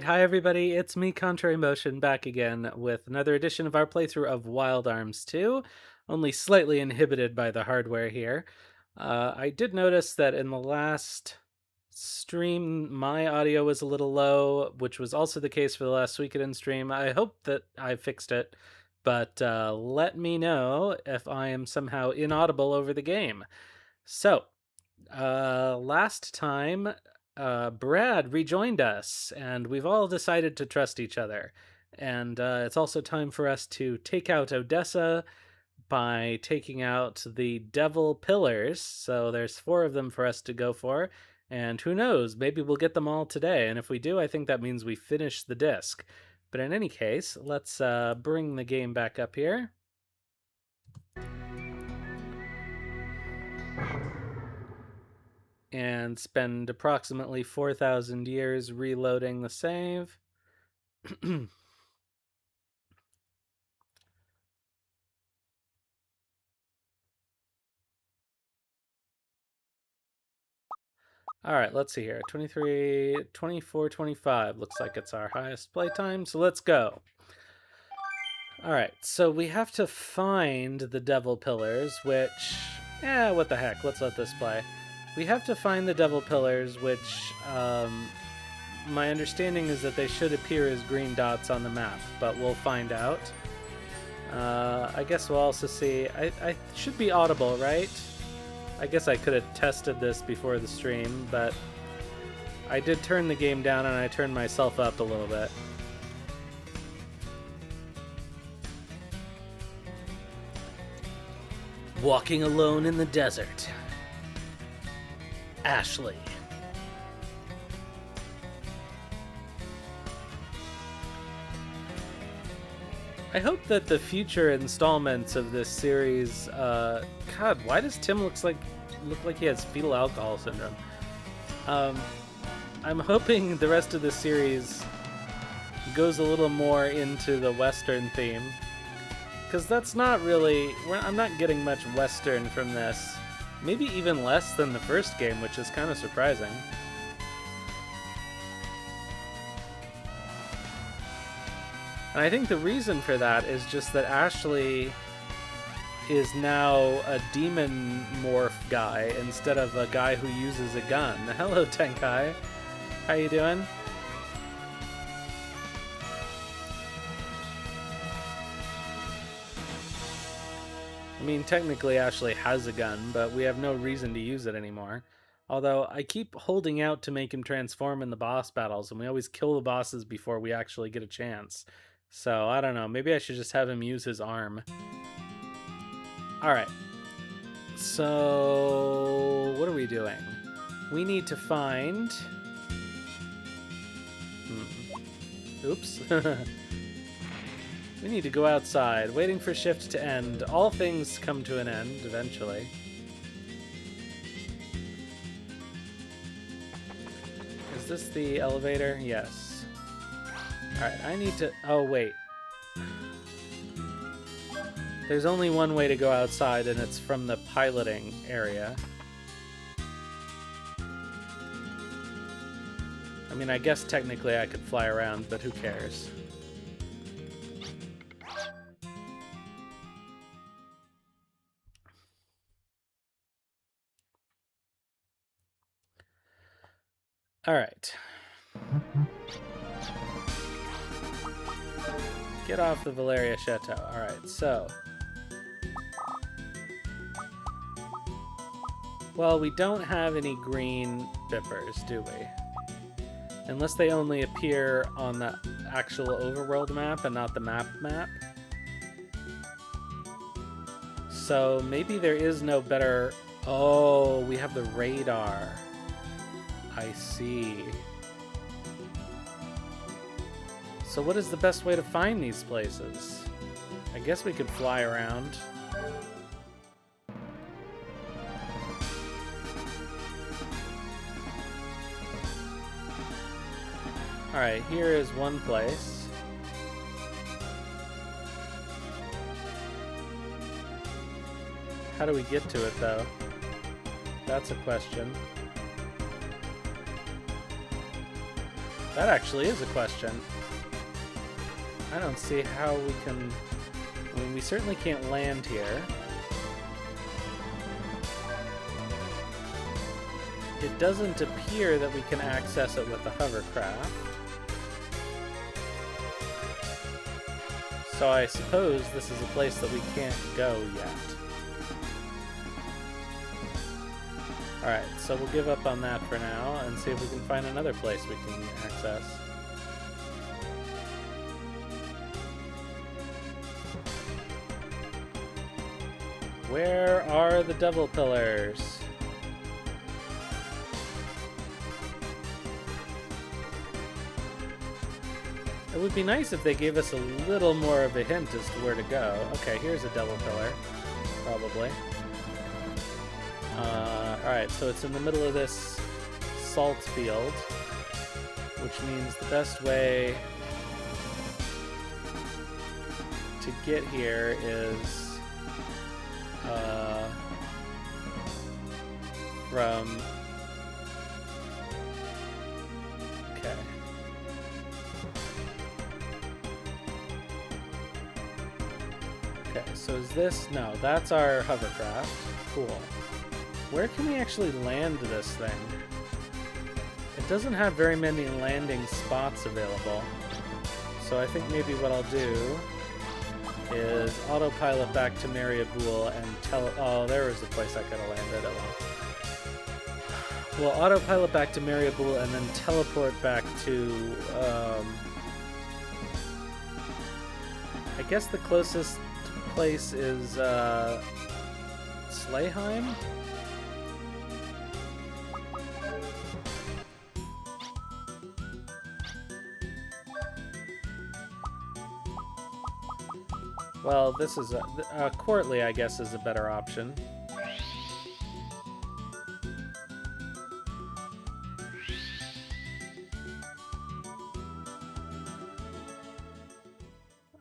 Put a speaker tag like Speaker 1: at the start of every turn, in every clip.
Speaker 1: Hi everybody, it's me, Contrary Motion, back again with another edition of our playthrough of Wild Arms 2, only slightly inhibited by the hardware here. I did notice that in the last stream, my audio was a little low, which was also the case for the last Suikoden stream. I hope that I fixed it, but let me know if I am somehow inaudible over the game. So, last time, Brad rejoined us, and we've all decided to trust each other. And it's also time for us to take out Odessa by taking out the Devil Pillars. So there's 4 of them for us to go for. And who knows, maybe we'll get them all today. And if we do, I think that means we finish the disc. But in any case, let's bring the game back up here. And spend approximately 4,000 years reloading the save. All right, let's see here. 23, 24, 25. Looks like it's our highest playtime, so let's go. All right, so we have to find the Devil Pillars, which... what the heck, let's let this play. We have to find the Devil Pillars, which my understanding is that they should appear as green dots on the map, but we'll find out. I guess we'll also see... I should be audible, right? I guess I could have tested this before the stream, but I did turn the game down and I turned myself up a little bit. Walking alone in the desert. Ashley. I hope that the future installments of this series, God, why does Tim look like he has fetal alcohol syndrome? I'm hoping the rest of the series goes a little more into the Western theme, because that's not really, I'm not getting much Western from this. Maybe even less than the first game, which is kind of surprising. And I think the reason for that is just that Ashley is now a demon morph guy instead of a guy who uses a gun. Hello, Tenkai. How you doing? I mean, technically Ashley has a gun, but we have no reason to use it anymore. Although I keep holding out to make him transform in the boss battles, and we always kill the bosses before we actually get a chance. So, I don't know, maybe I should just have him use his arm. Alright. So, what are we doing? We need to find... Oops. We need to go outside, waiting for shift to end. All things come to an end, eventually. Is this the elevator? Yes. Alright, I need to... Oh, wait. There's only one way to go outside, and it's from the piloting area. I mean, I guess technically I could fly around, but who cares? Alright. Get off the Valeria Chateau. Alright, so... Well, we don't have any green Bippers, do we? Unless they only appear on the actual overworld map and not the map. So maybe there is no better... Oh, we have the radar. I see. So what is the best way to find these places? I guess we could fly around. Alright, here is one place. How do we get to it, though? That's a question. That actually is a question. I don't see how we can... I mean, we certainly can't land here. It doesn't appear that we can access it with the hovercraft. So I suppose this is a place that we can't go yet. Alright, so we'll give up on that for now and see if we can find another place we can access. Where are the double pillars? It would be nice if they gave us a little more of a hint as to where to go. Okay, here's a double pillar, probably. Alright, so it's in the middle of this salt field, which means the best way to get here is from... Okay. Okay, so is this... No, that's our hovercraft. Cool. Where can we actually land this thing? It doesn't have very many landing spots available. So I think maybe what I'll do is autopilot back to Merc-ules and tell... Oh, there was a place I could have landed. Oh well. We'll autopilot back to Merc-ules and then teleport back to... I guess the closest place is Slayheim? Well, this is Courtly, I guess, is a better option.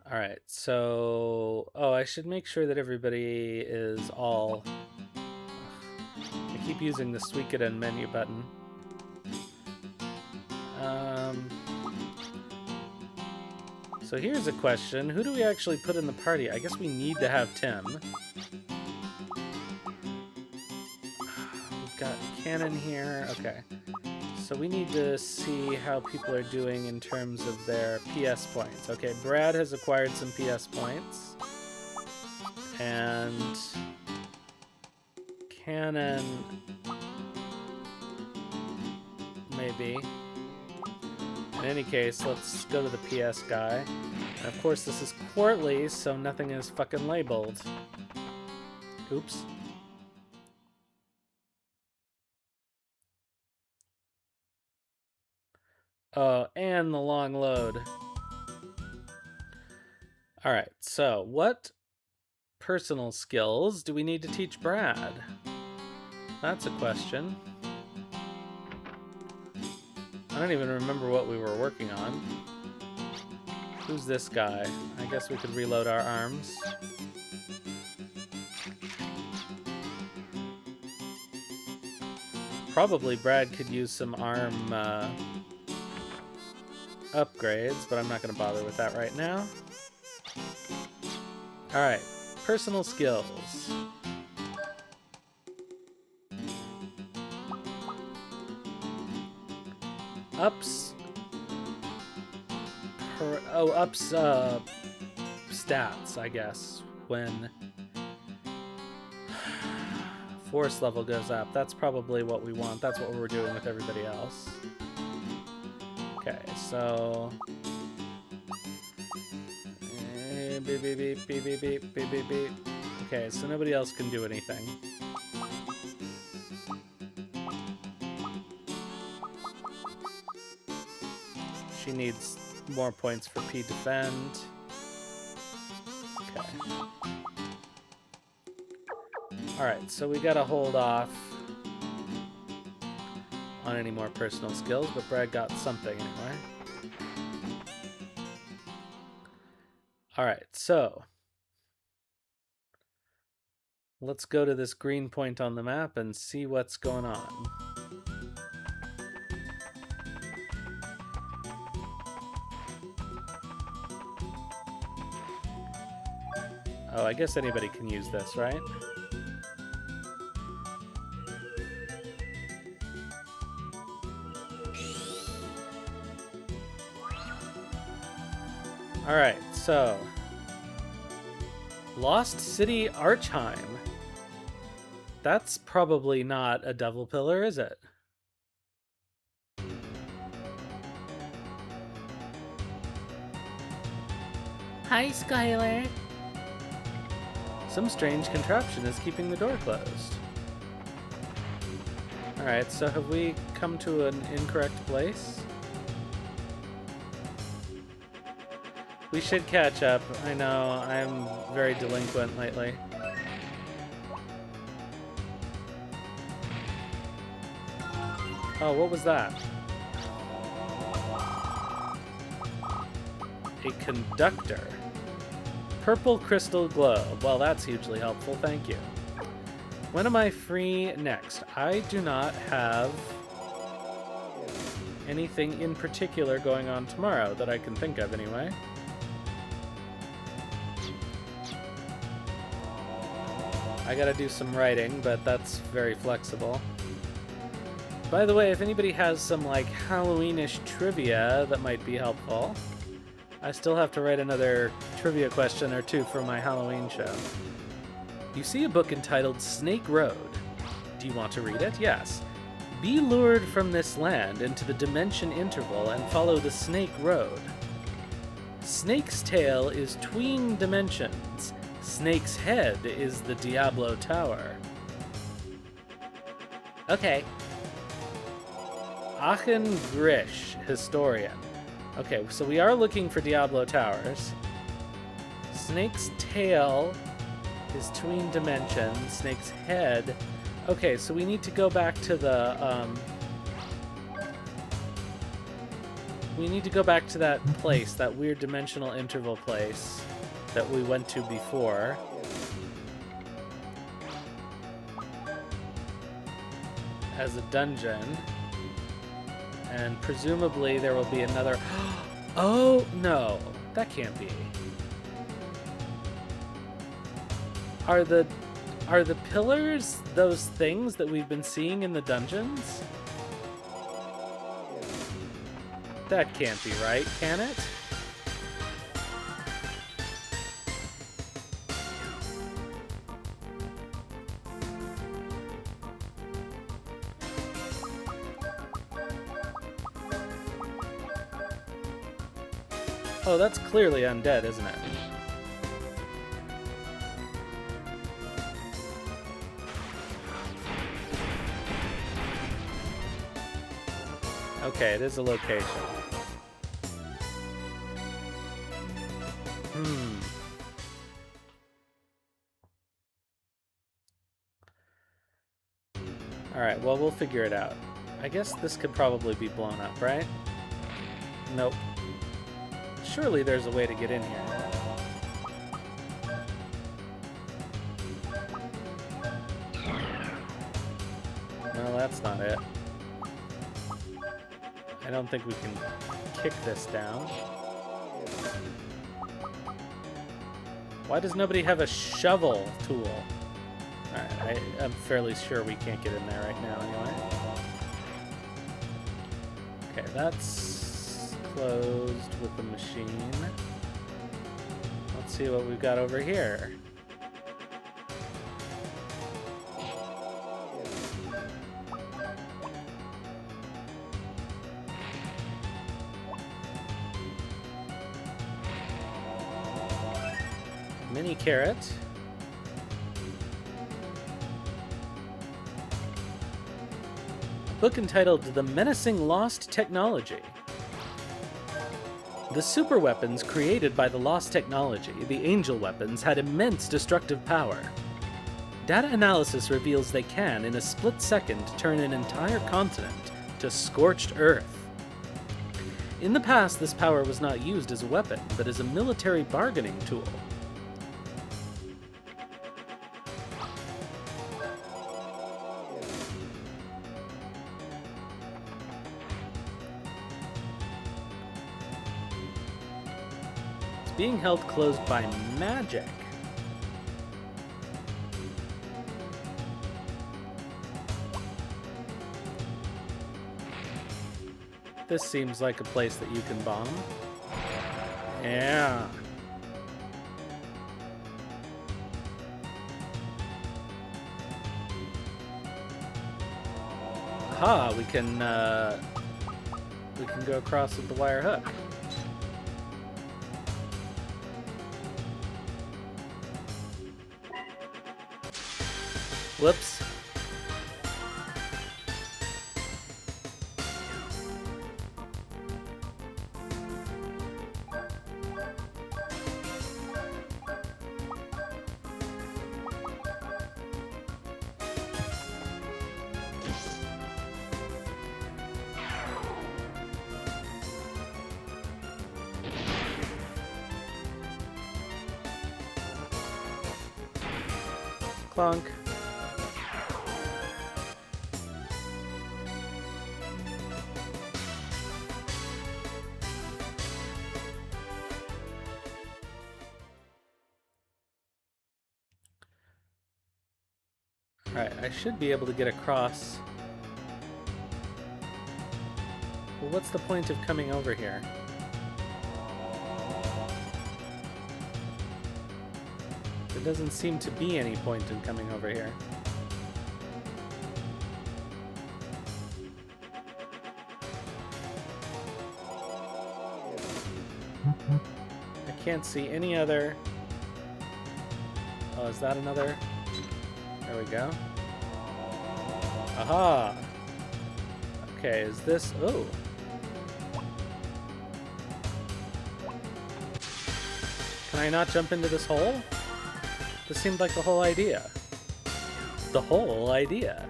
Speaker 1: All right, so... Oh, I should make sure that everybody is all... I keep using the Suikoden menu button. So here's a question. Who do we actually put in the party? I guess we need to have Tim. We've got Cannon here. Okay. So we need to see how people are doing in terms of their PS points. Okay, Brad has acquired some PS points. And Cannon... maybe. In any case, let's go to the PS guy. And of course, this is Courtly, so nothing is fucking labeled. Oops. Oh, and the long load. Alright, so what personal skills do we need to teach Brad? That's a question. I don't even remember what we were working on. Who's this guy? I guess we could reload our arms. Probably Brad could use some arm upgrades, but I'm not going to bother with that right now. Alright, personal skills. Ups stats, I guess, when force level goes up. That's probably what we want. That's what we're doing with everybody else. Okay, so... beep, beep, beep, beep, beep, beep, beep, beep, beep. Okay, so nobody else can do anything. She needs more points for P defend. Okay. Alright, so we gotta hold off on any more personal skills, but Brad got something anyway. Alright, so let's go to this green point on the map and see what's going on. Oh, I guess anybody can use this, right? Alright, so... Lost City Archheim. That's probably not a devil pillar, is it? Hi, Skylar. Some strange contraption is keeping the door closed. Alright, so have we come to an incorrect place? We should catch up. I know, I'm very delinquent lately. Oh, what was that? A conductor. Purple crystal globe. Well, that's hugely helpful, thank you. When am I free next? I do not have anything in particular going on tomorrow that I can think of anyway. I gotta do some writing, but that's very flexible. By the way, if anybody has some, like, Halloweenish trivia that might be helpful, I still have to write another trivia question or two for my Halloween show. You see a book entitled Snake Road. Do you want to read it? Yes. Be lured from this land into the dimension interval and follow the Snake Road. Snake's tail is 'tween dimensions. Snake's head is the Diablo Tower. Okay. Aachen Grish, historian. Okay, so we are looking for Diablo Towers. Snake's tail is 'tween dimensions. Snake's head. Okay, so we need to go back to the, we need to go back to that place, that weird dimensional interval place that we went to before. As a dungeon. And presumably there will be another... Oh, no. That can't be. Are the pillars those things that we've been seeing in the dungeons? That can't be right, can it? Oh, that's clearly undead, isn't it? Okay, it is a location. Alright, well, we'll figure it out. I guess this could probably be blown up, right? Nope. Surely there's a way to get in here. No, that's not it. I don't think we can kick this down. Why does nobody have a shovel tool? Alright, I'm fairly sure we can't get in there right now anyway. Okay, that's closed with the machine. Let's see what we've got over here. Mini carrot. A book entitled The Menacing Lost Technology. The super weapons created by the Lost Technology, the Angel weapons, had immense destructive power. Data analysis reveals they can, in a split second, turn an entire continent to scorched earth. In the past, this power was not used as a weapon, but as a military bargaining tool. Being held closed by magic. This seems like a place that you can bomb. Yeah. Aha, we can go across with the wire hook. Whoops. Clunk. Alright, I should be able to get across. Well, what's the point of coming over here? There doesn't seem to be any point in coming over here. I can't see any other... Oh, is that another? There we go. Aha! Okay, is this... Oh! Can I not jump into this hole? This seemed like the whole idea. The whole idea.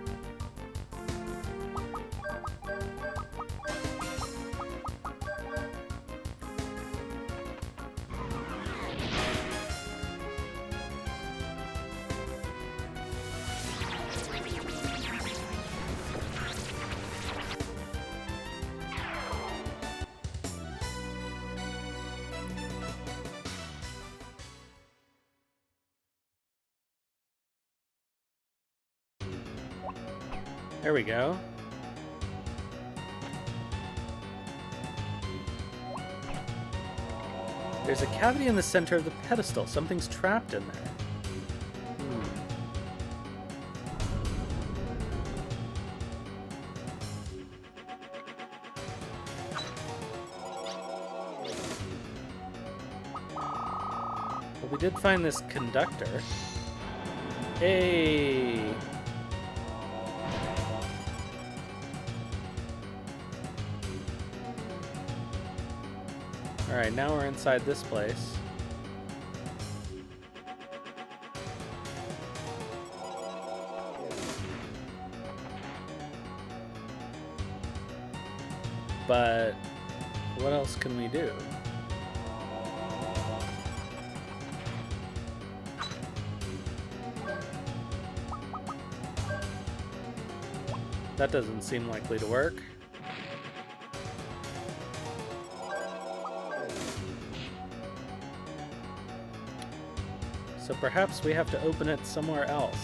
Speaker 1: There we go. There's a cavity in the center of the pedestal. Something's trapped in there. Well, we did find this conductor. Hey! Alright, now we're inside this place. But what else can we do? That doesn't seem likely to work. So perhaps we have to open it somewhere else.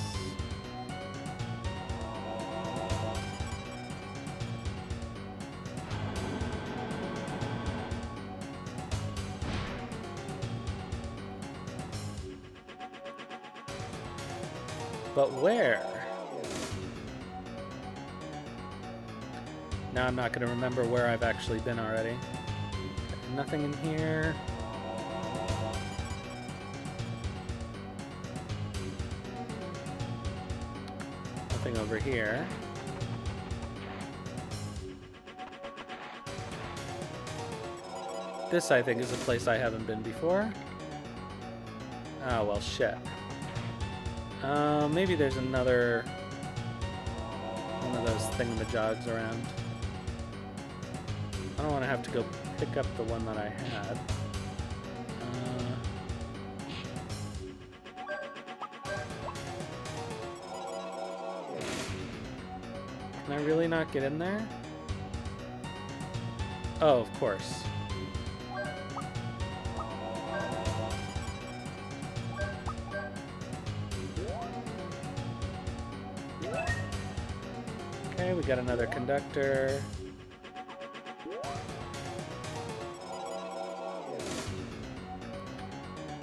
Speaker 1: But where? Now I'm not going to remember where I've actually been already. Nothing in here. Nothing over here. This, I think, is a place I haven't been before. Oh, well, shit. Maybe there's another one of those thingamajogs around. I don't want to have to go pick up the one that I had. Can I really not get in there? Oh, of course. Okay, we got another conductor.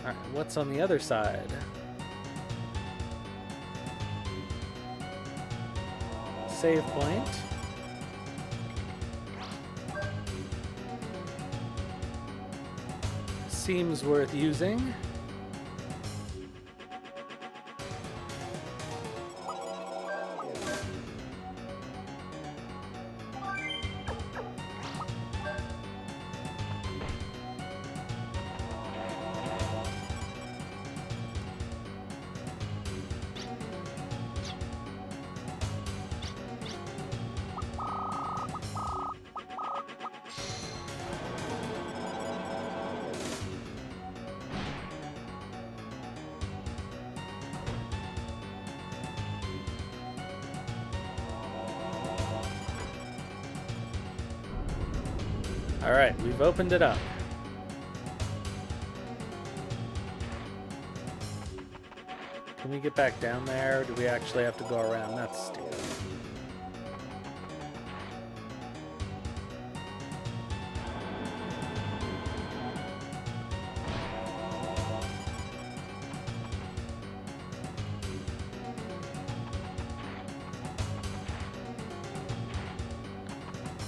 Speaker 1: Alright, what's on the other side? Save point. Seems worth using. Alright, we've opened it up. Can we get back down there, or do we actually have to go around? That's stupid.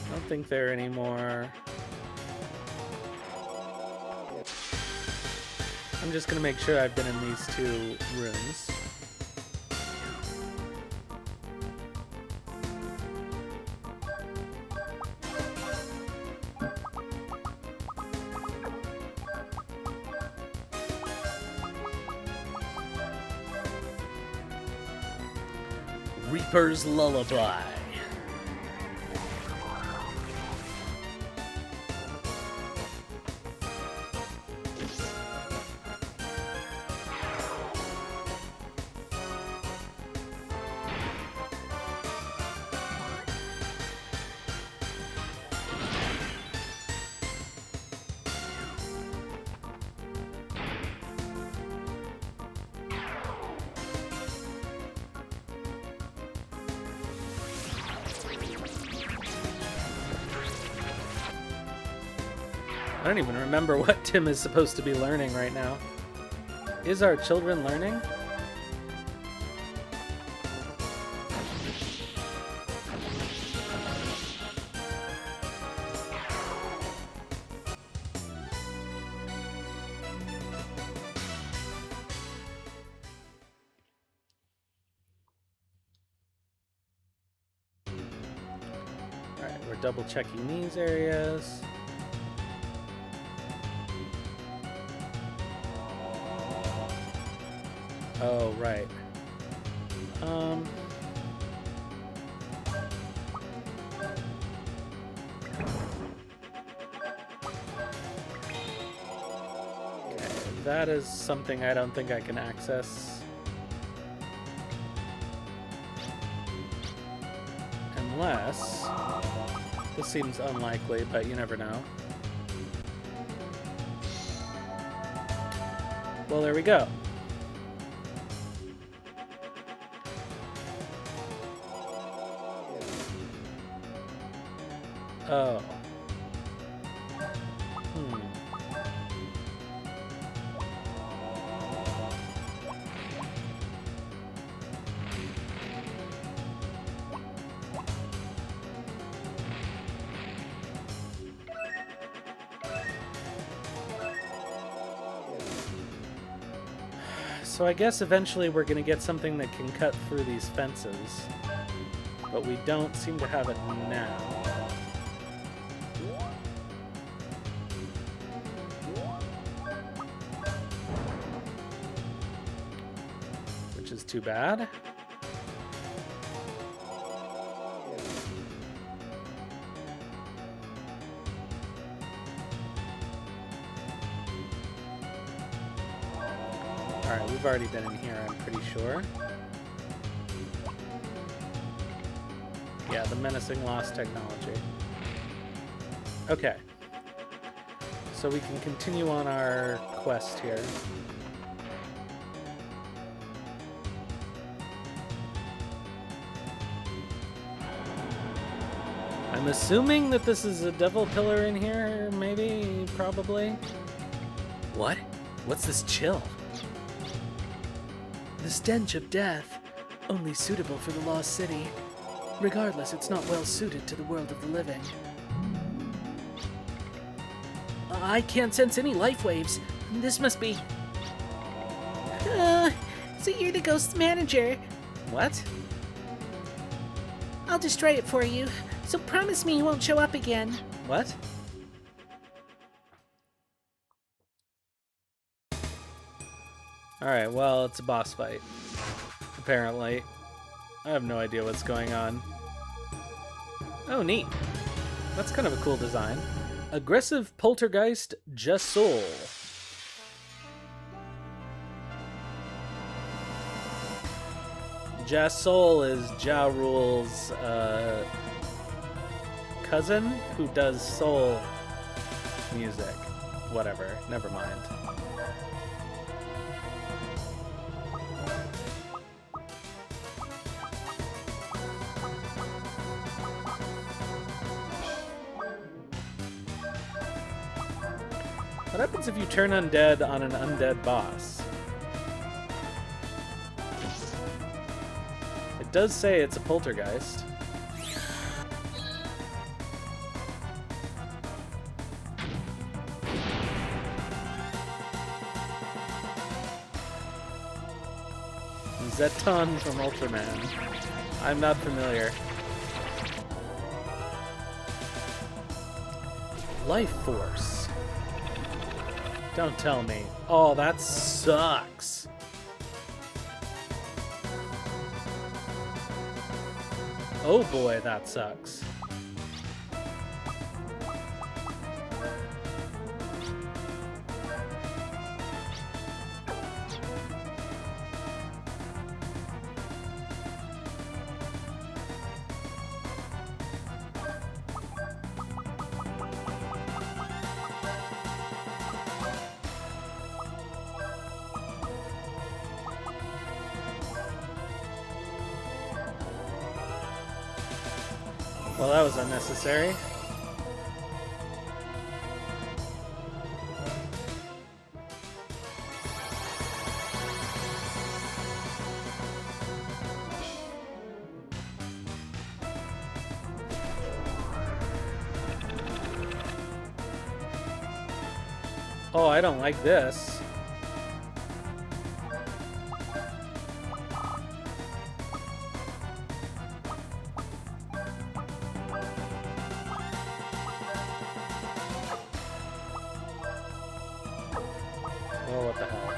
Speaker 1: I don't think there anymore. I'm just gonna make sure I've been in these two rooms. Reaper's Lullaby. I don't even remember what Tim is supposed to be learning right now. Is our children learning? Alright, we're double checking these areas. Oh, right. Okay, that is something I don't think I can access. Unless... This seems unlikely, but you never know. Well, there we go. Oh. So I guess eventually we're going to get something that can cut through these fences, but we don't seem to have it now. Which is too bad. Alright, we've already been in here, I'm pretty sure. Yeah, the menacing lost technology. Okay. So we can continue on our quest here. I'm assuming that this is a devil pillar in here, maybe, probably.
Speaker 2: What?
Speaker 1: What's this chill?
Speaker 2: The stench of death, only suitable for the lost city. Regardless, it's not well suited to the world of the living. I can't sense any life waves. This must be...
Speaker 3: So you're the ghost's manager.
Speaker 1: What?
Speaker 3: I'll destroy it for you, so promise me you won't show up again.
Speaker 1: What? Alright, well, it's a boss fight. Apparently. I have no idea what's going on. Oh, neat. That's kind of a cool design. Aggressive Poltergeist Jasol. Jasol is Ja Rule's cousin who does soul music. Whatever, never mind. What happens if you turn undead on an undead boss? It does say it's a poltergeist. Zeton from Ultraman. I'm not familiar. Life Force. Don't tell me. Oh, that sucks. Oh boy, that sucks. Well, that was unnecessary. Oh, I don't like this. Oh, what the hell?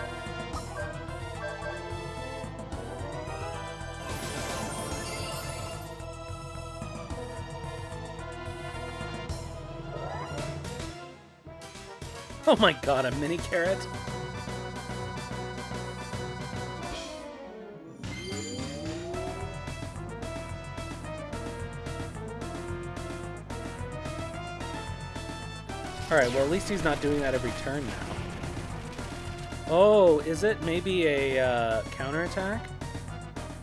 Speaker 1: Oh my god, a mini carrot? Alright, well at least he's not doing that every turn now. Oh, is it maybe a counterattack?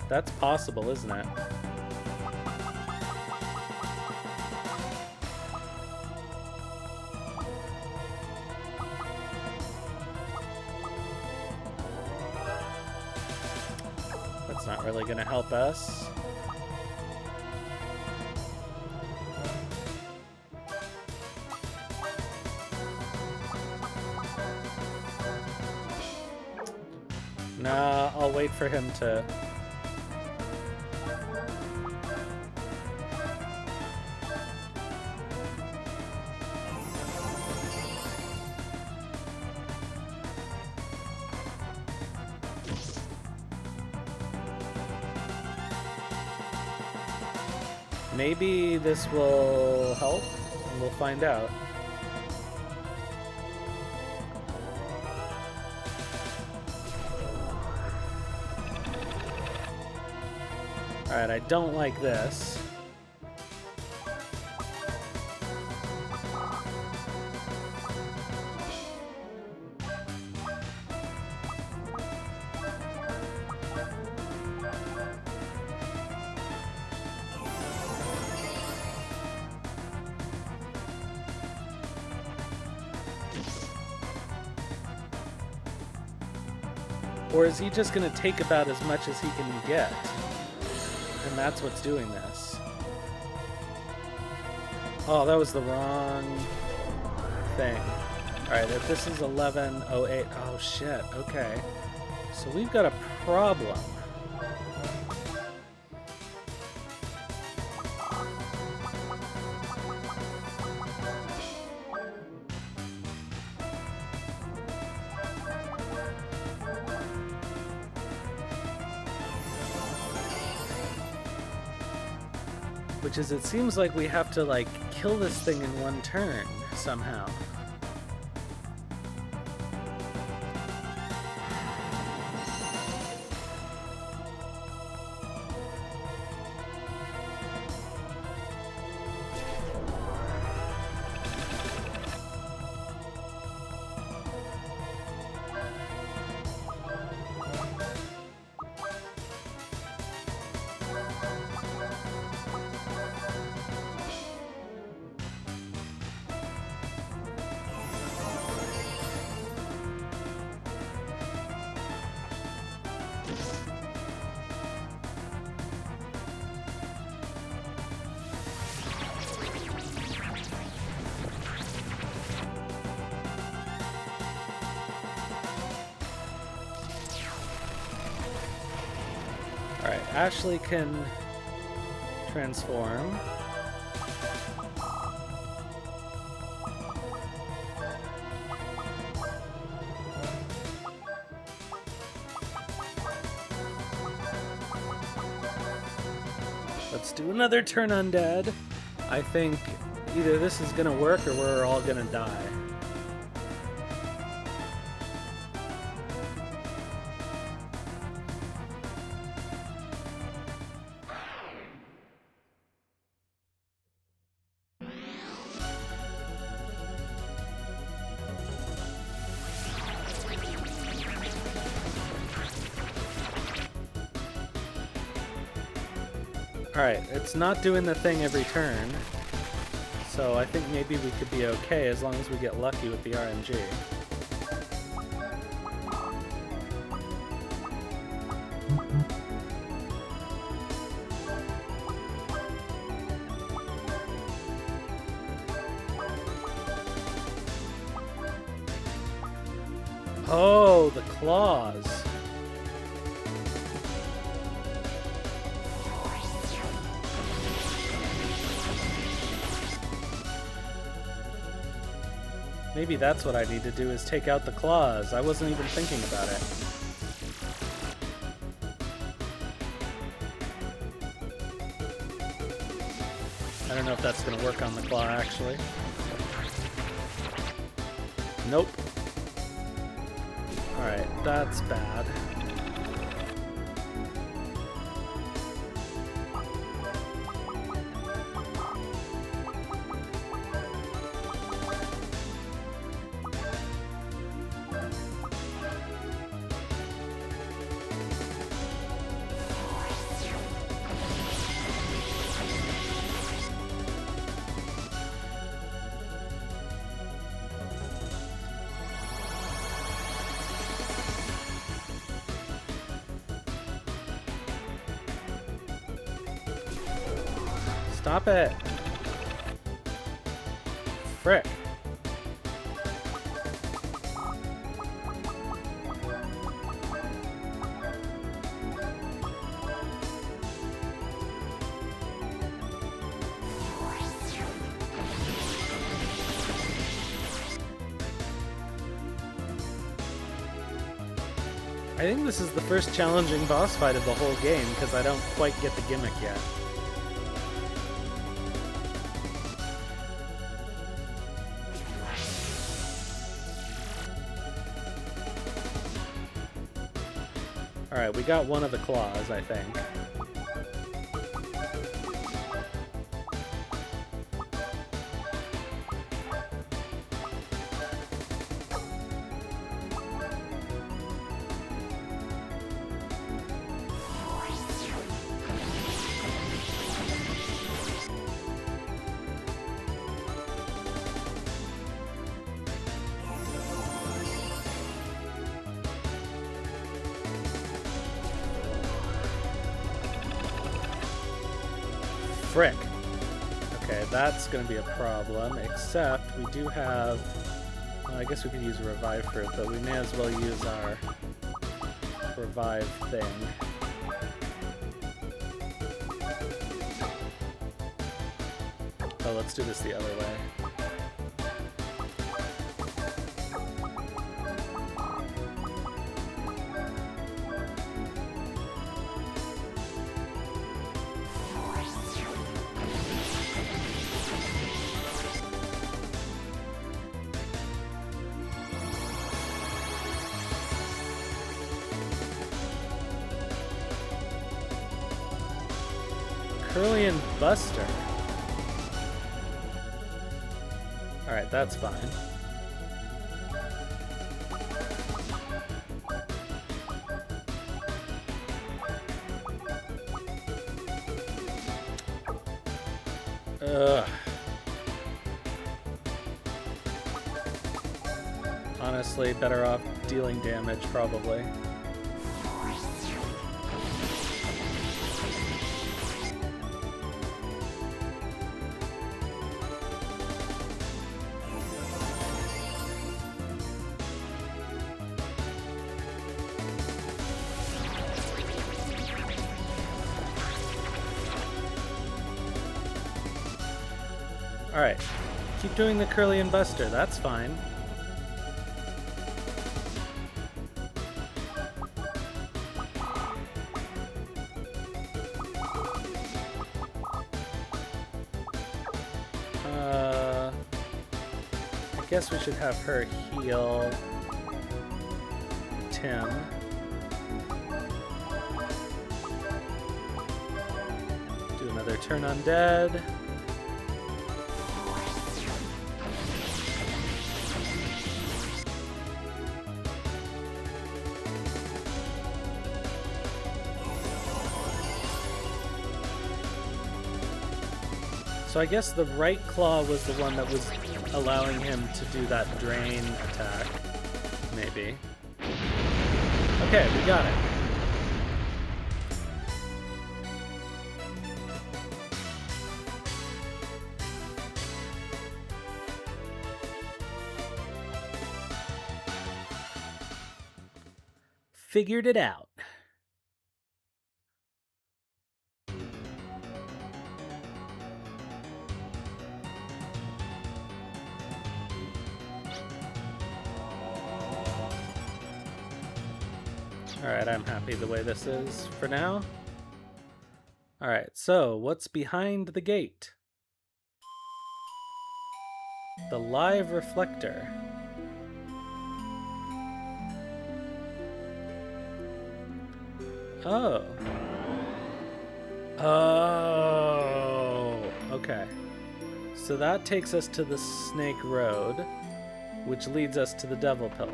Speaker 1: That's possible, isn't it? That's not really going to help us. Nah, I'll wait for him to... Maybe this will help, and we'll find out. Alright, I don't like this. Or is he just going to take about as much as he can get? And that's what's doing this. Oh, that was the wrong thing. Alright, if this is 1108... Oh, shit. Okay. So we've got a problem. Which is, it seems like we have to, like, kill this thing in one turn, somehow. Alright, Ashley can transform. Let's do another turn undead. I think either this is gonna work or we're all gonna die. Alright, it's not doing the thing every turn, so I think maybe we could be okay as long as we get lucky with the RNG. Oh, the claws. Maybe that's what I need to do, is take out the claws. I wasn't even thinking about it. I don't know if that's going to work on the claw, actually. Nope. Alright, that's bad. Stop it! Frick. I think this is the first challenging boss fight of the whole game, because I don't quite get the gimmick yet. Alright, we got one of the claws, I think. frick. Okay, that's going to be a problem, except we do have... Well, I guess we could use a revive fruit, but we may as well use our revive thing. Oh, let's do this the other way. Curlian Buster. Alright, that's fine. Ugh. Honestly, better off dealing damage, probably. Alright, keep doing the Curly and Buster, that's fine. I guess we should have her heal Tim. Do another turn undead. So I guess the right claw was the one that was allowing him to do that drain attack. Maybe. Okay, we got it. Figured it out. Alright, I'm happy the way this is for now. Alright, so what's behind the gate? The live reflector. Oh. Oh. Okay. So that takes us to the Snake Road, which leads us to the Devil Pillar.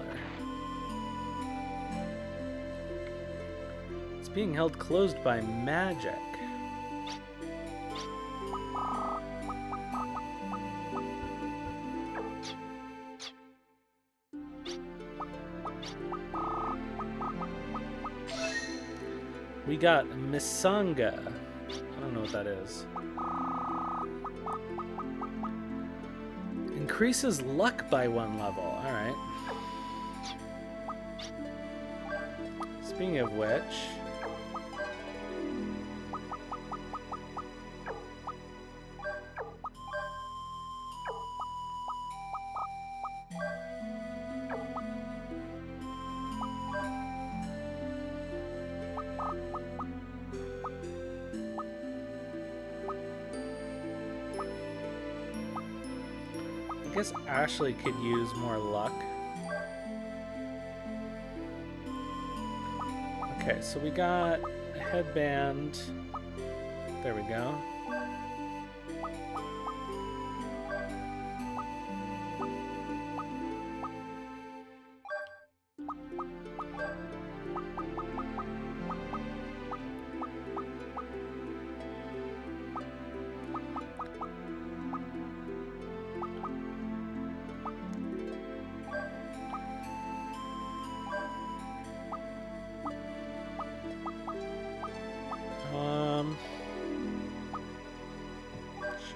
Speaker 1: It's being held closed by magic. We got Misanga. I don't know what that is. Increases luck by 1 level. Alright. Speaking of which... I guess Ashley could use more luck. Okay, so we got a headband. There we go.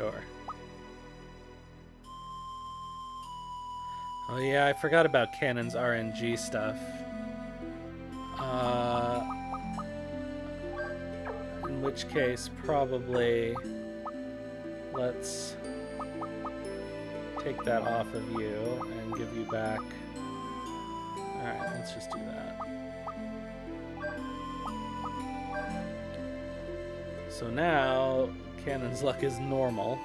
Speaker 1: Sure. Oh yeah, I forgot about Cannon's RNG stuff. In which case, probably let's take that off of you and give you back. Alright, let's just do that. So now, Cannon's luck is normal.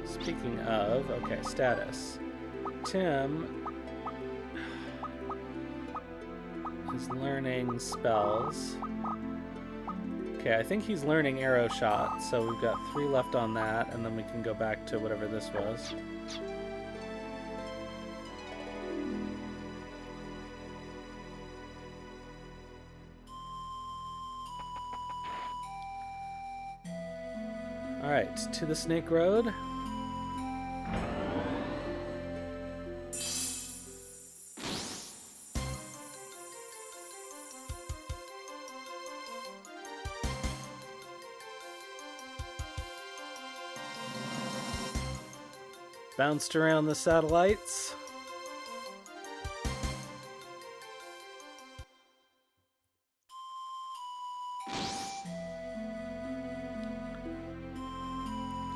Speaker 1: Speaking of, okay, status. Tim is learning spells. Okay, I think he's learning arrow shot, so we've got 3 left on that, and then we can go back to whatever this was. Alright, to the Snake Road. Bounced around the satellites.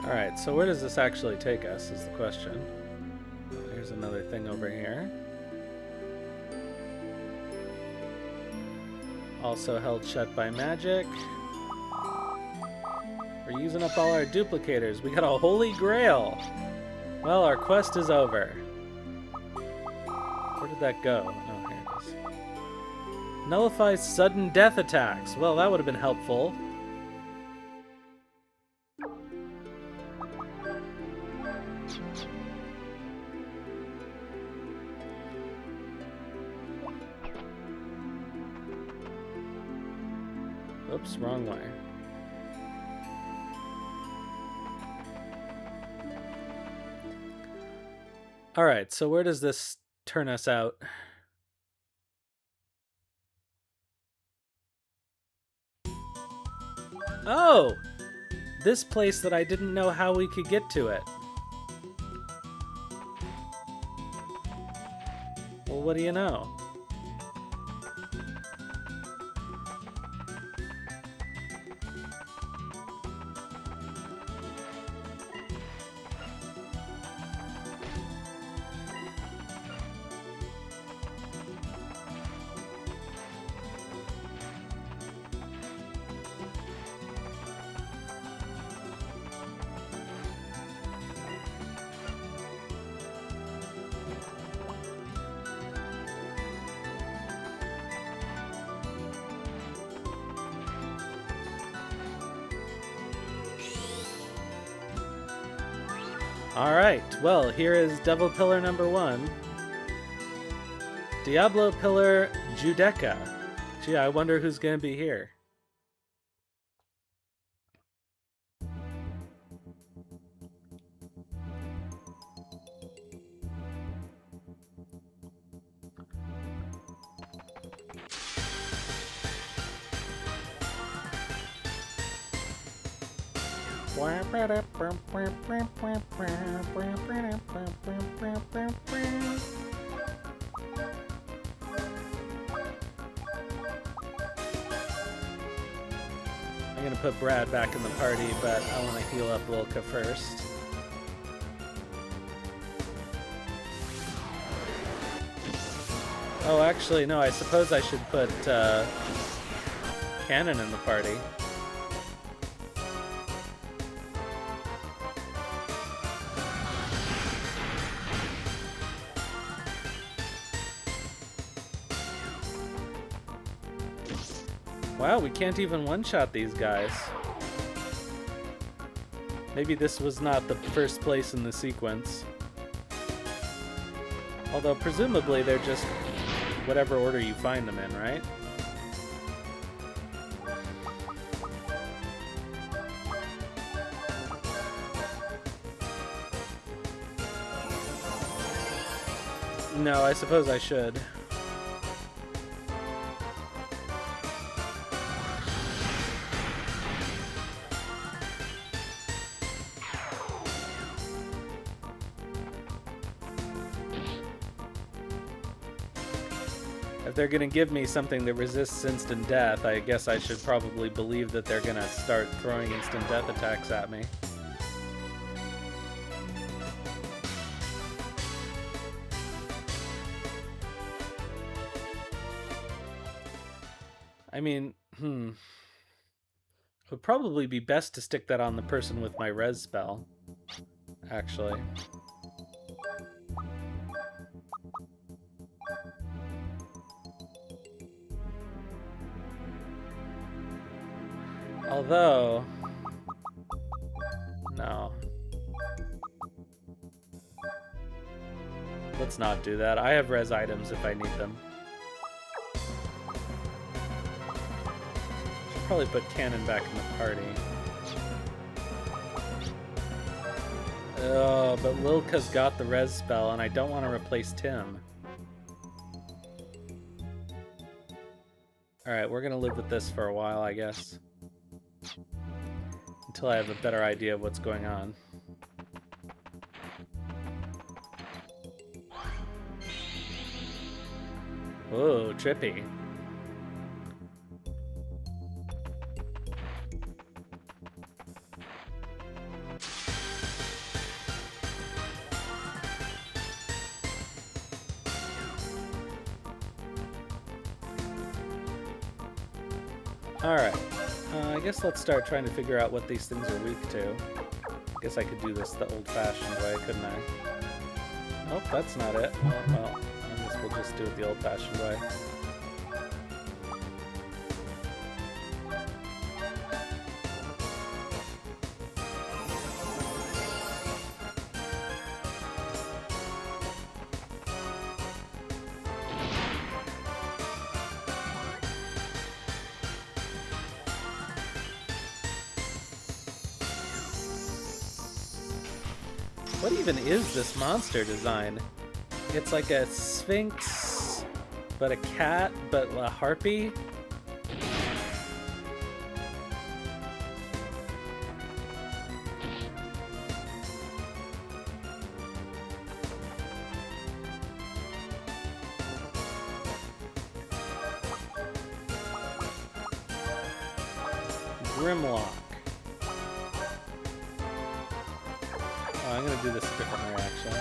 Speaker 1: Alright, so where does this actually take us is the question. Here's another thing over here. Also held shut by magic. We're using up all our duplicators. We got a holy grail! Well, our quest is over. Where did that go? Oh, here it is. Nullifies sudden death attacks. Well, that would have been helpful. Oops, wrong way. Alright, so where does this turn us out? Oh! This place that I didn't know how we could get to it. Well, what do you know? Alright, well, here is Devil Pillar number 1. Diablo Pillar Judeca. Gee, I wonder who's going to be here. I'm gonna put Brad back in the party, but I want to heal up Wilka first. Oh, actually, no, I suppose I should put Cannon in the party. Wow, we can't even one-shot these guys. Maybe this was not the first place in the sequence. Although, presumably, they're just whatever order you find them in, right? No, I suppose I should. If they're gonna give me something that resists instant death, I guess I should probably believe that they're gonna start throwing instant death attacks at me. I mean, it would probably be best to stick that on the person with my res spell, actually. Although, no. Let's not do that. I have res items if I need them. Should probably put Cannon back in the party. Oh, but Lilka's got the res spell, and I don't want to replace Tim. Alright, we're gonna live with this for a while, I guess. Until I have a better idea of what's going on. Whoa, trippy. Alright. I guess let's start trying to figure out what these things are weak to. I guess I could do this the old-fashioned way, couldn't I? Nope, that's not it. Oh, well, I guess we'll just do it the old-fashioned way. What even is this monster design? It's like a sphinx, but a cat, but a harpy? Grimlock. Oh, I'm gonna do this a different way, actually.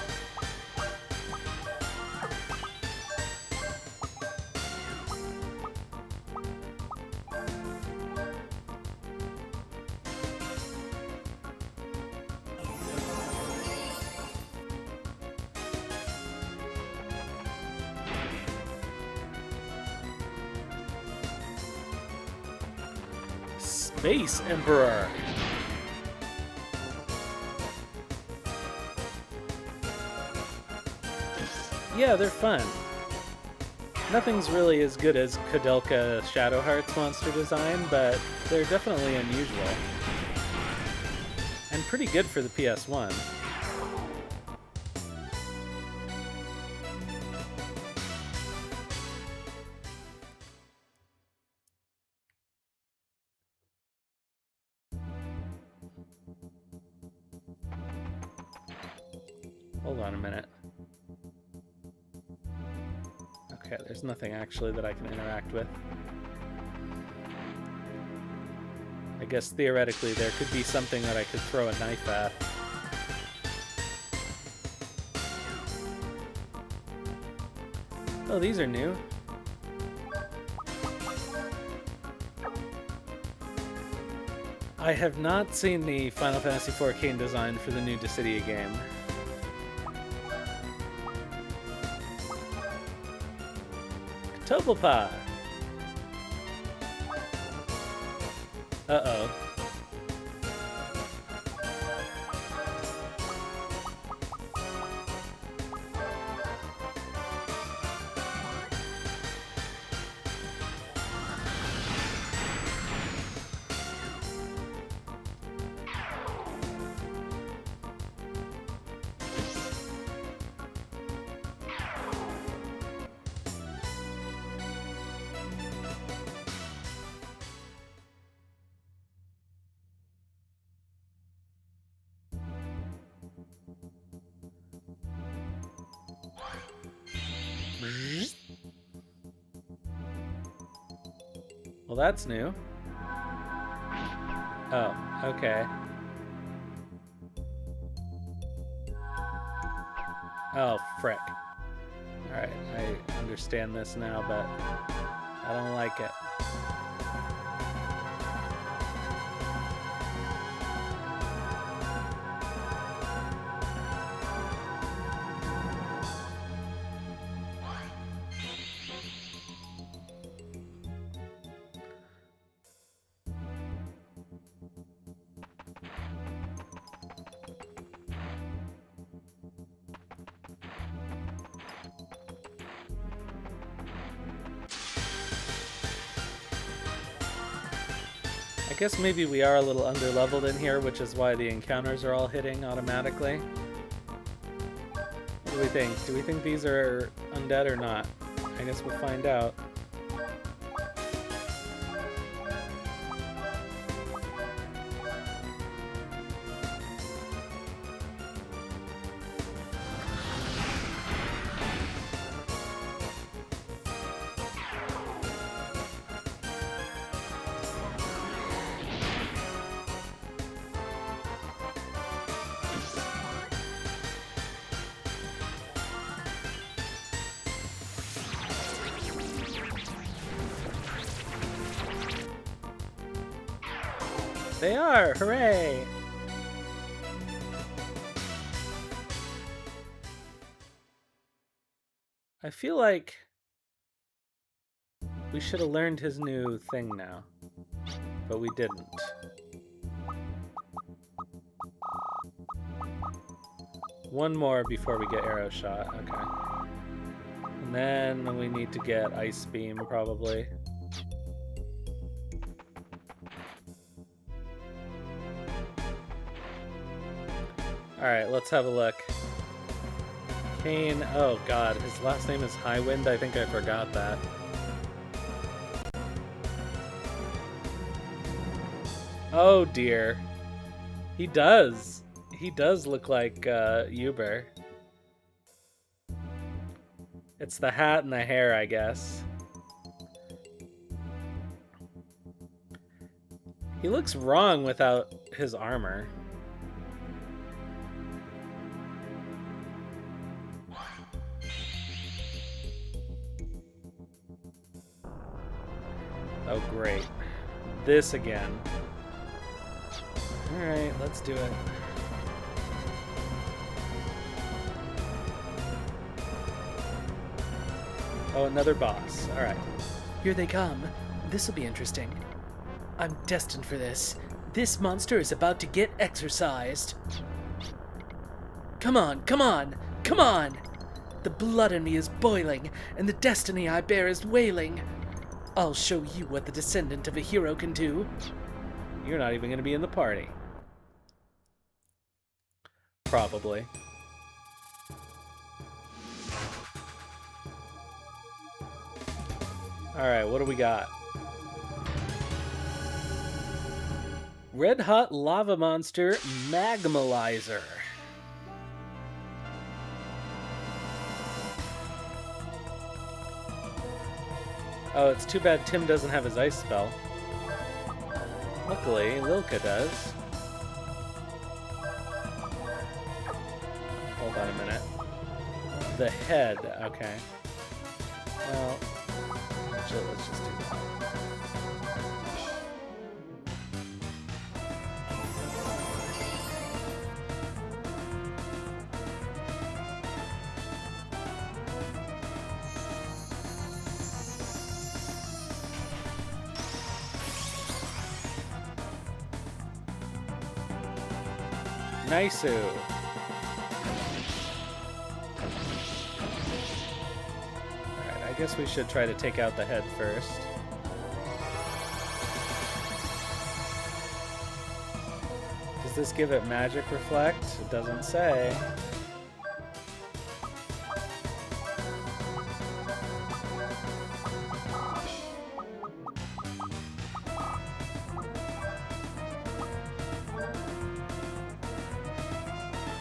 Speaker 1: Space Emperor. Yeah, they're fun. Nothing's really as good as Kudelka Shadowheart's monster design, but they're definitely unusual. And pretty good for the PS1. Hold on a minute. Okay, there's nothing actually that I can interact with. I guess theoretically there could be something that I could throw a knife at. Oh, these are new. I have not seen the Final Fantasy IV Arcane design for the new Dissidia game. Topopa! Uh-oh. Well, that's new. Oh, okay. Oh, frick. Alright, I understand this now, but I don't like it. I guess maybe we are a little underleveled in here, which is why the encounters are all hitting automatically. What do we think? Do we think these are undead or not? I guess we'll find out. They are! Hooray! I feel like we should have learned his new thing now, but we didn't. One more before we get arrow shot. Okay. And then we need to get ice beam, probably. Alright, let's have a look. Kane, oh god, his last name is Highwind? I think I forgot that. Oh dear. He does. He does look like Uber. It's the hat and the hair, I guess. He looks wrong without his armor. Oh, great. This again. Alright, let's do it. Oh, another boss. Alright.
Speaker 2: Here they come. This'll be interesting. I'm destined for this. This monster is about to get exorcised. Come on, come on, come on! The blood in me is boiling, and the destiny I bear is wailing. I'll show you what the descendant of a hero can do.
Speaker 1: You're not even going to be in the party. Probably. Alright, what do we got? Red Hot Lava Monster Magmalizer. Oh, it's too bad Tim doesn't have his ice spell. Luckily, Lilka does. Hold on a minute. The head, okay. Well, actually, let's just do that. Nice-oo. Alright, I guess we should try to take out the head first. Does this give it magic reflect? It doesn't say.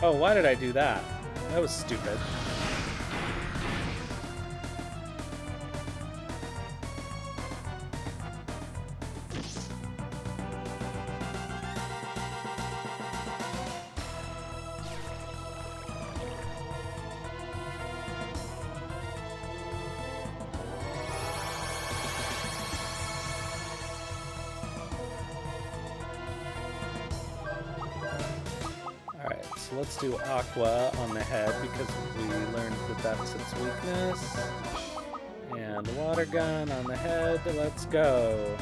Speaker 1: Oh, why did I do that? That was stupid. so let's do Aqua on the head because we learned that that's its weakness. And Water Gun on the head. Let's go.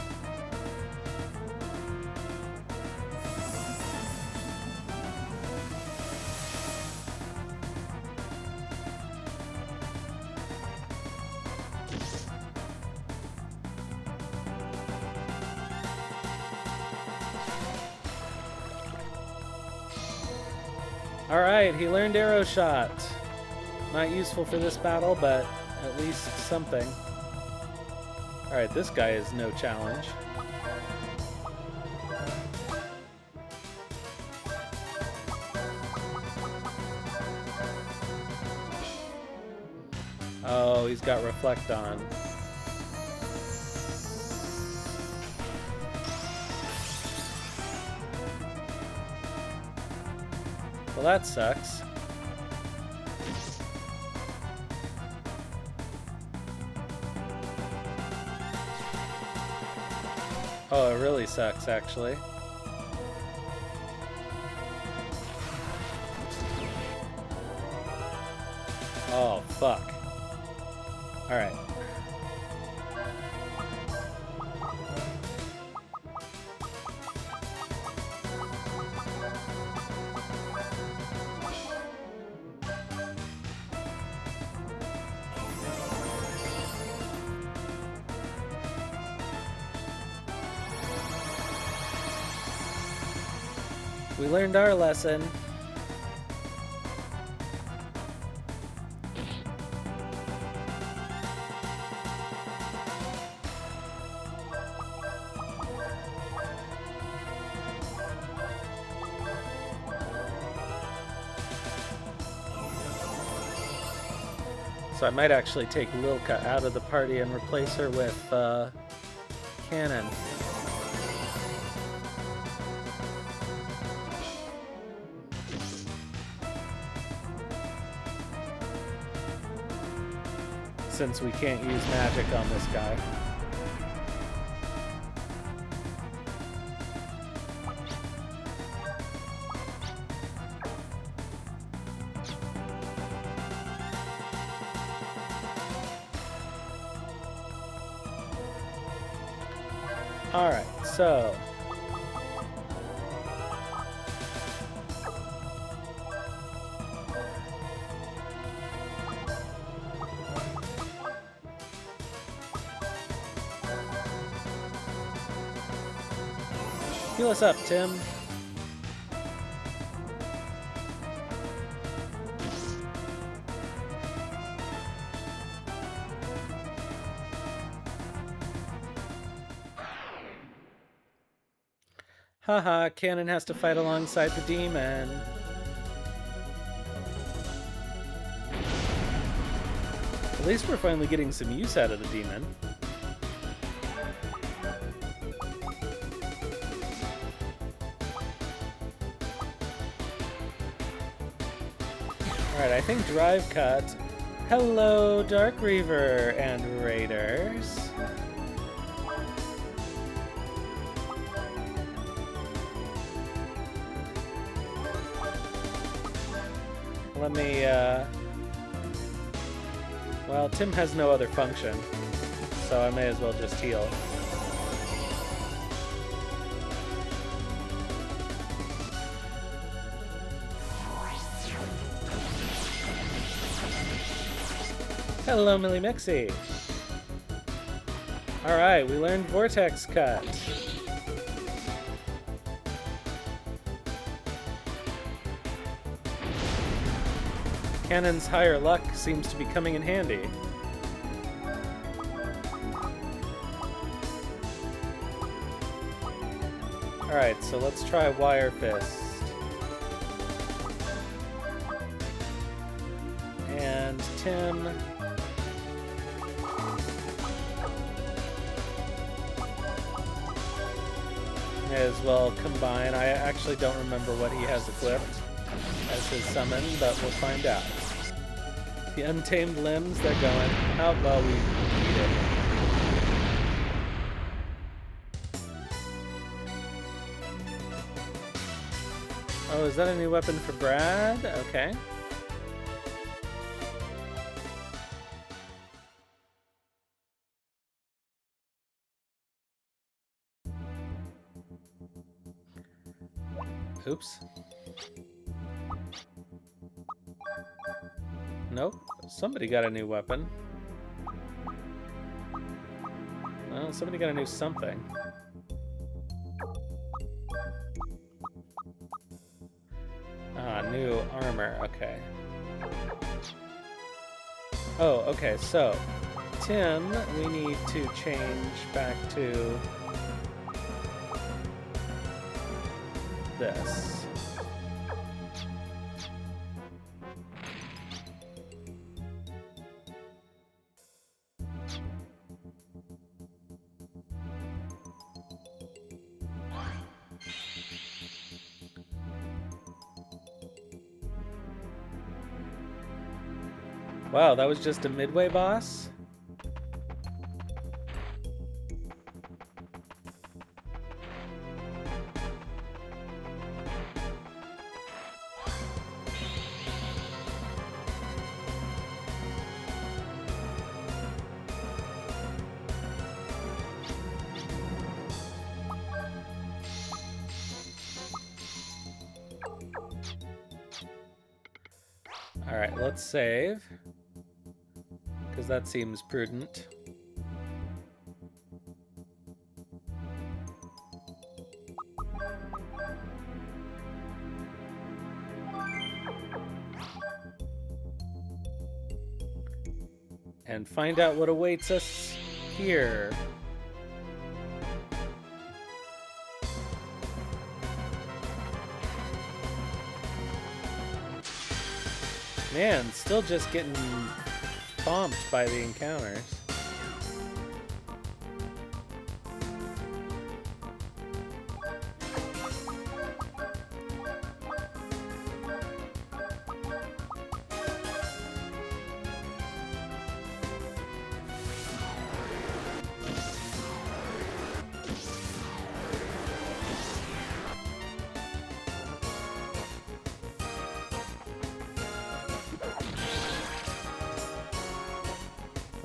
Speaker 1: Alright, he learned Arrow Shot. Not useful for this battle, but at least something. Alright, this guy is no challenge. Oh, he's got Reflect on. Well, that sucks. Oh, it really sucks, actually. Oh, fuck. Alright. We learned our lesson. So I might actually take Lilka out of the party and replace her with Cannon. Since we can't use magic on this guy. Alright, so heal us up, Tim. Haha, Cannon has to fight alongside the demon. At least we're finally getting some use out of the demon. Alright, I think Drive Cut. Hello, Dark Reaver and Raiders. Let me, well, Tim has no other function, so I may as well just heal. Hello, Millie Mixie. Alright, we learned Vortex Cut. Cannon's higher luck seems to be coming in handy. Alright, so let's try Wire Fist. And Tim. May as well combine. I actually don't remember what he has equipped as his summon, but we'll find out. The Untamed Limbs, they're going, oh, well, we beat it. Oh, is that a new weapon for Brad? Okay. Oops. Nope. Somebody got a new weapon. Well, somebody got a new something. Ah, new armor. Okay. Oh, okay. So, Tim, we need to change back to this. Wow, that was just a midway boss? Alright, let's save. Because that seems prudent. And find out what awaits us here. Man, still just getting bombed by the encounters.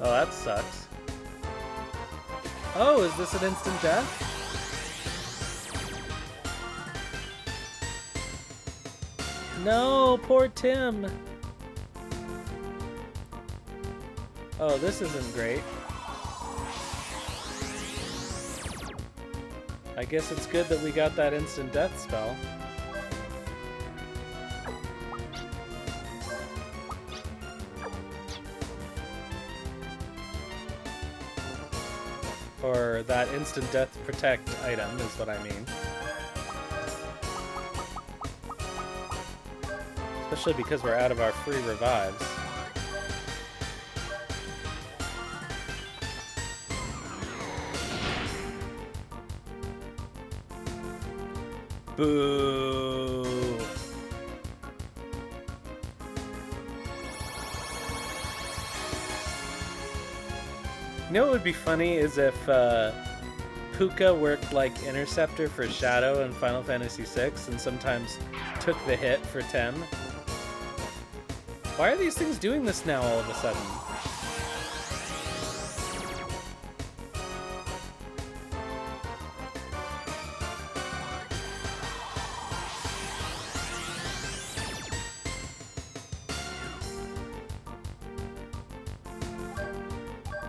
Speaker 1: Oh, that sucks. Oh, is this an instant death? No, poor Tim. Oh, this isn't great. I guess it's good that we got that instant death spell. Or that instant death protect item is what I mean. Especially because we're out of our free revives. Boo! You know what would be funny is if Puka worked like Interceptor for Shadow in Final Fantasy VI and sometimes took the hit for Tem. Why are these things doing this now all of a sudden?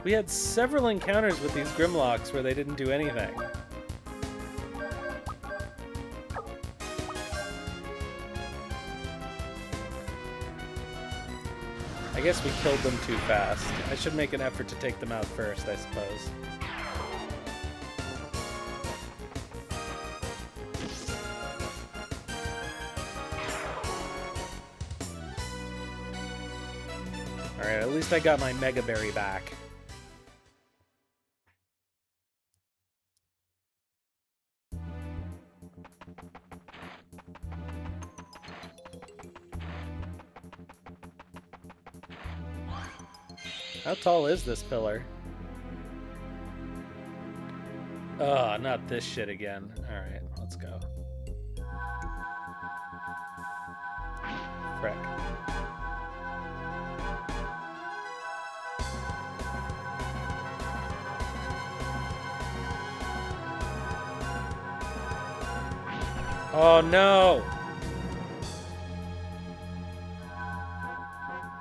Speaker 1: We had several encounters with these Grimlocks where they didn't do anything. I guess we killed them too fast. I should make an effort to take them out first, I suppose. Alright, at least I got my Mega Berry back. How tall is this pillar? Oh, not this shit again. Alright, let's go. frick. Oh no!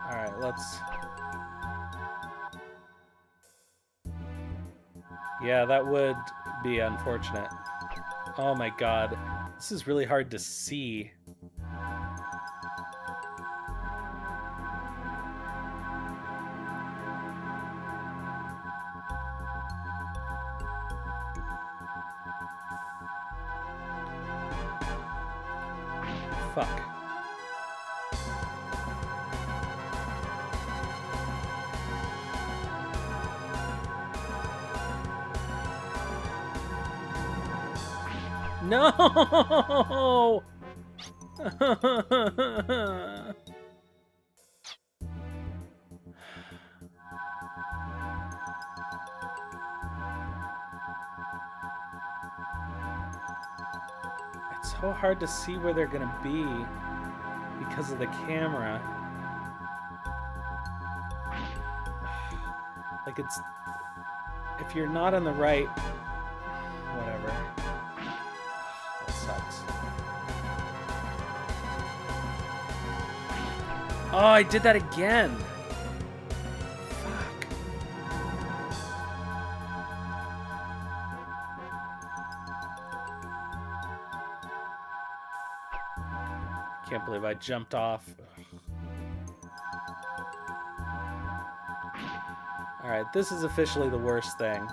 Speaker 1: Alright, let's... Yeah, that would be unfortunate. Oh my god. This is really hard to see. Fuck. No! It's so hard to see where they're gonna be because of the camera. Like, it's... If you're not on the right... Whatever. That sucks. Oh, I did that again! Fuck. Can't believe I jumped off. Alright, this is officially the worst thing.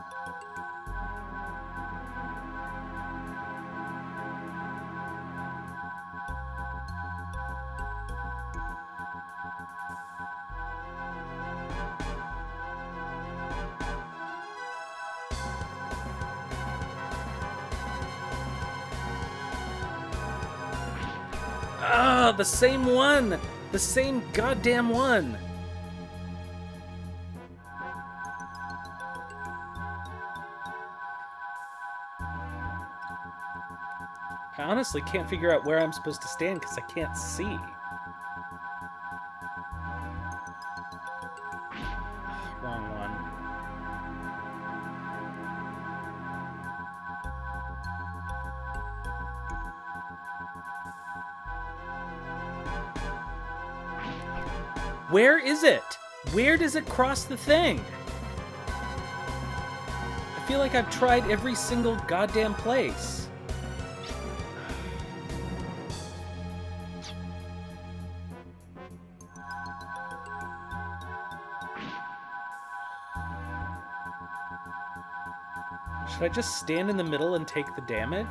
Speaker 1: Ah, the same one! The same goddamn one! I honestly can't figure out where I'm supposed to stand because I can't see. Wrong one. Where is it? Where does it cross the thing? I feel like I've tried every single goddamn place. Should I just stand in the middle and take the damage?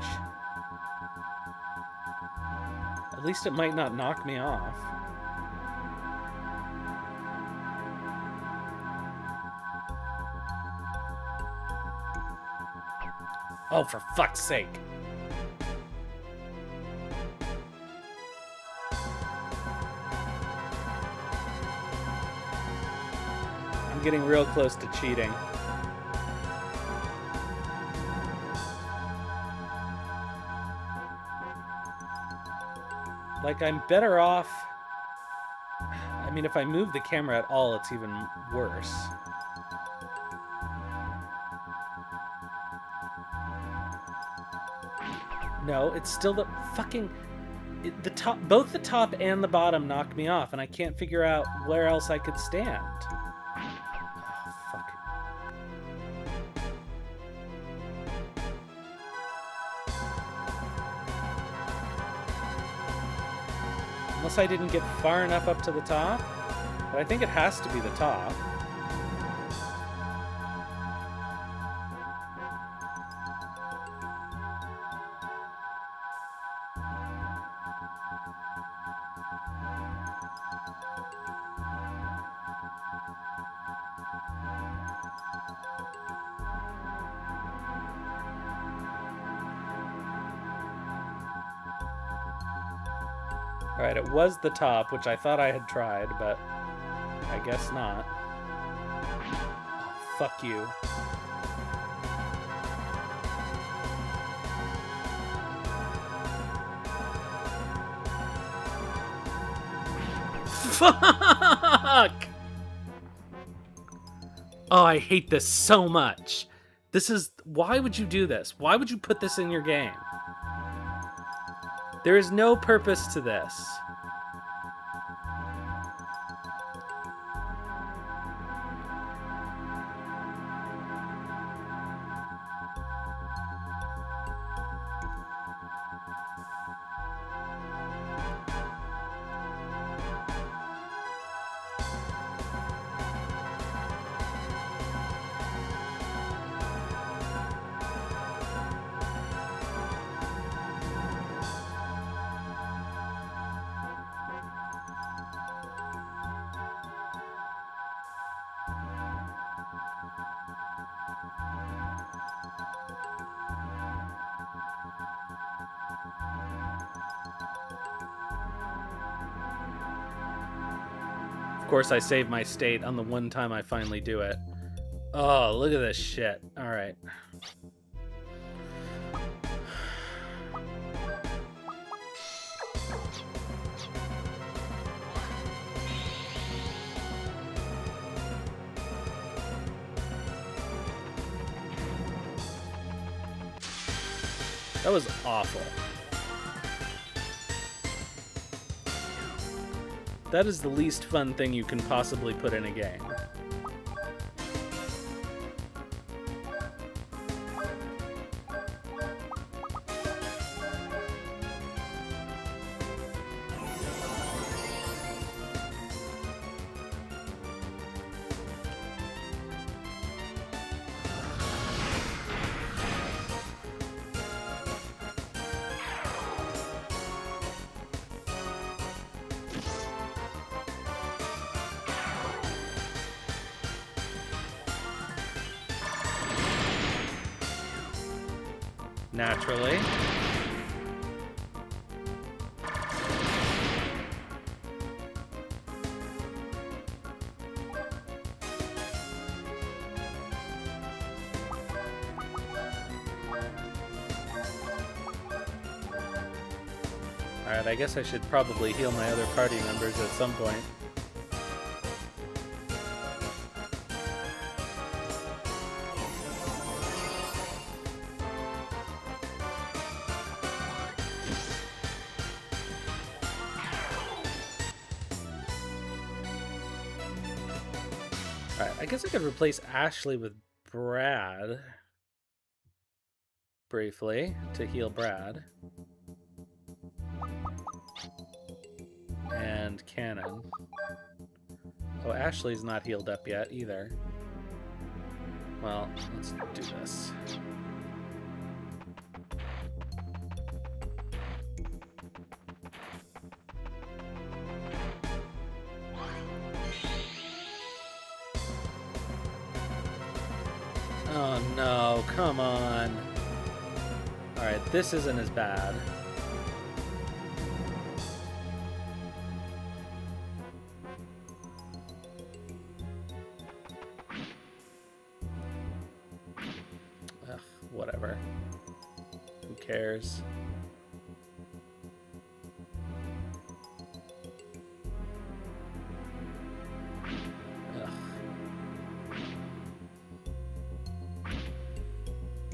Speaker 1: At least it might not knock me off. Oh, for fuck's sake. I'm getting real close to cheating. Like, I'm better off... I mean, if I move the camera at all, it's even worse. No, it's still the fucking... the top, both the top and the bottom knock me off, and I can't figure out where else I could stand. Oh, fuck. Unless I didn't get far enough up to the top. But I think it has to be the top. Alright, it was the top, which I thought I had tried, but I guess not. Oh, fuck you. Fuck! Oh, I hate this so much. This is... Why would you do this? Why would you put this in your game? There is no purpose to this. Of course, I save my state on the one time I finally do it. Oh, look at this shit. All right. That was awful. That is the least fun thing you can possibly put in a game. Naturally. Alright, I guess I should probably heal my other party members at some point. Alright, I guess I could replace Ashley with Brad. Briefly, to heal Brad. And Cannon. Oh, Ashley's not healed up yet, either. Well, let's do this. Oh no, come on. Alright, this isn't as bad. Ugh, whatever. Who cares?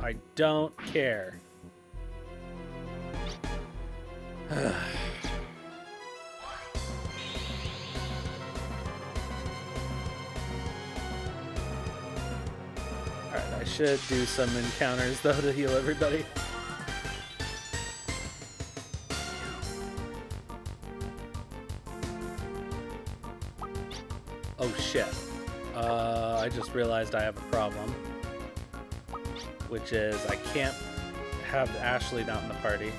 Speaker 1: I don't care. Alright, I should do some encounters though to heal everybody. Oh shit. I just realized I have a problem. Which is, I can't have Ashley not in the party.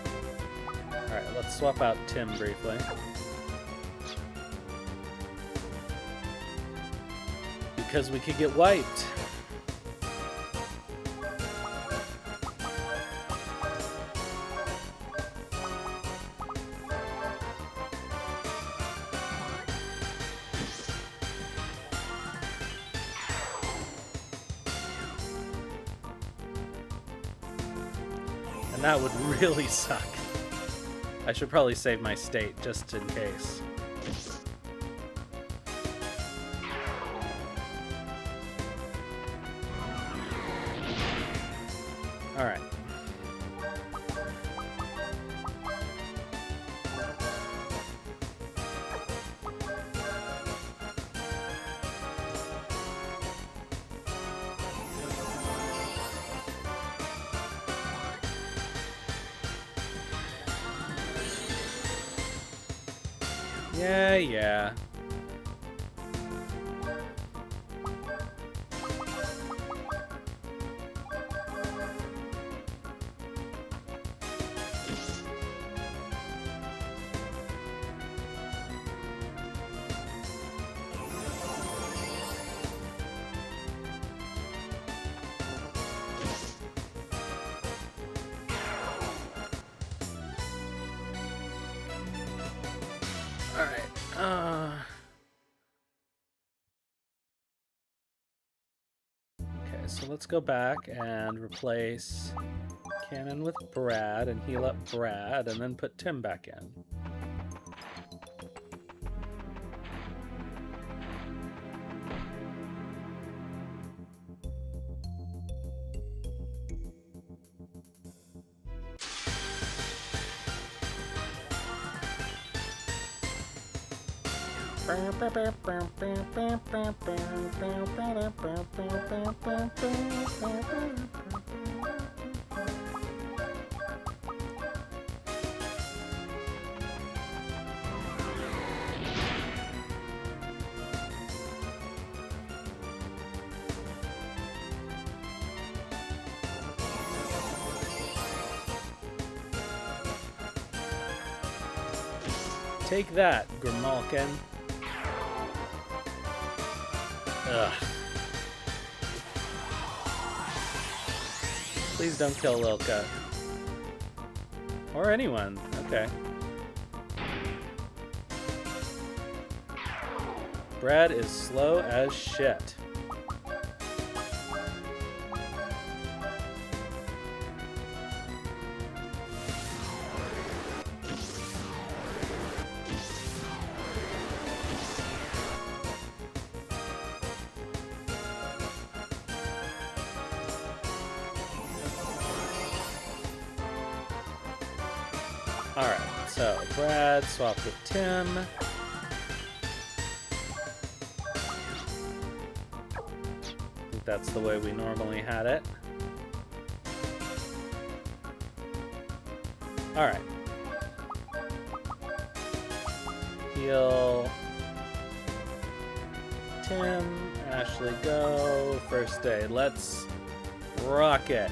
Speaker 1: Alright, let's swap out Tim briefly. Because we could get wiped. That would really suck. I should probably save my state just in case. Yeah, yeah. Alright, okay, so let's go back and replace Cannon with Brad and heal up Brad and then put Tim back in. Take that, Grimalkin. Ugh. Please don't kill Lilka. Or anyone. Okay. Brad is slow as shit. Alright, so Brad swapped with Tim. I think that's the way we normally had it. Alright. Heal Tim, Ashley go, first aid. Let's rock it.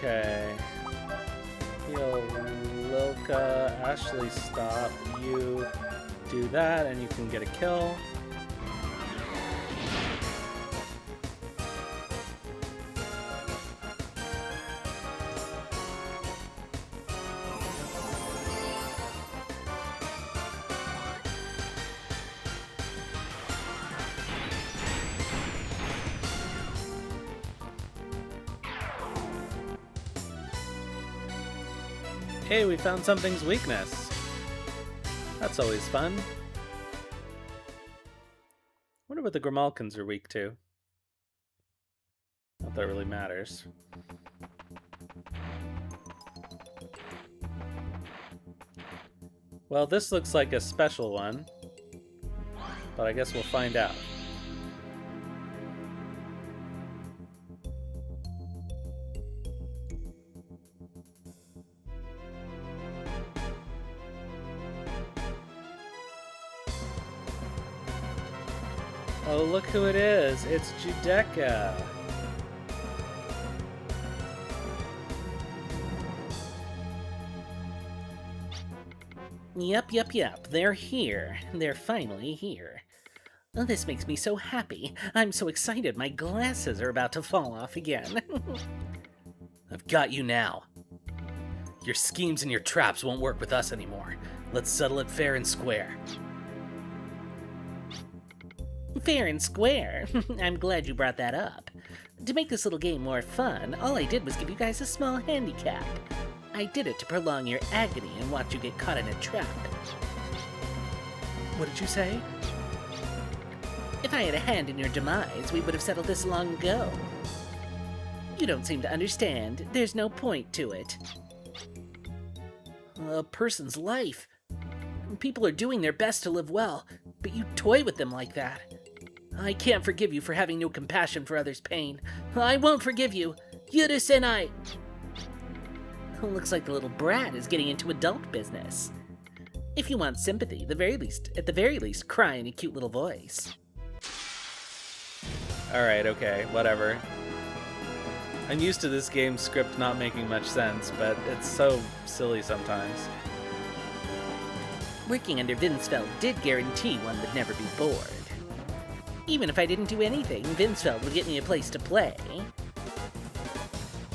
Speaker 1: Okay. Heal Lilka, Ashley stop, you do that and you can get a kill. Hey, we found something's weakness. That's always fun. Wonder what the Grimalkins are weak to. Not that it really matters. Well, this looks like a special one, but I guess we'll find out. Oh, look who it is. It's Judecca.
Speaker 3: Yep. They're here. They're finally here. Oh, this makes me so happy. I'm so excited my glasses are about to fall off again.
Speaker 2: I've got you now. Your schemes and your traps won't work with us anymore. Let's settle it fair and square.
Speaker 3: Fair and square. I'm glad you brought that up. To make this little game more fun, all I did was give you guys a small handicap. I did it to prolong your agony and watch you get caught in a trap.
Speaker 2: What did you say?
Speaker 3: If I had a hand in your demise, we would have settled this long ago. You don't seem to understand. There's no point to it.
Speaker 2: A person's life. People are doing their best to live well, but you toy with them like that. I can't forgive you for having no compassion for others' pain. I won't forgive you. Yurusenai!
Speaker 3: Looks like the little brat is getting into adult business. If you want sympathy, at the very least, cry in a cute little voice.
Speaker 1: Alright, okay, whatever. I'm used to this game's script not making much sense, but it's so silly sometimes.
Speaker 3: Working under Vinsfeld did guarantee one would never be bored. Even if I didn't do anything, Vinsfeld would get me a place to play.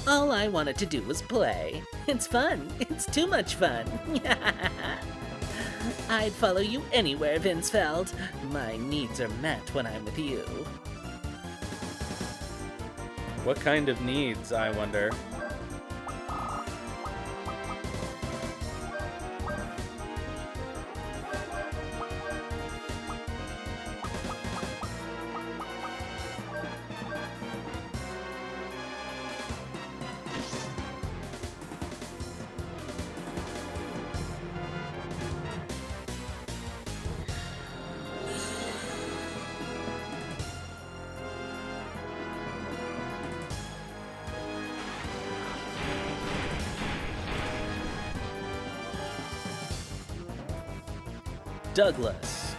Speaker 3: All I wanted to do was play. It's fun. It's too much fun. I'd follow you anywhere, Vinsfeld. My needs are met when I'm with you.
Speaker 1: What kind of needs, I wonder? Douglas.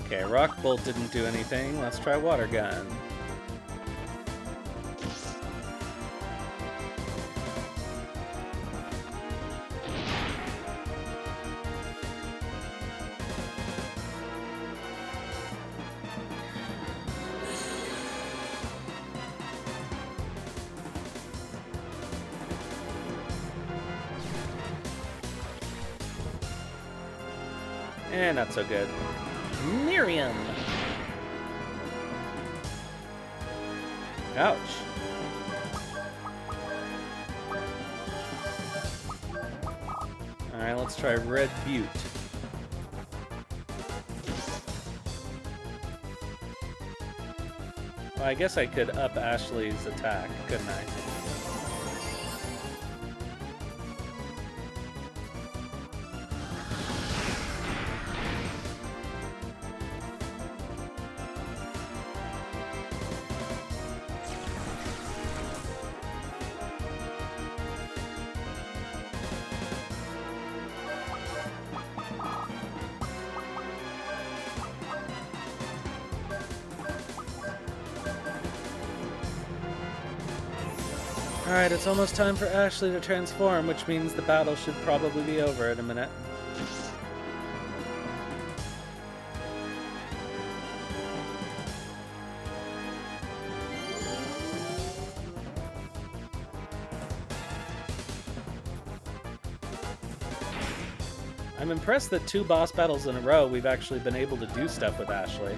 Speaker 1: Okay, Rock Bolt didn't do anything. Let's try Water Gun. Not so good.
Speaker 3: Miriam!
Speaker 1: Ouch. Alright, let's try Red Butte. Well, I guess I could up Ashley's attack, couldn't I? Alright, it's almost time for Ashley to transform, which means the battle should probably be over in a minute. I'm impressed that 2 boss battles in a row we've actually been able to do stuff with Ashley.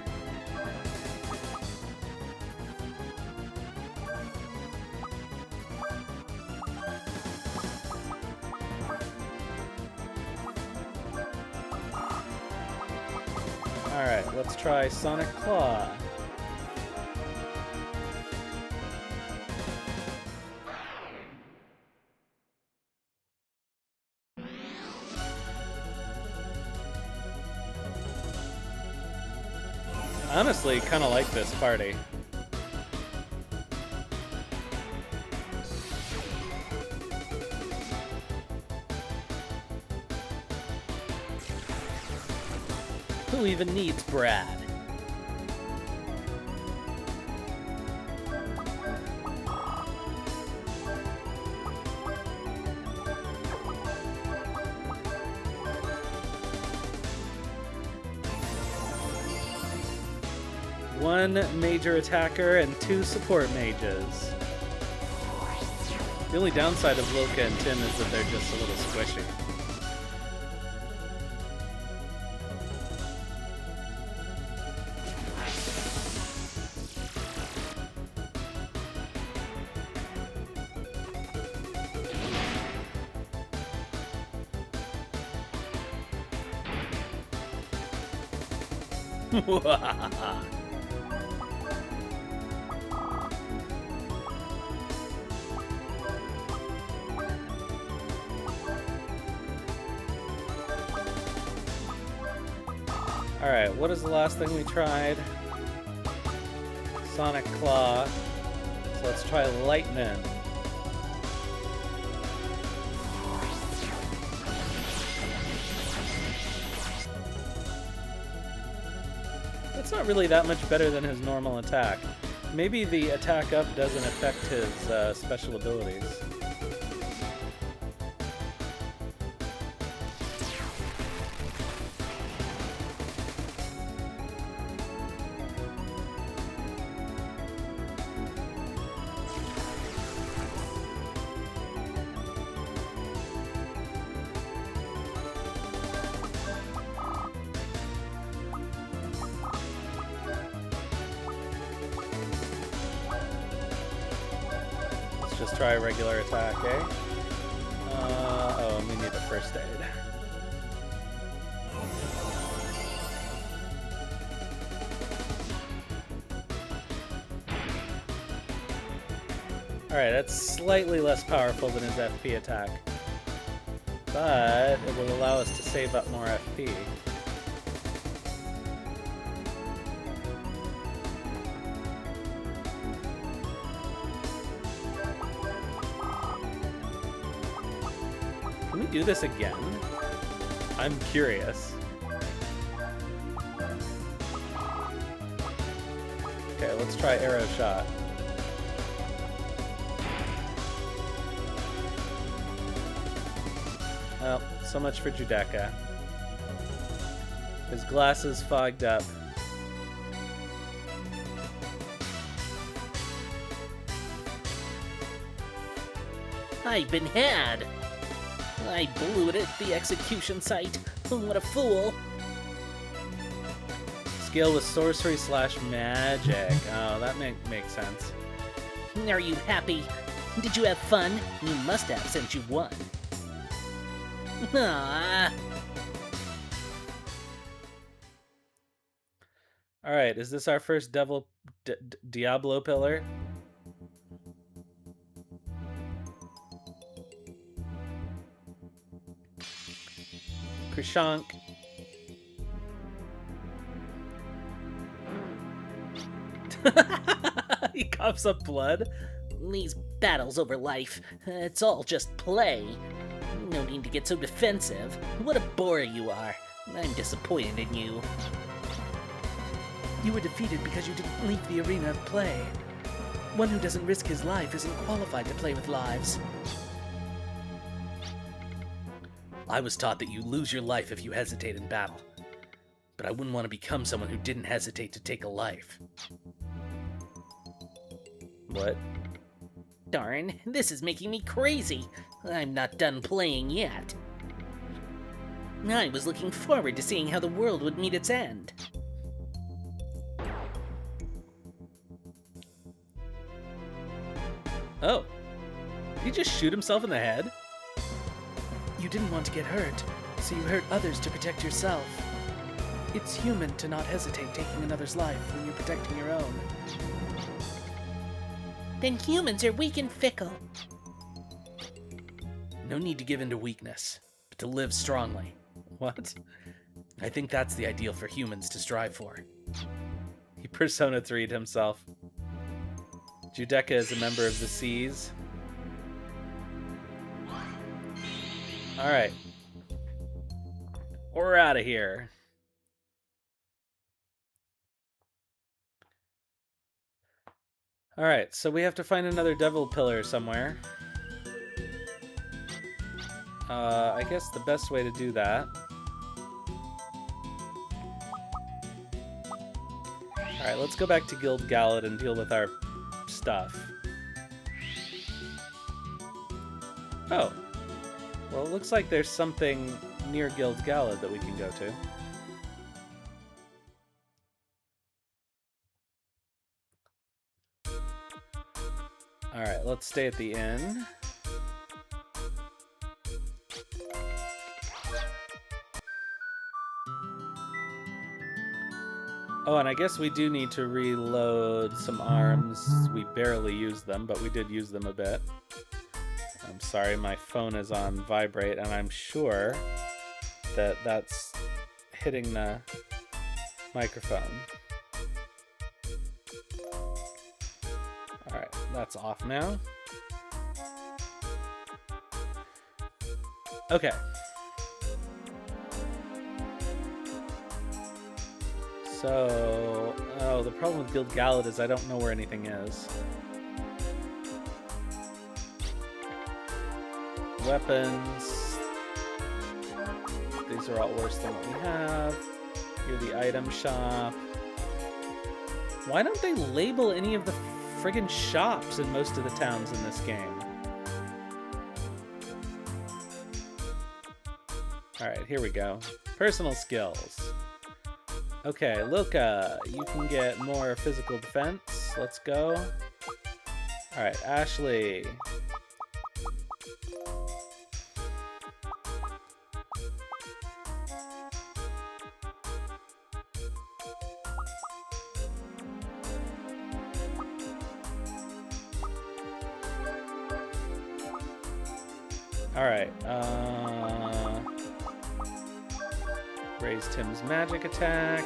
Speaker 1: Alright, let's try Sonic Claw. Honestly, kind of like this party. Who even needs Brad? One major attacker and 2 support mages. The only downside of Lilka and Tim is that they're just a little squishy. Alright, what is the last thing we tried? Sonic Claw. So let's try Lightning. That's not really that much better than his normal attack. Maybe the attack up doesn't affect his special abilities. Just try a regular attack, eh? Oh, we need a first aid. Alright, that's slightly less powerful than his FP attack. But it will allow us to save up more FP. Can we do this again? I'm curious. Okay, let's try Arrow Shot. Well, so much for Judecca. His glasses fogged up.
Speaker 3: I've been had. I blew it at the execution site. What a fool.
Speaker 1: Skill with sorcery / magic. Oh, that makes sense.
Speaker 3: Are you happy? Did you have fun? You must have since you won. Ah.
Speaker 1: Alright, is this our first Diablo pillar? Krishank. He coughs up blood.
Speaker 3: These battles over life, it's all just play. No need to get so defensive. What a bore you are. I'm disappointed in you.
Speaker 2: You were defeated because you didn't leave the arena of play. One who doesn't risk his life isn't qualified to play with lives.
Speaker 4: I was taught that you lose your life if you hesitate in battle. But I wouldn't want to become someone who didn't hesitate to take a life.
Speaker 1: What?
Speaker 3: Darn, this is making me crazy. I'm not done playing yet. I was looking forward to seeing how the world would meet its end.
Speaker 1: Oh. Did he just shoot himself in the head?
Speaker 2: You didn't want to get hurt, so you hurt others to protect yourself. It's human to not hesitate taking another's life when you're protecting your own.
Speaker 3: Then humans are weak and fickle.
Speaker 4: No need to give in to weakness, but to live strongly.
Speaker 1: What?
Speaker 4: I think that's the ideal for humans to strive for.
Speaker 1: He Persona 3'd himself. Judecca is a member of the Seas. Alright. We're out of here. Alright, so we have to find another devil pillar somewhere. I guess the best way to do that... Alright, let's go back to Guild Gallad and deal with our stuff. Oh. Well, it looks like there's something near Guild Gallad that we can go to. Alright, let's stay at the inn. Oh, and I guess we do need to reload some arms. We barely used them, but we did use them a bit. I'm sorry, my phone is on vibrate, and I'm sure that that's hitting the microphone. Alright, that's off now. Okay. So, oh, the problem with Guild Gallad is I don't know where anything is. Weapons. These are all worse than what we have. Here, the item shop. Why don't they label any of the friggin' shops in most of the towns in this game? Alright, here we go. Personal skills. Okay, Luca, you can get more physical defense. Let's go. Alright, Ashley. Alright, raise Tim's magic attack.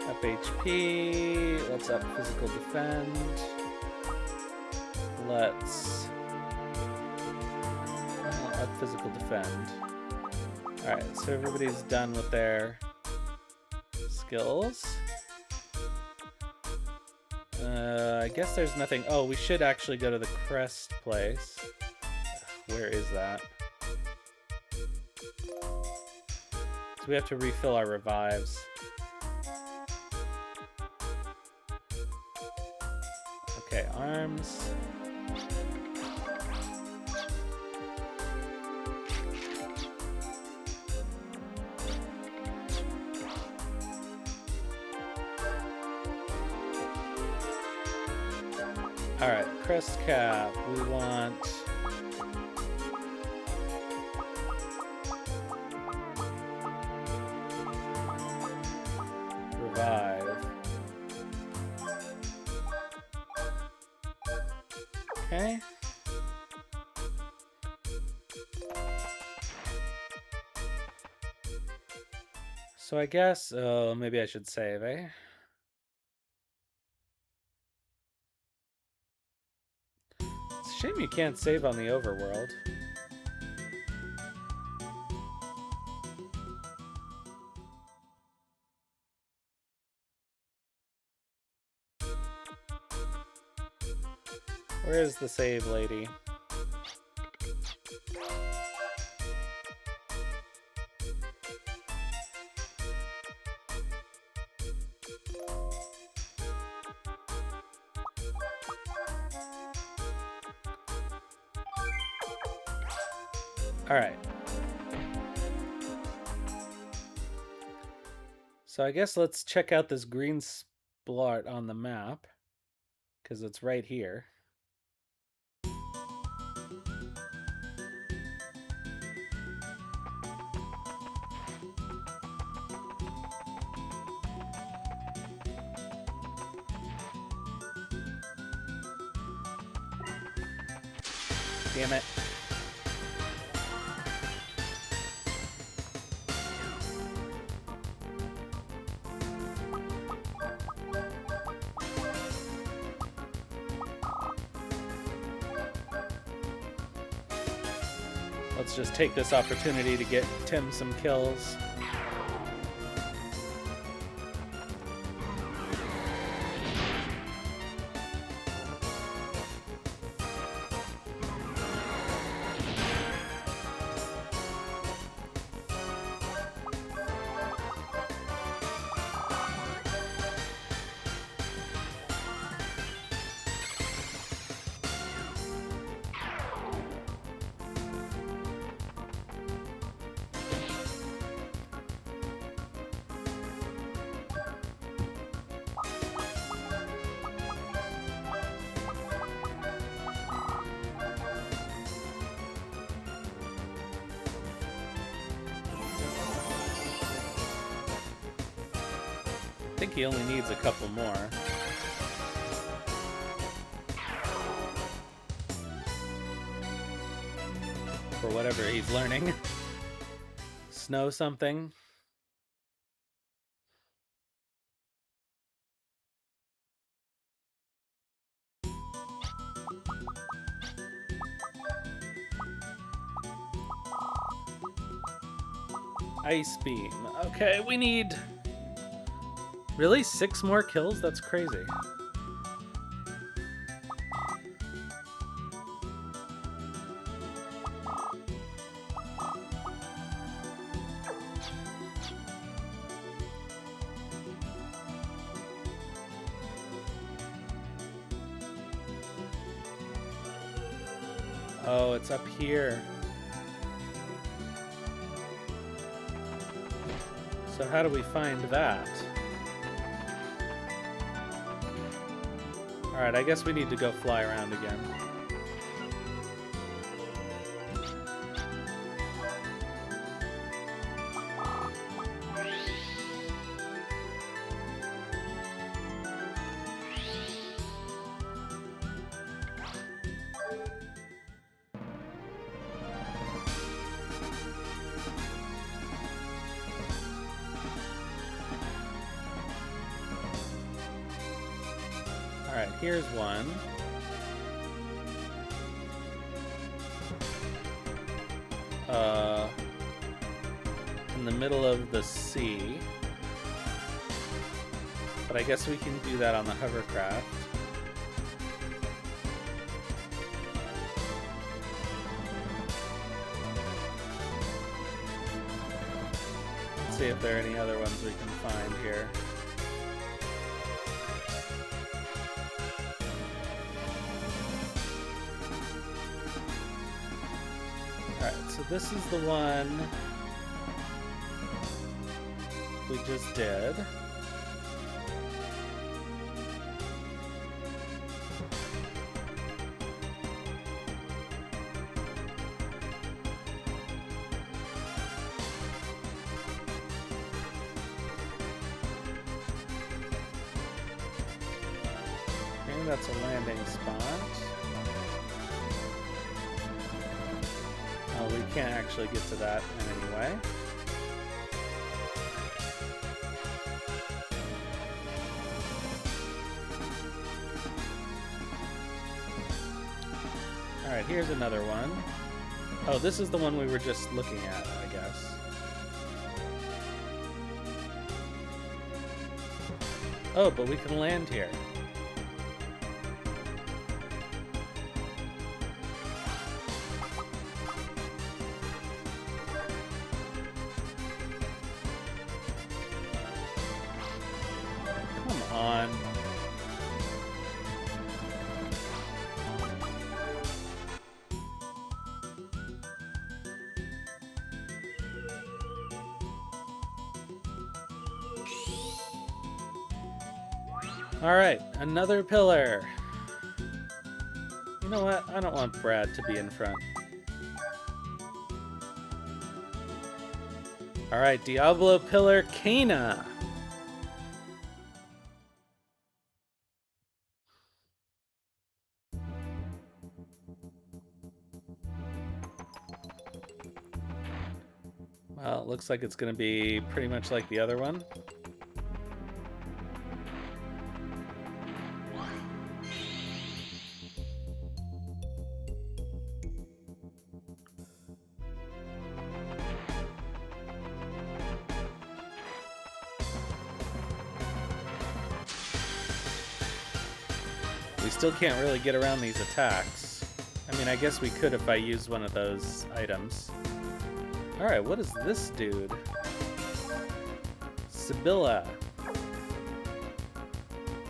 Speaker 1: Up HP. Let's up physical defend. Let's up physical defend. Alright, so everybody's done with their skills. I guess there's nothing. Oh, we should actually go to the crest place. Where is that? So we have to refill our revives. Okay, arms. Alright, crest cap. We want... revive. Okay. So I guess... oh, maybe I should save, eh? It's a shame you can't save on the overworld. Where is the save lady? All right. So I guess let's check out this green splot on the map, because it's right here. Damn it. Let's just take this opportunity to get Tim some kills. think he only needs a couple more. For whatever he's learning. Snow something. Ice beam. Okay, we need... Really? 6 more kills? That's crazy. Oh, it's up here. So how do we find that? Alright, I guess we need to go fly around again. Alright, here's one. In the middle of the sea. But I guess we can do that on the hovercraft. Let's see if there are any other ones we can find here. Alright, so this is the one we just did. Okay, that's a landing spot. Oh, we can't actually get to that in any way. Alright, here's another one. Oh, this is the one we were just looking at, I guess. Oh, but we can land here. Come on. Alright, another pillar. You know what? I don't want Brad to be in front. Alright, Diablo Pillar Cana. Well, it looks like it's going to be pretty much like the other one. We still can't really get around these attacks. I mean, I guess we could if I used one of those items. Alright, what is this dude? Sibylla.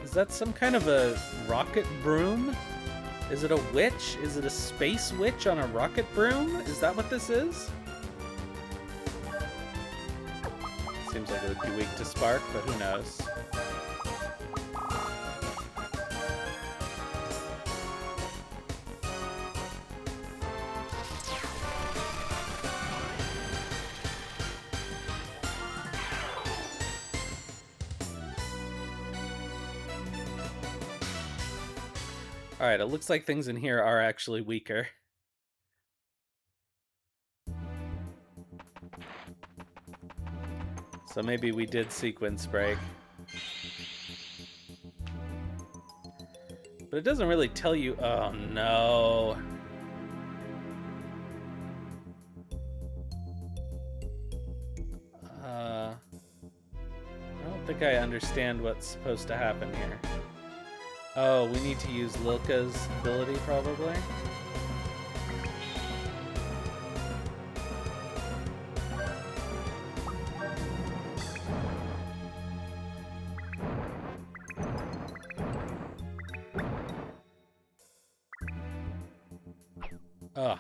Speaker 1: Is that some kind of a rocket broom? Is it a witch? Is it a space witch on a rocket broom? Is that what this is? Seems like it would be weak to spark, but who knows? Alright, it looks like things in here are actually weaker. So maybe we did sequence break. But it doesn't really tell you... Oh, no. I don't think I understand what's supposed to happen here. Oh, we need to use Lilka's ability, probably? Ugh.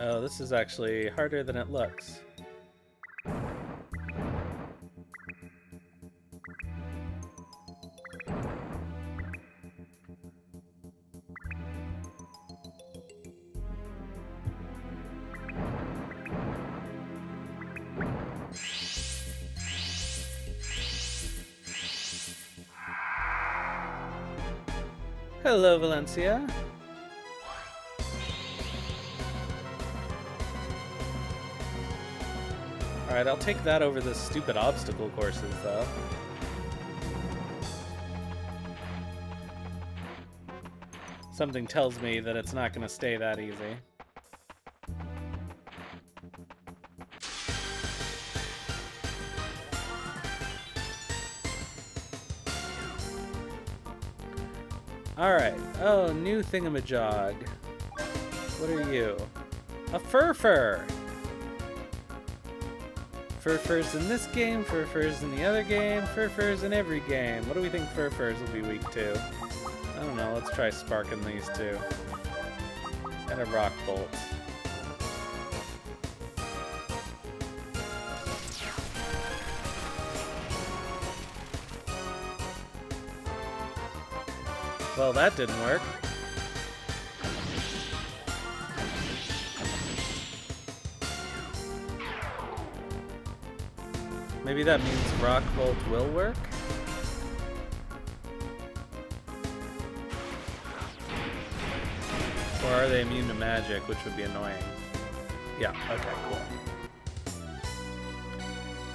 Speaker 1: Oh, this is actually harder than it looks. Hello, Valencia. Alright, I'll take that over the stupid obstacle courses, though. Something tells me that it's not going to stay that easy. Alright. Oh, new thingamajog. What are you? A furfur! Furfurs in this game, furfurs in the other game, furfurs in every game. What do we think furfurs will be weak to? I don't know, let's try sparking these two. And a rock bolt. Well, that didn't work. Maybe that means rock bolt will work? Or are they immune to magic, which would be annoying? Yeah, okay, cool.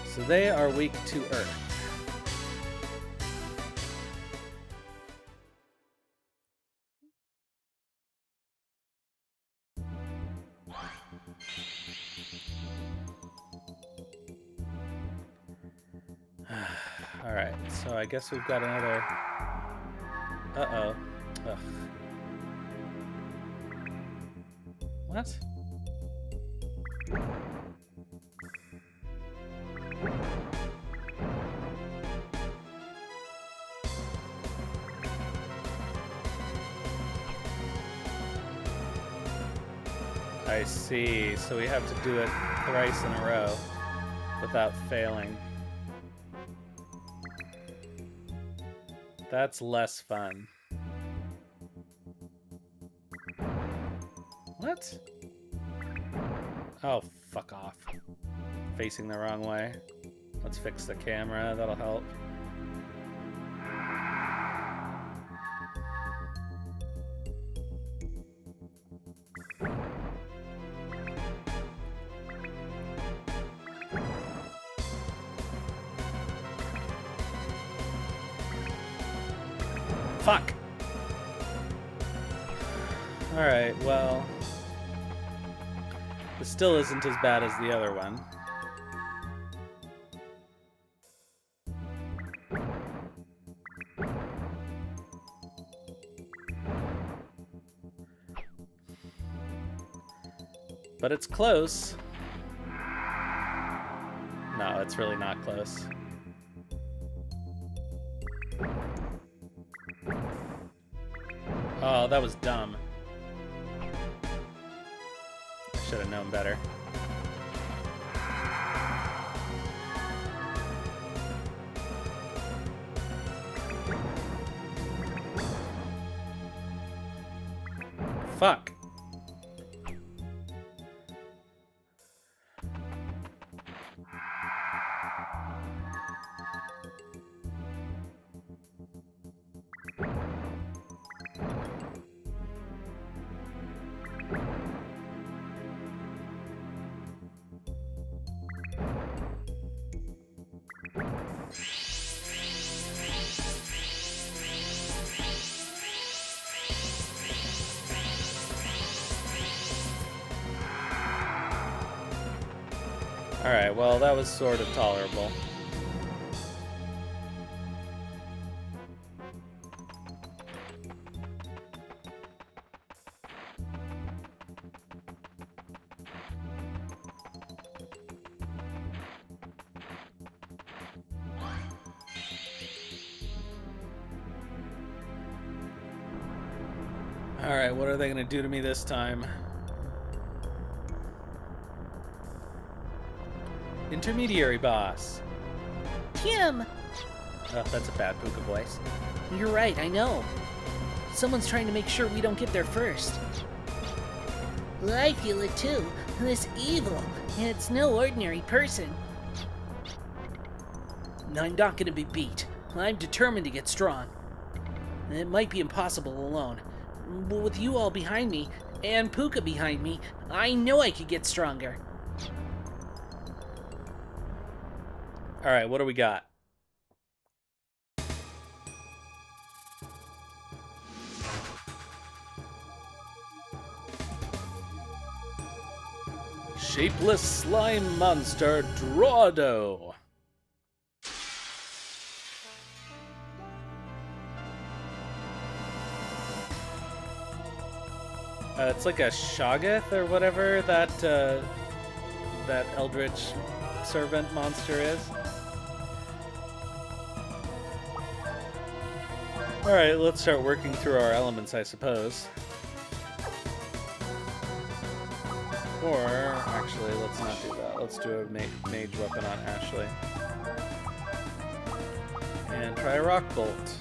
Speaker 1: So they are weak to earth. Alright, so I guess we've got another... Uh-oh. Ugh. What? I see, so we have to do it thrice in a row without failing. That's less fun. What? Oh, fuck off. Facing the wrong way. Let's fix the camera, that'll help. Fuck! Alright, well... This still isn't as bad as the other one. But it's close. No, it's really not close. Oh, that was dumb. I should have known better. Fuck. Alright, well, that was sort of tolerable. Alright, what are they gonna do to me this time? Intermediary boss.
Speaker 3: Tim!
Speaker 1: Oh, that's a bad Puka voice.
Speaker 3: You're right, I know. Someone's trying to make sure we don't get there first. I feel it too. This evil. It's no ordinary person.
Speaker 2: I'm not gonna be beat. I'm determined to get strong. It might be impossible alone, but with you all behind me, and Puka behind me, I know I could get stronger.
Speaker 1: Alright, what do we got? Shapeless slime monster Draudo. It's like a Shoggoth or whatever that eldritch servant monster is. Alright, let's start working through our elements, I suppose. Or, actually, let's not do that. Let's do a mage weapon on Ashley. And try a rock bolt.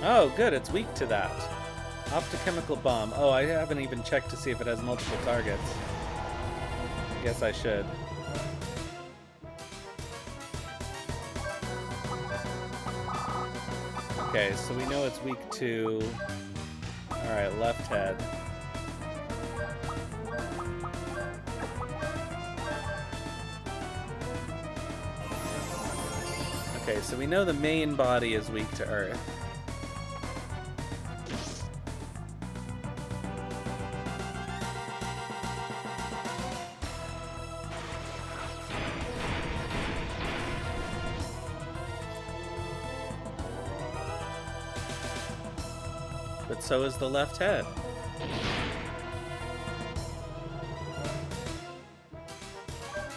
Speaker 1: Oh, good, it's weak to that. Optochemical bomb. Oh, I haven't even checked to see if it has multiple targets. I guess I should. Okay, so we know it's weak to... Alright, left head. Okay, so we know the main body is weak to earth. But so is the left head.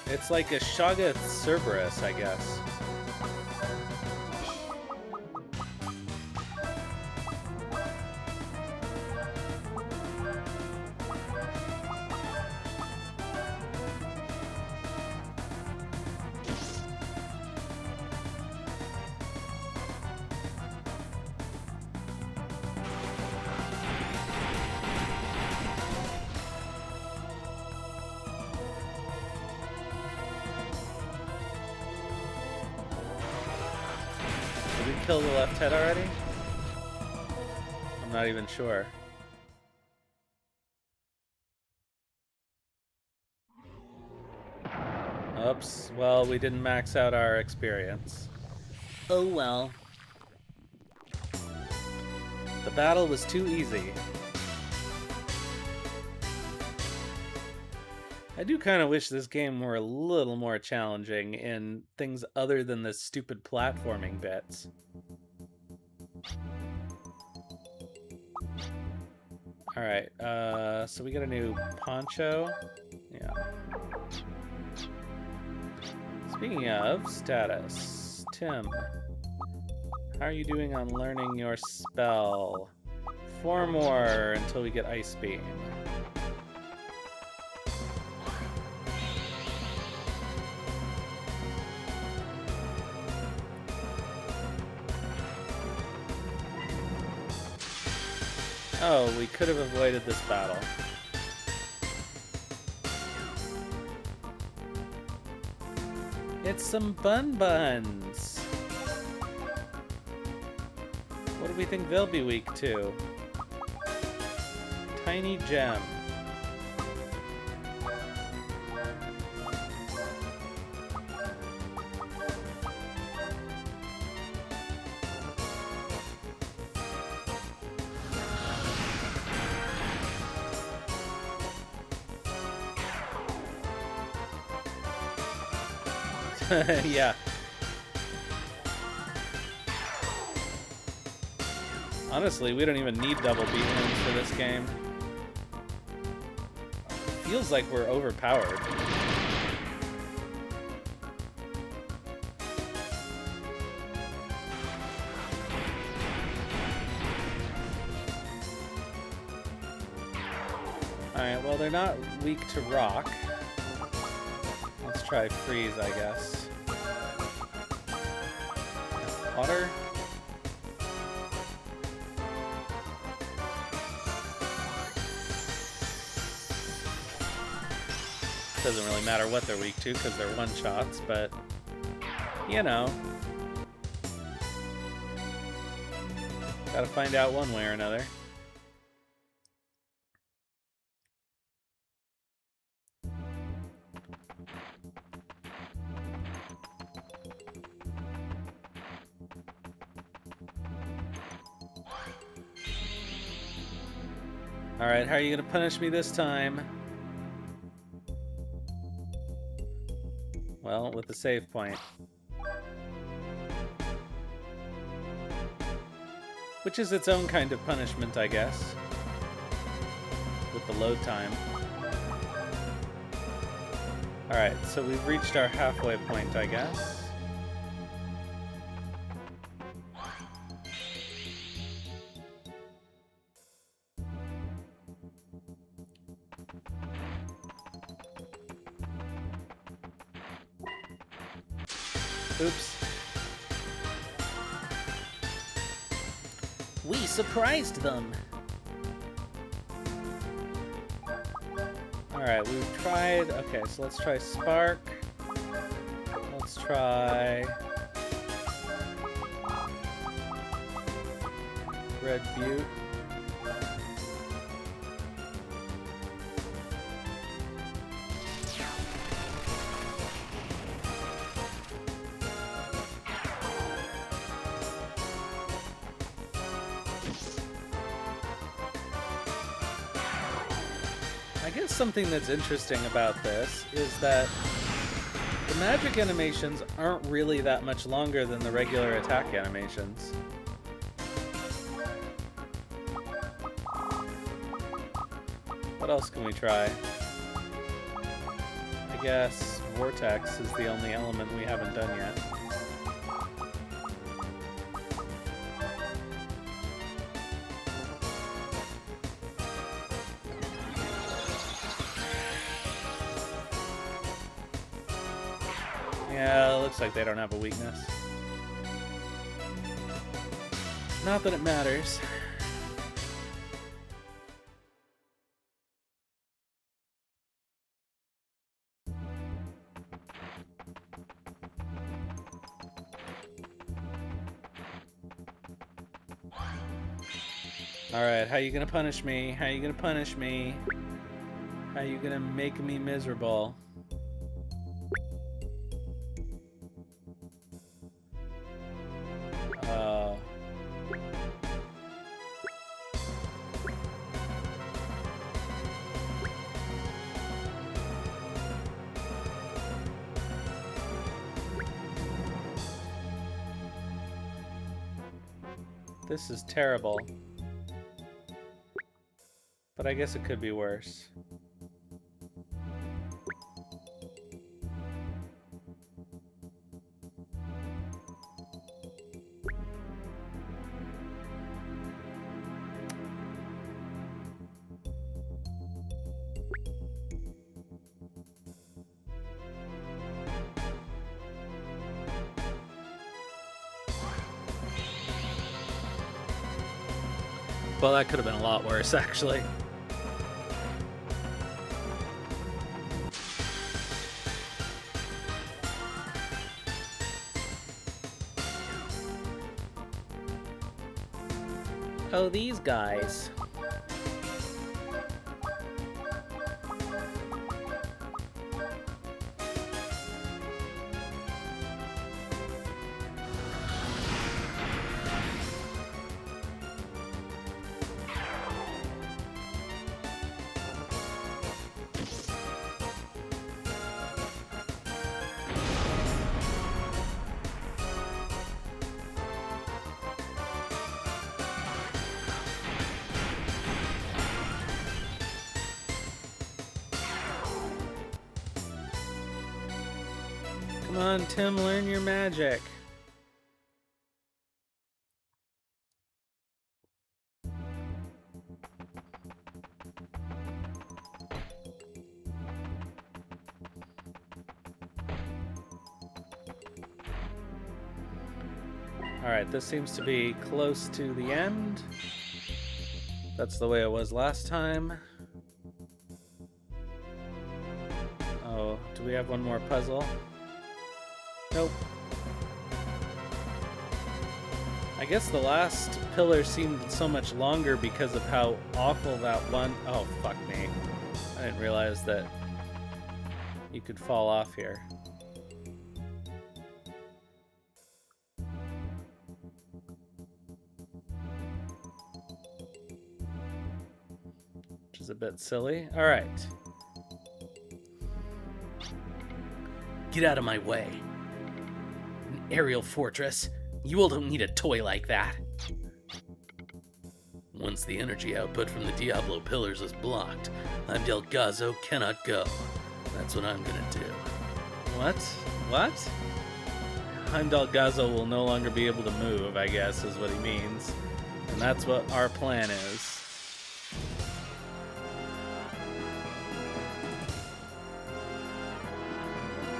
Speaker 1: It's like a Shoggoth Cerberus, I guess. Did we kill the left head already? I'm not even sure. Oops. Well, we didn't max out our experience.
Speaker 3: Oh well.
Speaker 1: The battle was too easy. I do kind of wish this game were a little more challenging in things other than the stupid platforming bits. Alright, so we got a new poncho. Yeah. Speaking of status, Tim, how are you doing on learning your spell? 4 more until we get Ice Beam. Oh, we could have avoided this battle. It's some bun buns. What do we think they'll be weak to? Tiny gem. Yeah. Honestly, we don't even need double beat wins for this game. Feels like we're overpowered. Alright, well, they're not weak to rock. Let's try freeze, I guess. Water? Doesn't really matter what they're weak to because they're one-shots, but you know. Gotta find out one way or another. Alright, how are you gonna punish me this time? Well, with the save point. Which is its own kind of punishment, I guess. With the load time. Alright, so we've reached our halfway point, I guess. Oops.
Speaker 3: We surprised them.
Speaker 1: Alright, we've tried... Okay, so let's try Spark. Let's try... Red Butte. I guess something that's interesting about this is that the magic animations aren't really that much longer than the regular attack animations. What else can we try? I guess Vortex is the only element we haven't done yet. Yeah, it looks like they don't have a weakness. Not that it matters. Alright, how you gonna punish me? How you gonna punish me? How you gonna make me miserable? Oh. This is terrible. But I guess it could be worse. Well, that could have been a lot worse, actually. Oh, these guys. Come on, Tim, learn your magic. Alright, this seems to be close to the end. That's the way it was last time. Oh, do we have one more puzzle? Nope. I guess the last pillar seemed so much longer because of how awful that one... Oh, fuck me. I didn't realize that you could fall off here. Which is a bit silly. Alright.
Speaker 4: Get out of my way. An aerial fortress? You all don't need a toy like that. Once the energy output from the Diablo pillars is blocked, Heimdall Gazo cannot go. That's what I'm gonna do.
Speaker 1: What? What? Heimdall Gazo will no longer be able to move, I guess, is what he means. And that's what our plan is.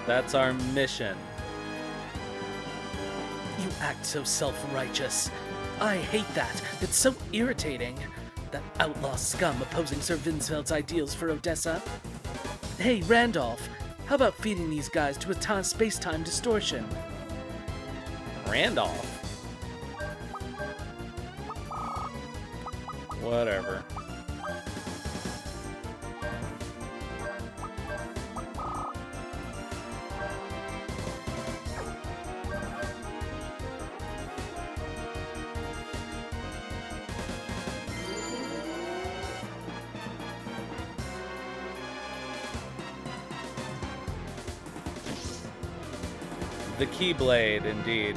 Speaker 1: That's our mission.
Speaker 2: You act so self-righteous. I hate that. It's so irritating. That outlaw scum opposing Sir Vinsfeld's ideals for Odessa. Hey, Randolph, how about feeding these guys to a space-time distortion?
Speaker 1: Randolph? Whatever. The Keyblade, indeed.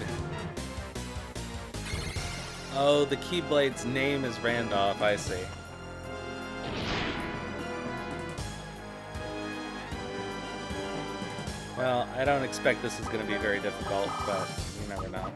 Speaker 1: Oh, the Keyblade's name is Randolph, I see. Well, I don't expect this is going to be very difficult, but you never know.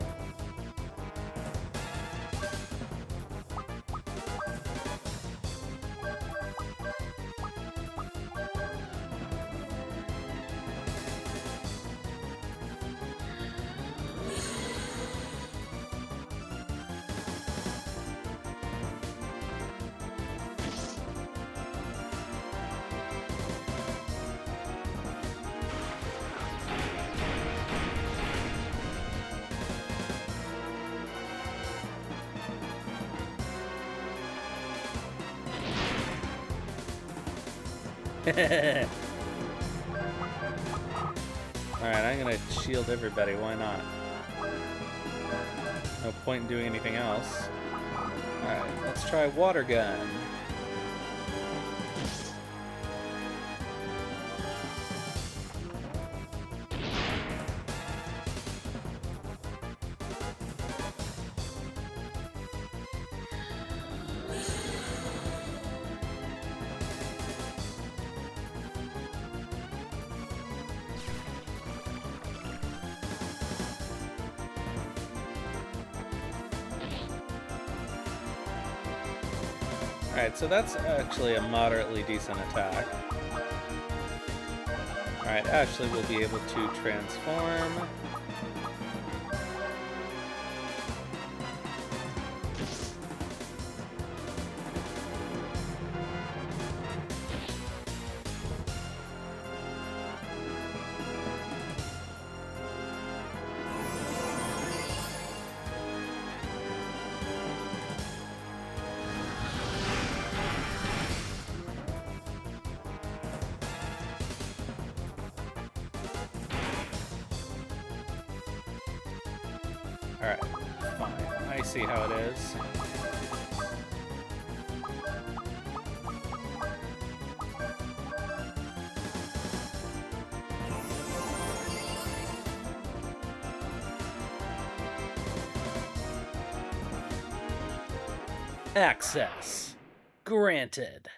Speaker 1: Alright, I'm gonna shield everybody, why not? No point in doing anything else. Alright, let's try water gun. Alright, so that's actually a moderately decent attack. Alright, Ashley will be able to transform. Alright, fine. I see how it is.
Speaker 4: Access granted.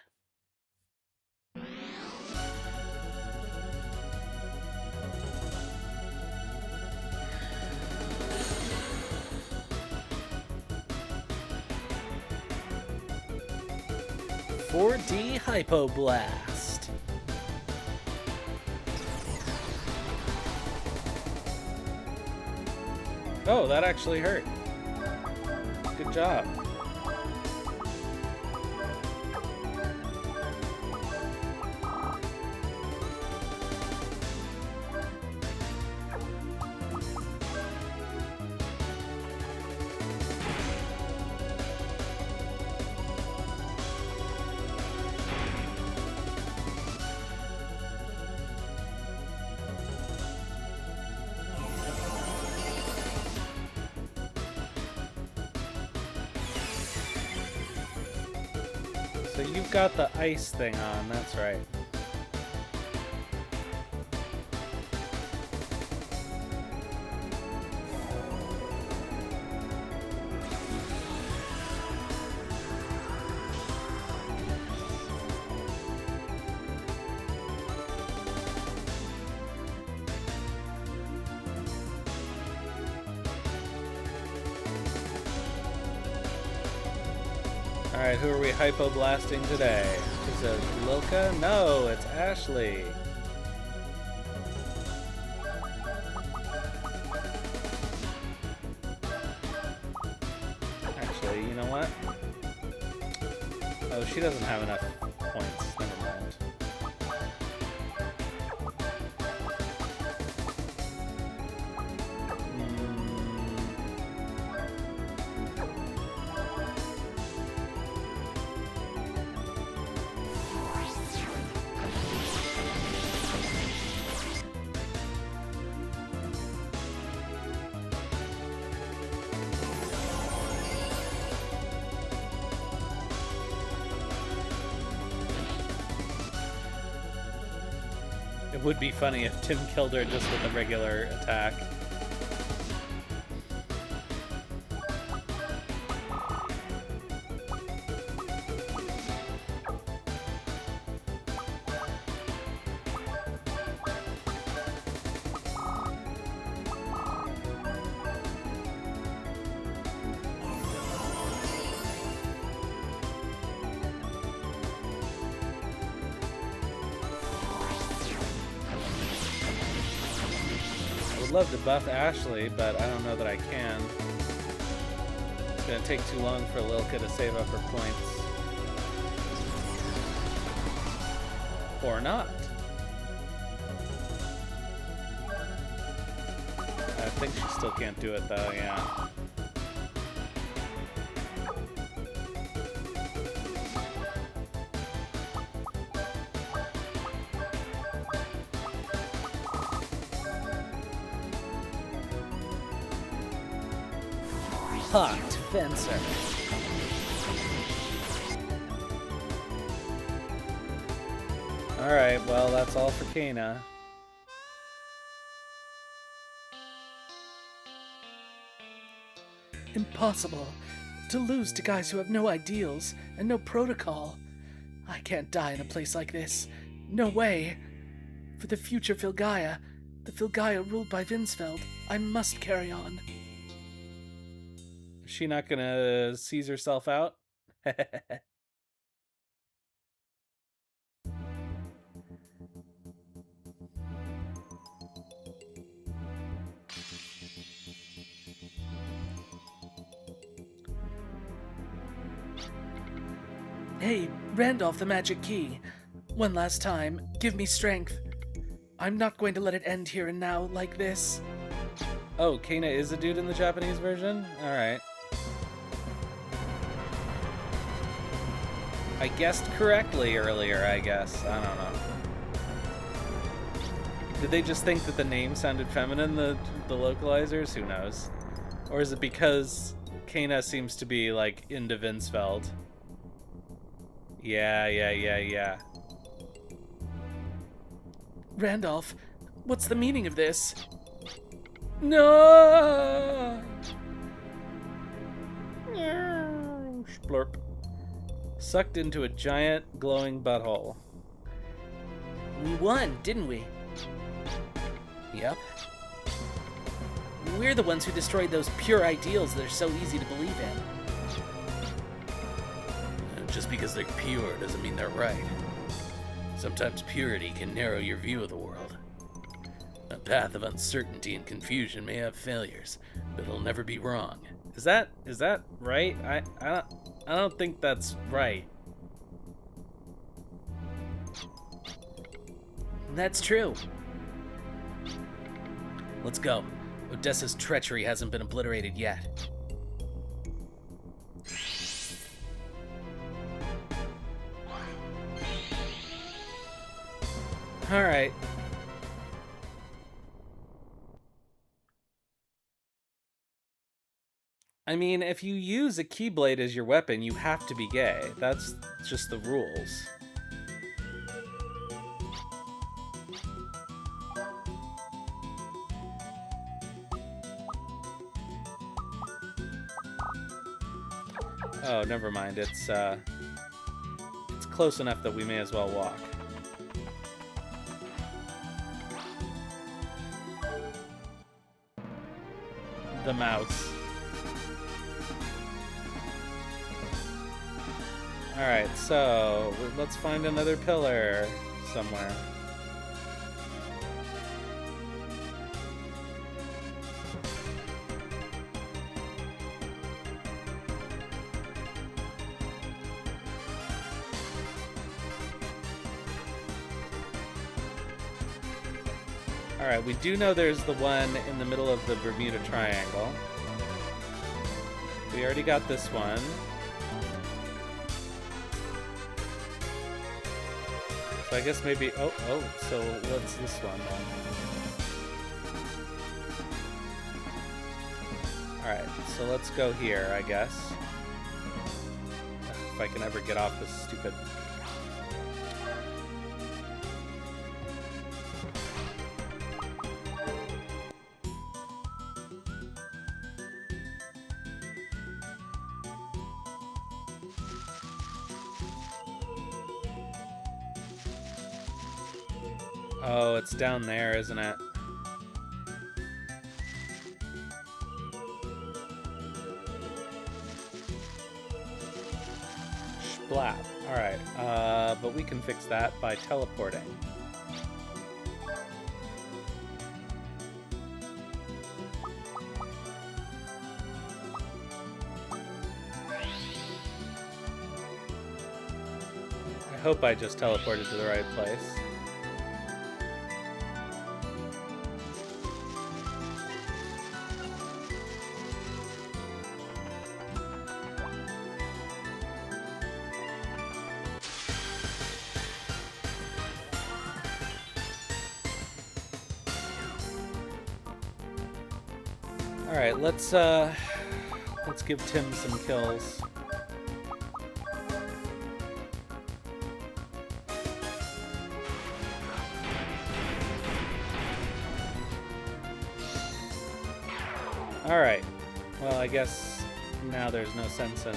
Speaker 4: "4D Hypoblast."
Speaker 1: Oh, that actually hurt. Good job. So you've got the ice thing on, that's right. Alright, who are we hypoblasting today? Is it Lilka? No, it's Ashley. Actually, you know what? Oh, she doesn't have enough points. Never mind. It would be funny if Tim killed her just with a regular attack. I would love to buff Ashley, but I don't know that I can. It's gonna take too long for Lilka to save up her points. Or not. I think she still can't do it though, yeah.
Speaker 4: Hot Fencer.
Speaker 1: Alright, well, that's all for Kana.
Speaker 2: Impossible. To lose to guys who have no ideals and no protocol. I can't die in a place like this. No way. For the future Filgaia, the Filgaia ruled by Vinsfeld, I must carry on.
Speaker 1: Is she not gonna seize herself out?
Speaker 2: Hey, Randolph the Magic Key. One last time, give me strength. I'm not going to let it end here and now like this.
Speaker 1: Oh, Kana is a dude in the Japanese version? Alright. I guessed correctly earlier, I guess. I don't know. Did they just think that the name sounded feminine, the localizers? Who knows? Or is it because Kana seems to be, like, into Vinsfeld? Yeah.
Speaker 2: Randolph, what's the meaning of this? No!
Speaker 1: Splurp. Sucked into a giant, glowing butthole.
Speaker 2: We won, didn't we?
Speaker 4: Yep.
Speaker 2: We're the ones who destroyed those pure ideals that are so easy to believe in.
Speaker 4: Just because they're pure doesn't mean they're right. Sometimes purity can narrow your view of the world. A path of uncertainty and confusion may have failures, but it'll never be wrong.
Speaker 1: Is that right? I don't think that's right.
Speaker 2: That's true.
Speaker 4: Let's go. Odessa's treachery hasn't been obliterated yet.
Speaker 1: Alright. I mean, if you use a Keyblade as your weapon, you have to be gay. That's just the rules. Oh, never mind. It's close enough that we may as well walk. The mouse. Alright, so let's find another pillar somewhere. Alright, we do know there's the one in the middle of the Bermuda Triangle. We already got this one. So I guess maybe... Oh, so what's this one then? Alright, so let's go here, I guess. If I can ever get off this stupid... Oh, it's down there, isn't it? Splat. Alright, but we can fix that by teleporting. I hope I just teleported to the right place. Alright, let's give Tim some kills. Alright. Well, I guess now there's no sense in...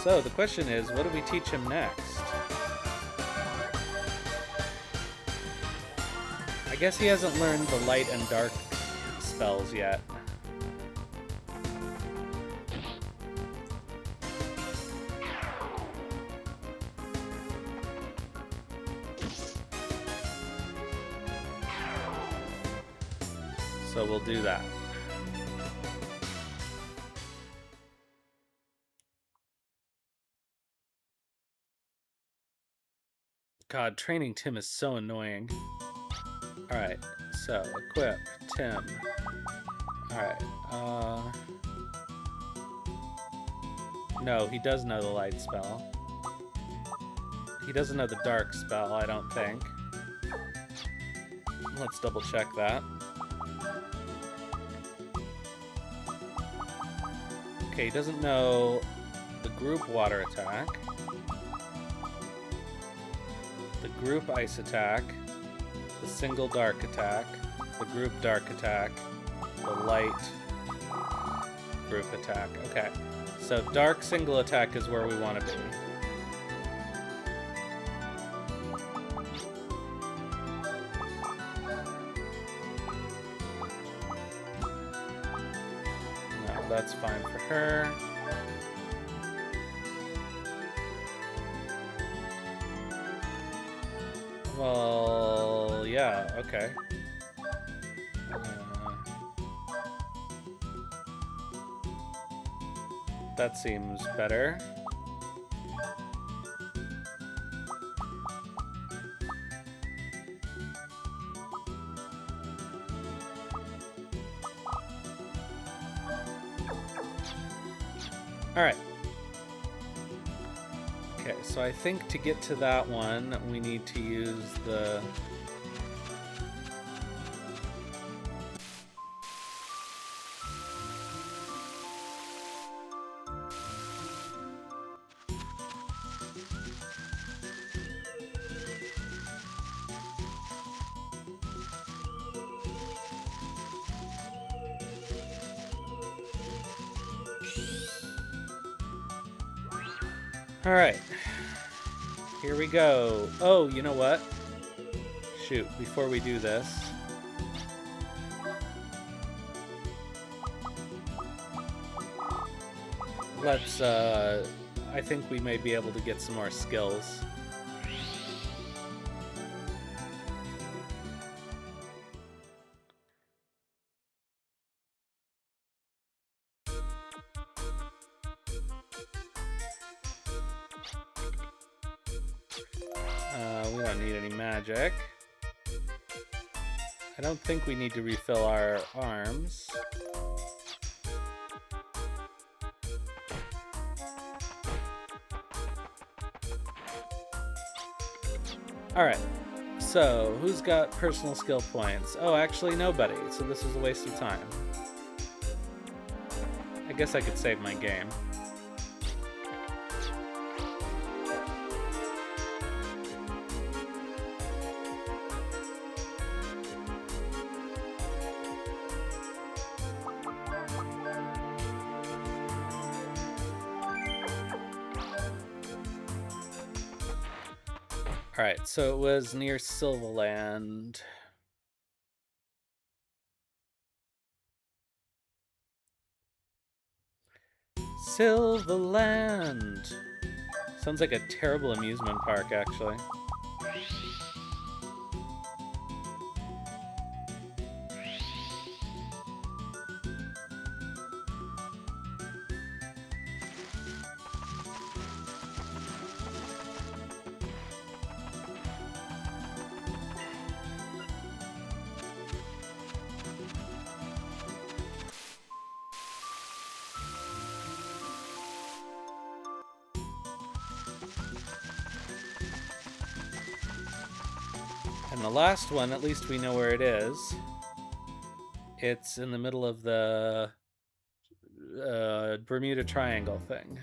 Speaker 1: So, the question is, what do we teach him next? I guess he hasn't learned the light and dark spells yet. So So we'll do that. God, training Tim is so annoying. Alright, so equip Tim. Alright, no, he does know the light spell. He doesn't know the dark spell, I don't think. Let's double check that. Okay, he doesn't know the group water attack, the group ice attack, the single dark attack, the group dark attack, the light group attack. Okay, so dark single attack is where we want to be. No, that's fine for her. Well, yeah, okay. That seems better. All right. Okay, so I think to get to that one, we need to use the... All right. Here we go. Oh, you know what? Shoot, before we do this. Let's, I think we may be able to get some more skills. We don't need any magic. I don't think we need to refill our arms. Alright, so who's got personal skill points? Oh, actually nobody, so this is a waste of time. I guess I could save my game. Alright, so it was near Sylvaland. Sylvaland! Sounds like a terrible amusement park, actually. And the last one, at least we know where it is. It's in the middle of the Bermuda Triangle thing.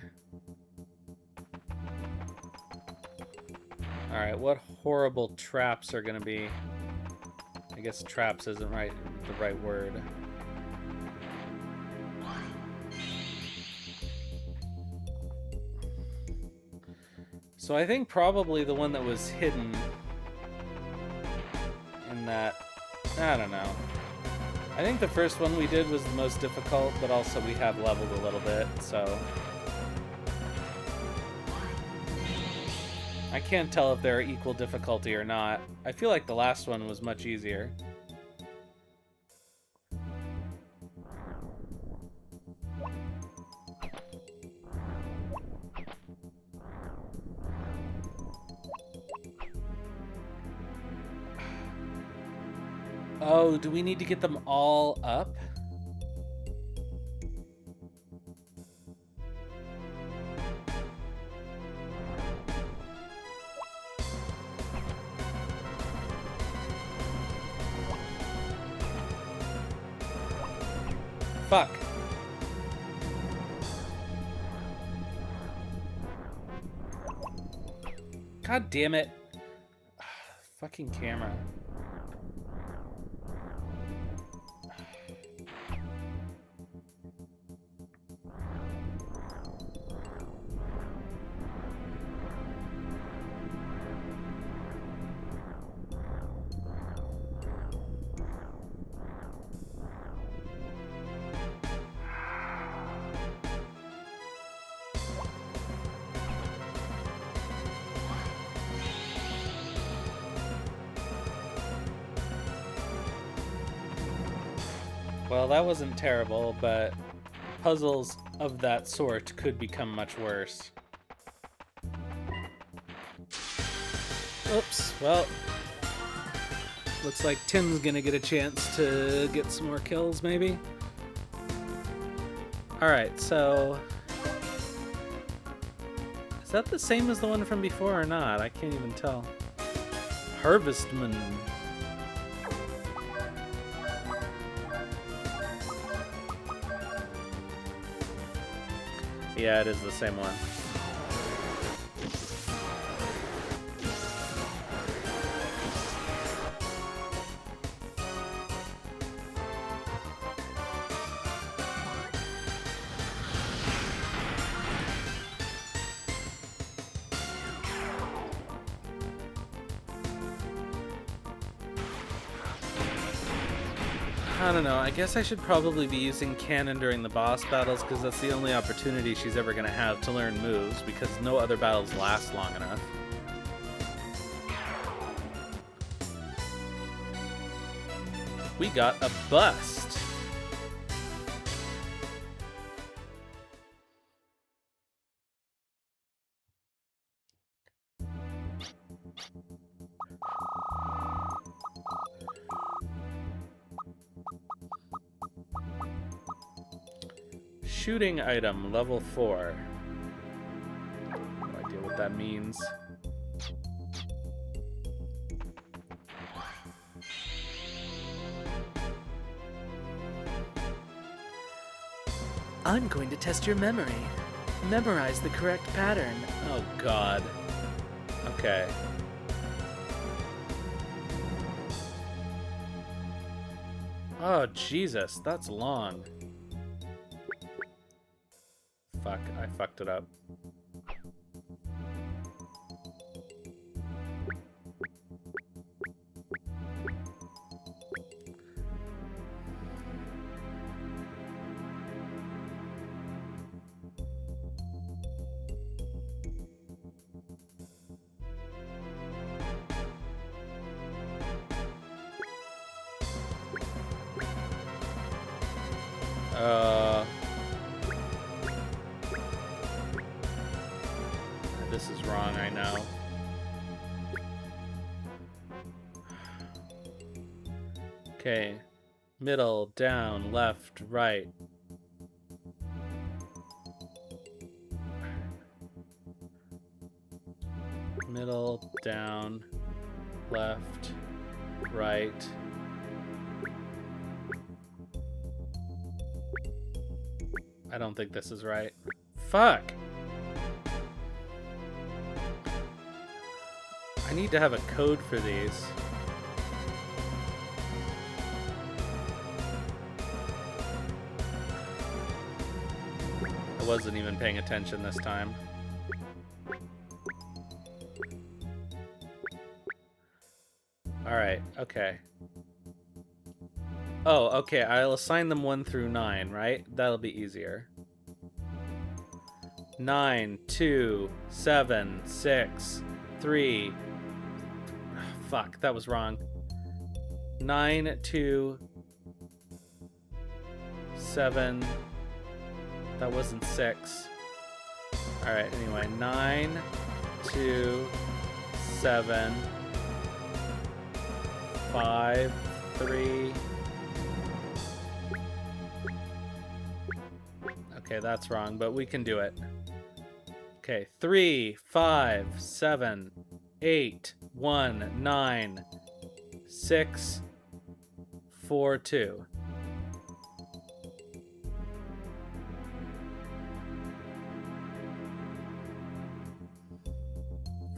Speaker 1: Alright, what horrible traps are gonna be... I guess traps isn't the right word. So I think probably the one that was hidden in that... I don't know. I think the first one we did was the most difficult, but also we have leveled a little bit, so... I can't tell if they're equal difficulty or not. I feel like the last one was much easier. Oh, do we need to get them all up? Fuck. God damn it. Fucking camera. Well, that wasn't terrible, but puzzles of that sort could become much worse. Oops, well, looks like Tim's gonna get a chance to get some more kills, maybe? Alright, so... is that the same as the one from before or not? I can't even tell. Harvestman. Yeah, it is the same one. I don't know, I guess I should probably be using Cannon during the boss battles because that's the only opportunity she's ever going to have to learn moves because no other battles last long enough. We got a bust. Shooting item, level 4. No idea what that means.
Speaker 2: I'm going to test your memory. Memorize the correct pattern.
Speaker 1: Oh god. Okay. Oh Jesus, that's long. Fuck, I fucked it up. This is wrong, I know. Okay. Middle, down, left, right. Middle, down, left, right. I don't think this is right. Fuck! I need to have a code for these. I wasn't even paying attention this time. Alright, okay. Oh, okay, I'll assign them 1 through 9, right? That'll be easier. 9, 2, 7, 6, 3... Fuck, that was wrong. 9, 2, 7... That wasn't 6. Alright, anyway. 9, 2, 7... 5, 3. Okay, that's wrong, but we can do it. Okay, 3, 5, 7, 8, 1, 9, 6, 4, 2.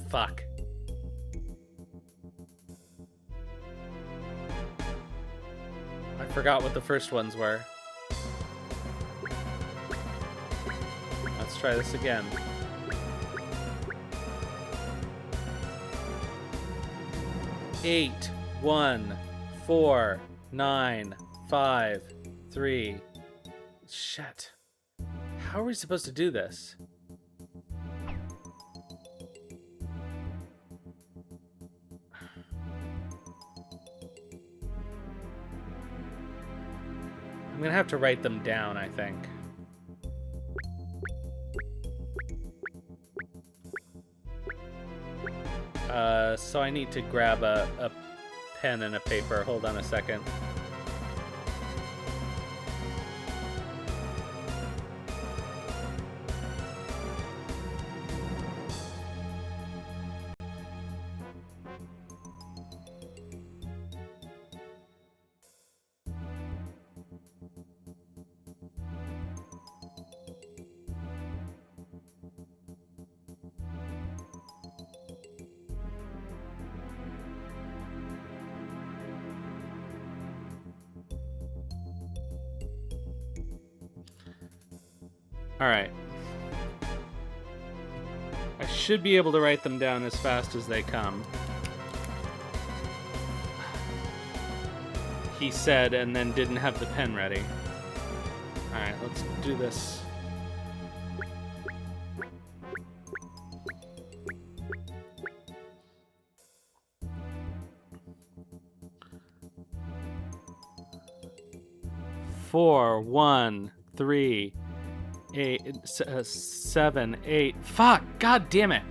Speaker 1: Fuck. I forgot what the first ones were. Let's try this again. Eight, 1, 4, 9, 5, 3. Shit. How are we supposed to do this? I'm gonna have to write them down, I think. So I need to grab a pen and a paper. Hold on a second. All right. I should be able to write them down as fast as they come. He said, and then didn't have the pen ready. All right, let's do this. Four, 1, 3, 8, 7, 8. Fuck! God damn it!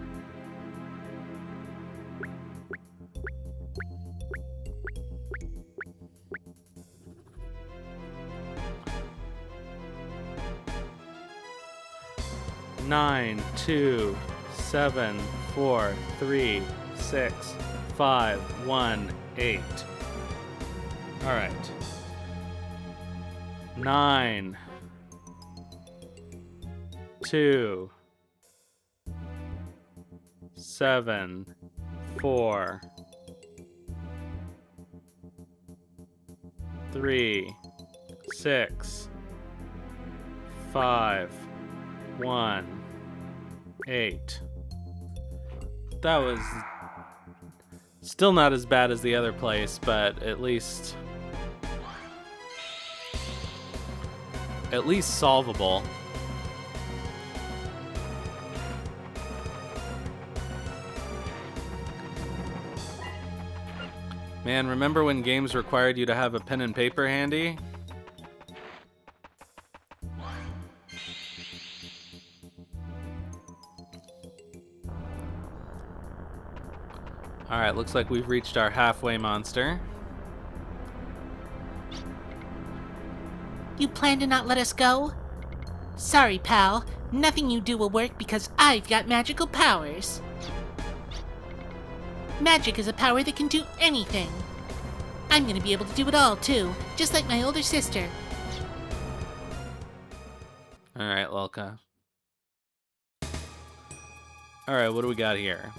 Speaker 1: Nine, 2, 7, 4, 3, 6, 5, 1, 8. All right. 9, 2, 7, 4, 3, 6, 5, 1, 8. That was still not as bad as the other place, but at least solvable. Man, remember when games required you to have a pen and paper handy? Alright, looks like we've reached our halfway monster.
Speaker 3: You plan to not let us go? Sorry, pal. Nothing you do will work because I've got magical powers. Magic is a power that can do anything. I'm gonna be able to do it all, too, just like my older sister.
Speaker 1: Alright, Lelka. Alright, what do we got here?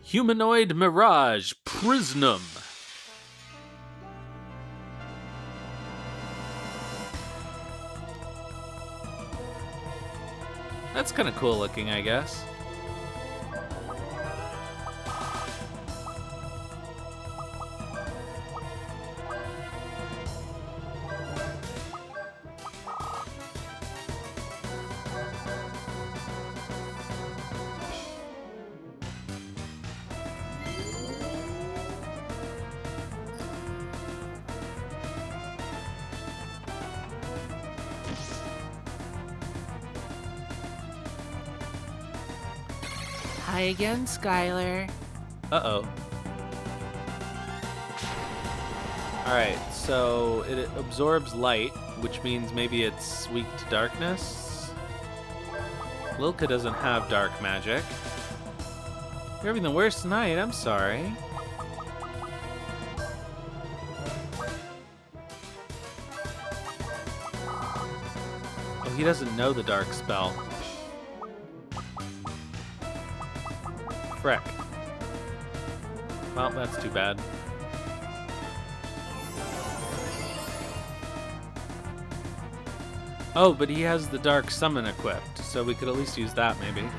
Speaker 1: Humanoid Mirage Prisnum. That's kind of cool looking, I guess.
Speaker 3: Hi again, Skylar.
Speaker 1: Uh-oh. Alright, so it absorbs light, which means maybe it's weak to darkness. Lilka doesn't have dark magic. You're having the worst night, I'm sorry. Oh, he doesn't know the dark spell. Frick. Well, that's too bad. Oh, but he has the dark summon equipped, so we could at least use that maybe.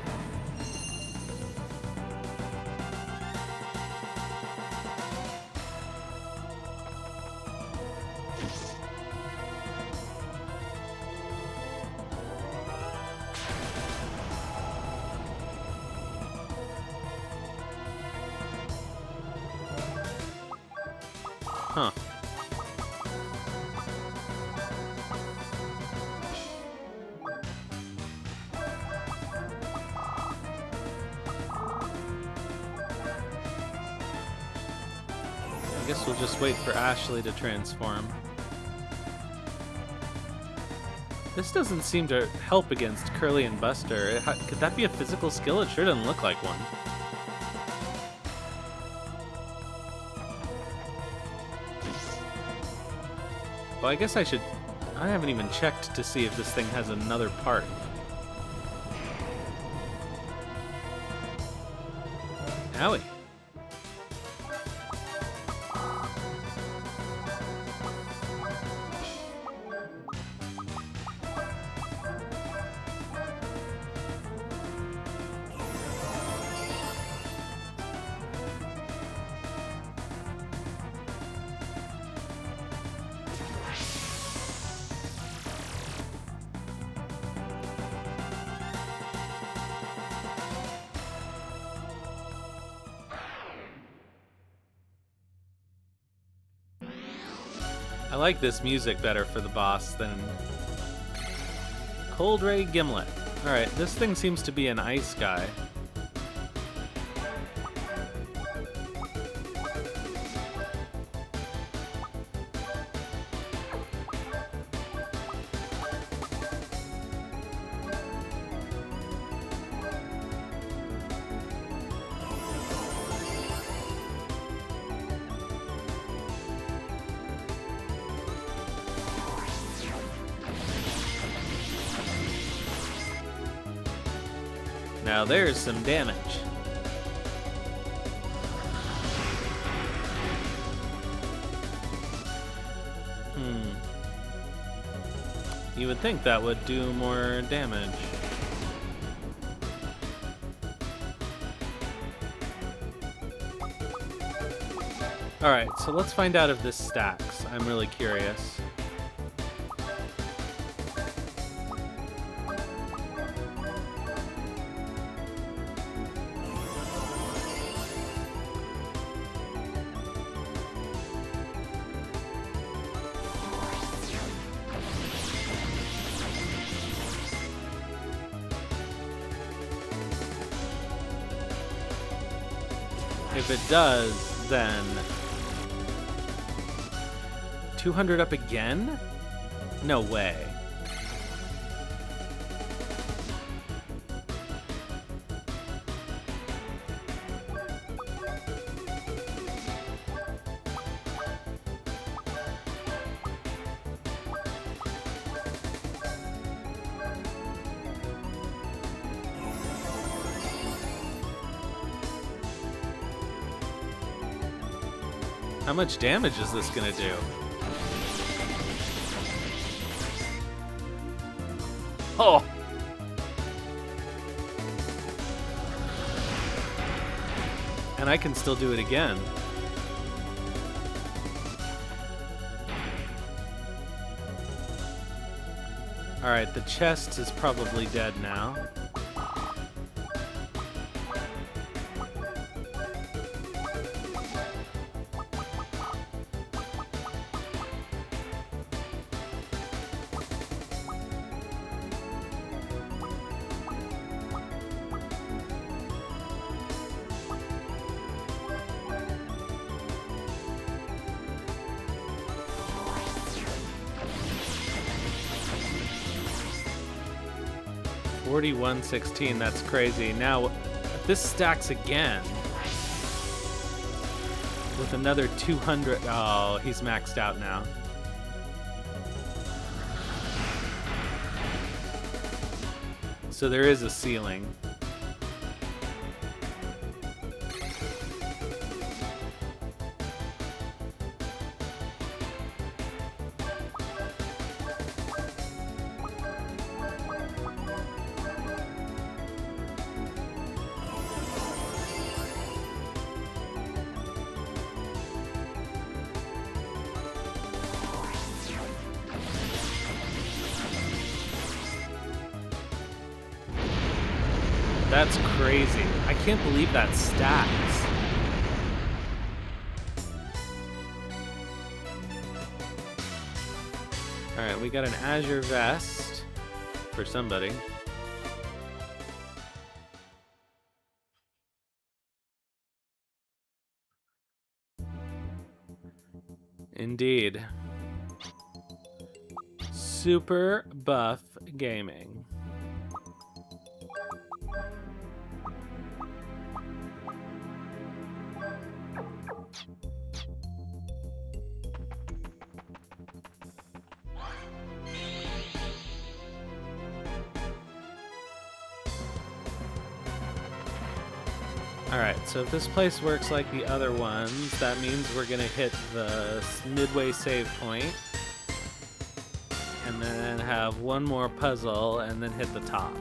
Speaker 1: Huh. I guess we'll just wait for Ashley to transform. This doesn't seem to help against Curly and Buster. Could that be a physical skill? It sure doesn't look like one. Well, I guess I haven't even checked to see if this thing has another part. Owie. I like this music better for the boss than Cold Ray Gimlet. Alright, this thing seems to be an ice guy. Now there's some damage. You would think that would do more damage. Alright, so let's find out if this stacks. I'm really curious. If it does, then 200 up again? No way. How much damage is this gonna do? Oh! And I can still do it again. Alright, the chest is probably dead now. 4116, that's crazy. Now, if this stacks again with another 200. Oh, he's maxed out now. So there is a ceiling. That's crazy. I can't believe that stacks. Alright, we got an Azure Vest for somebody. Indeed. Super Buff Gaming. Alright, so if this place works like the other ones, that means we're gonna hit the midway save point, and then have one more puzzle, and then hit the top.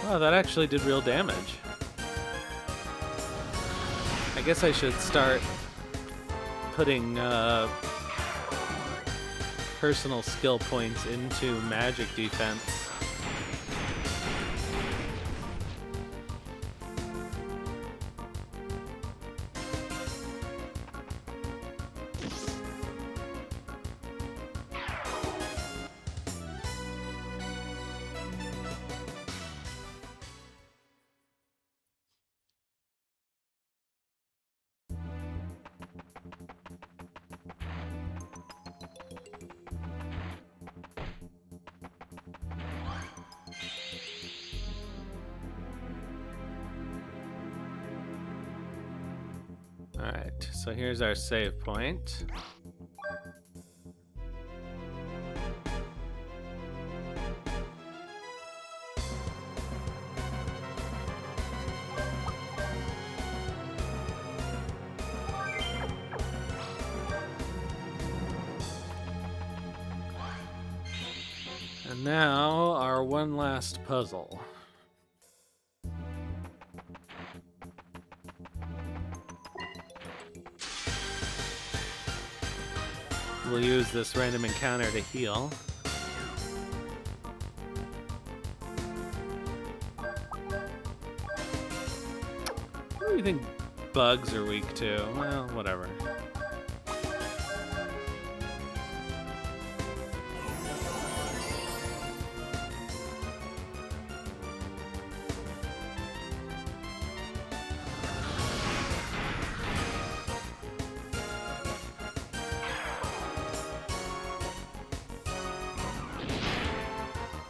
Speaker 1: Oh, that actually did real damage. I guess I should start putting personal skill points into magic defense. Alright, so here's our save point. And now our one last puzzle. We'll use this random encounter to heal. What do you think bugs are weak to? Well, whatever.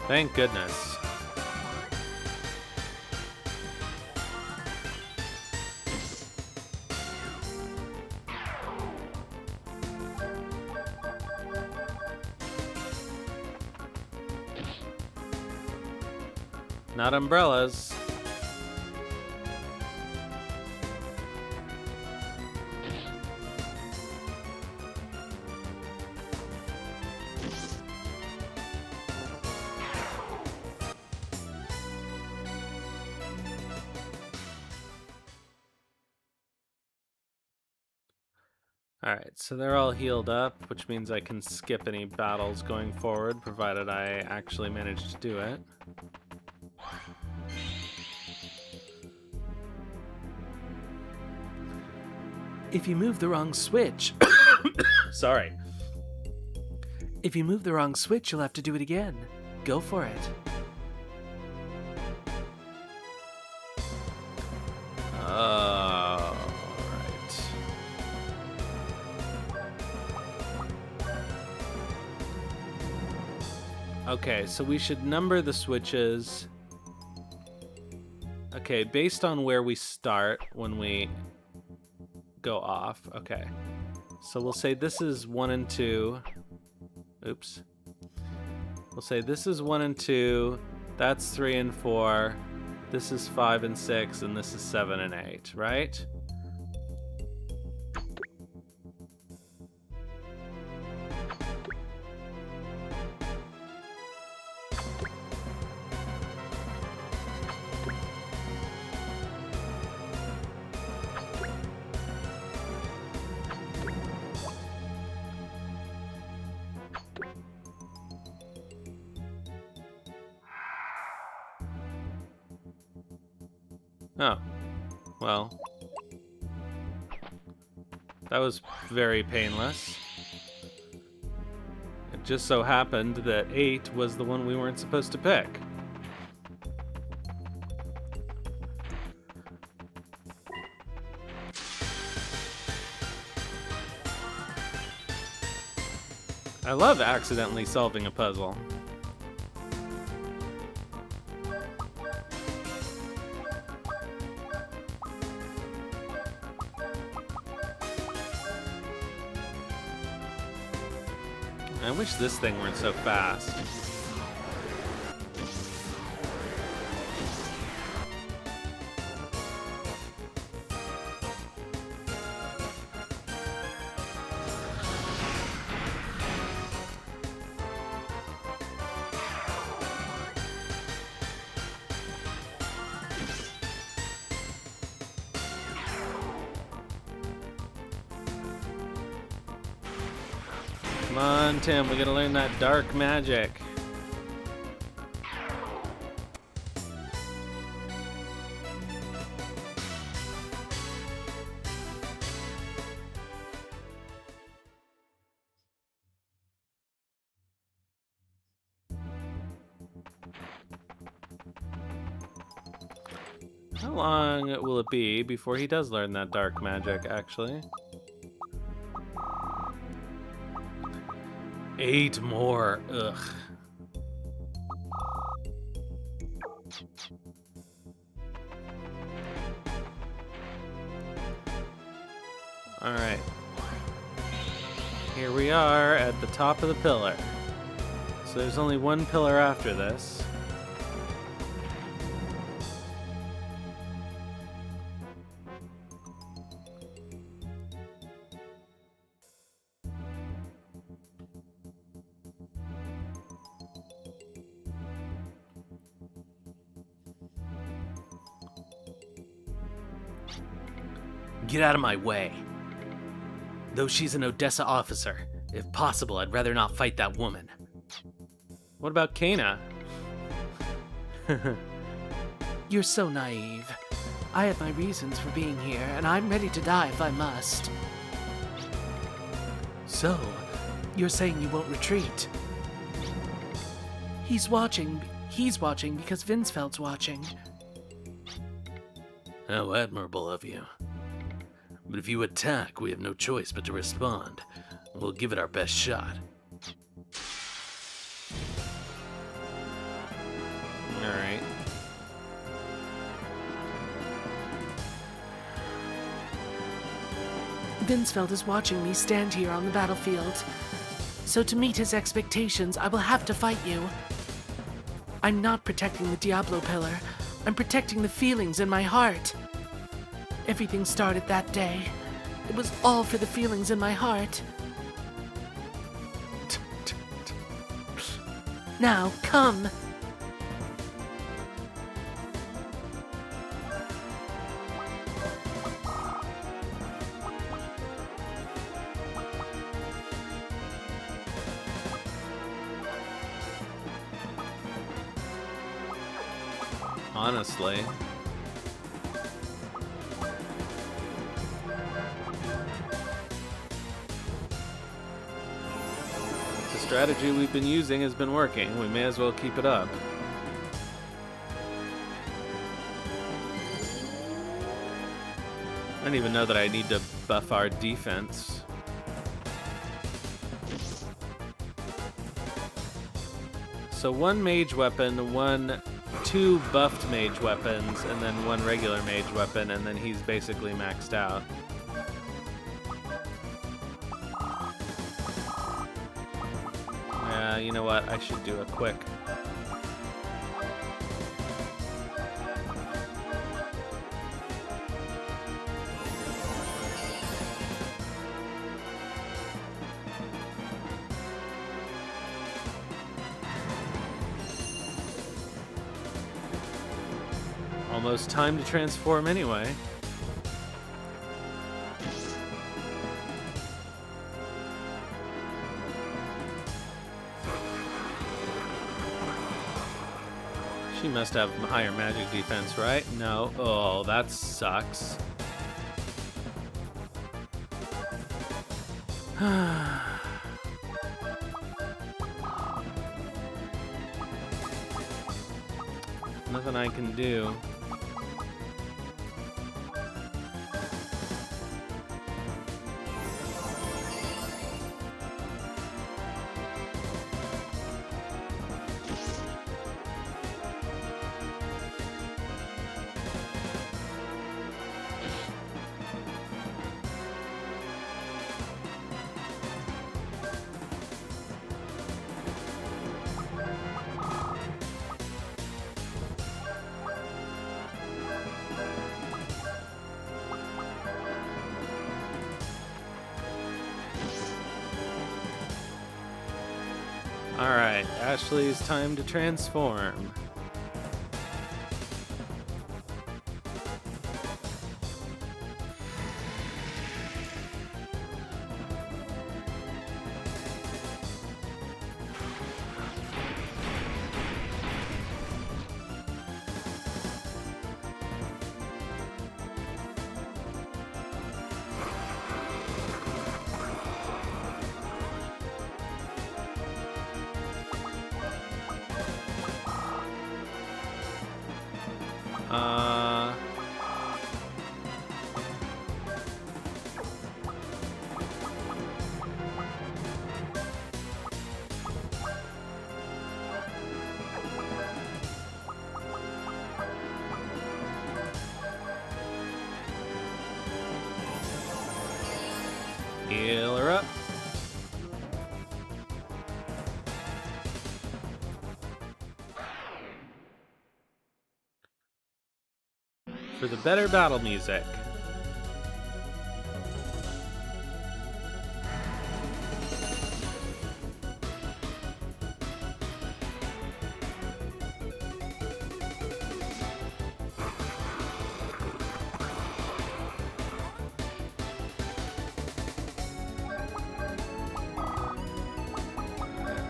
Speaker 1: Thank goodness. Not umbrellas. Alright, so they're all healed up, which means I can skip any battles going forward, provided I actually manage to do it. If you move the wrong switch... Sorry.
Speaker 2: If you move the wrong switch, you'll have to do it again. Go for it.
Speaker 1: Right. Okay, so we should number the switches. Okay, based on where we start when we go off. Okay. So we'll say this is 1 and 2. Oops. We'll say this is 1 and 2. That's 3 and 4. This is 5 and 6, and this is 7 and 8, right? Oh, well, that was very painless. It just so happened that 8 was the one we weren't supposed to pick. I love accidentally solving a puzzle. I wish this thing weren't so fast. Come on, Tim, we gotta learn that dark magic. How long will it be before he does learn that dark magic, actually? 8 more. Ugh. Alright. Here we are at the top of the pillar. So there's only one pillar after this. Get out of my way. Though she's an Odessa officer, if possible, I'd rather not fight that woman. What about Kana?
Speaker 2: You're so naive. I have my reasons for being here, and I'm ready to die if I must. So, you're saying you won't retreat? He's watching because Vincefeld's watching.
Speaker 4: How admirable of you. But if you attack, we have no choice but to respond. We'll give it our best shot.
Speaker 1: Alright.
Speaker 2: Vincefeld is watching me stand here on the battlefield. So to meet his expectations, I will have to fight you. I'm not protecting the Diablo pillar. I'm protecting the feelings in my heart. Everything started that day. It was all for the feelings in my heart. Now, come!
Speaker 1: Honestly. strategy we've been using has been working. We may as well keep it up. I don't even know that I need to buff our defense. So one mage weapon, two buffed mage weapons, and then one regular mage weapon, and then he's basically maxed out. You know what? I should do a quick. Almost time to transform anyway. She must have higher magic defense, right? No. Oh, that sucks. Nothing I can do. Alright, Ashley's time to transform. Heal her up. For the better battle music.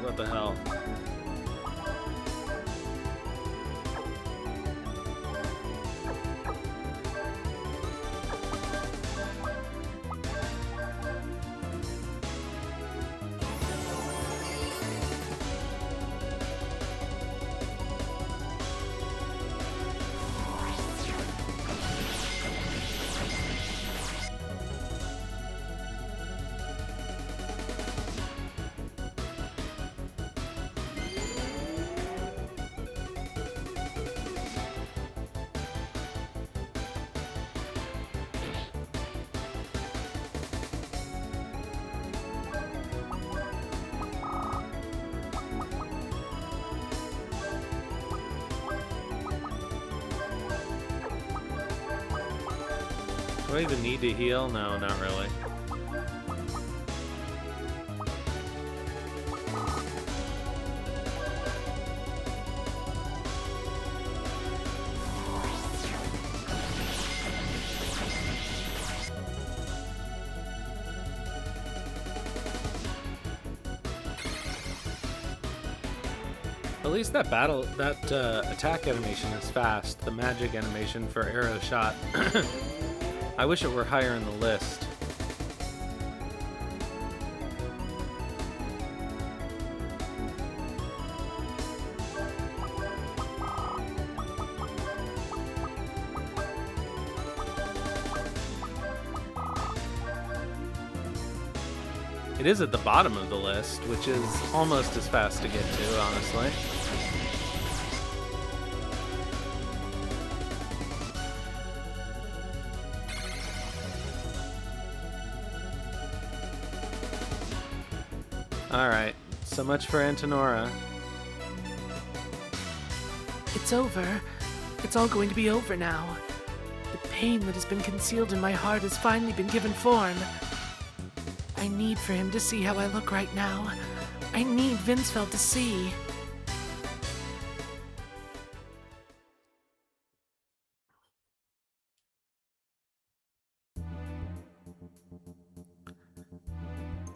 Speaker 1: What the hell? Do I even need to heal? No, not really. At least that attack animation is fast. The magic animation for arrow shot. I wish it were higher in the list. It is at the bottom of the list, which is almost as fast to get to, honestly. Alright, so much for Antinora.
Speaker 2: It's over. It's all going to be over now. The pain that has been concealed in my heart has finally been given form. I need for him to see how I look right now. I need Vincefeld to see.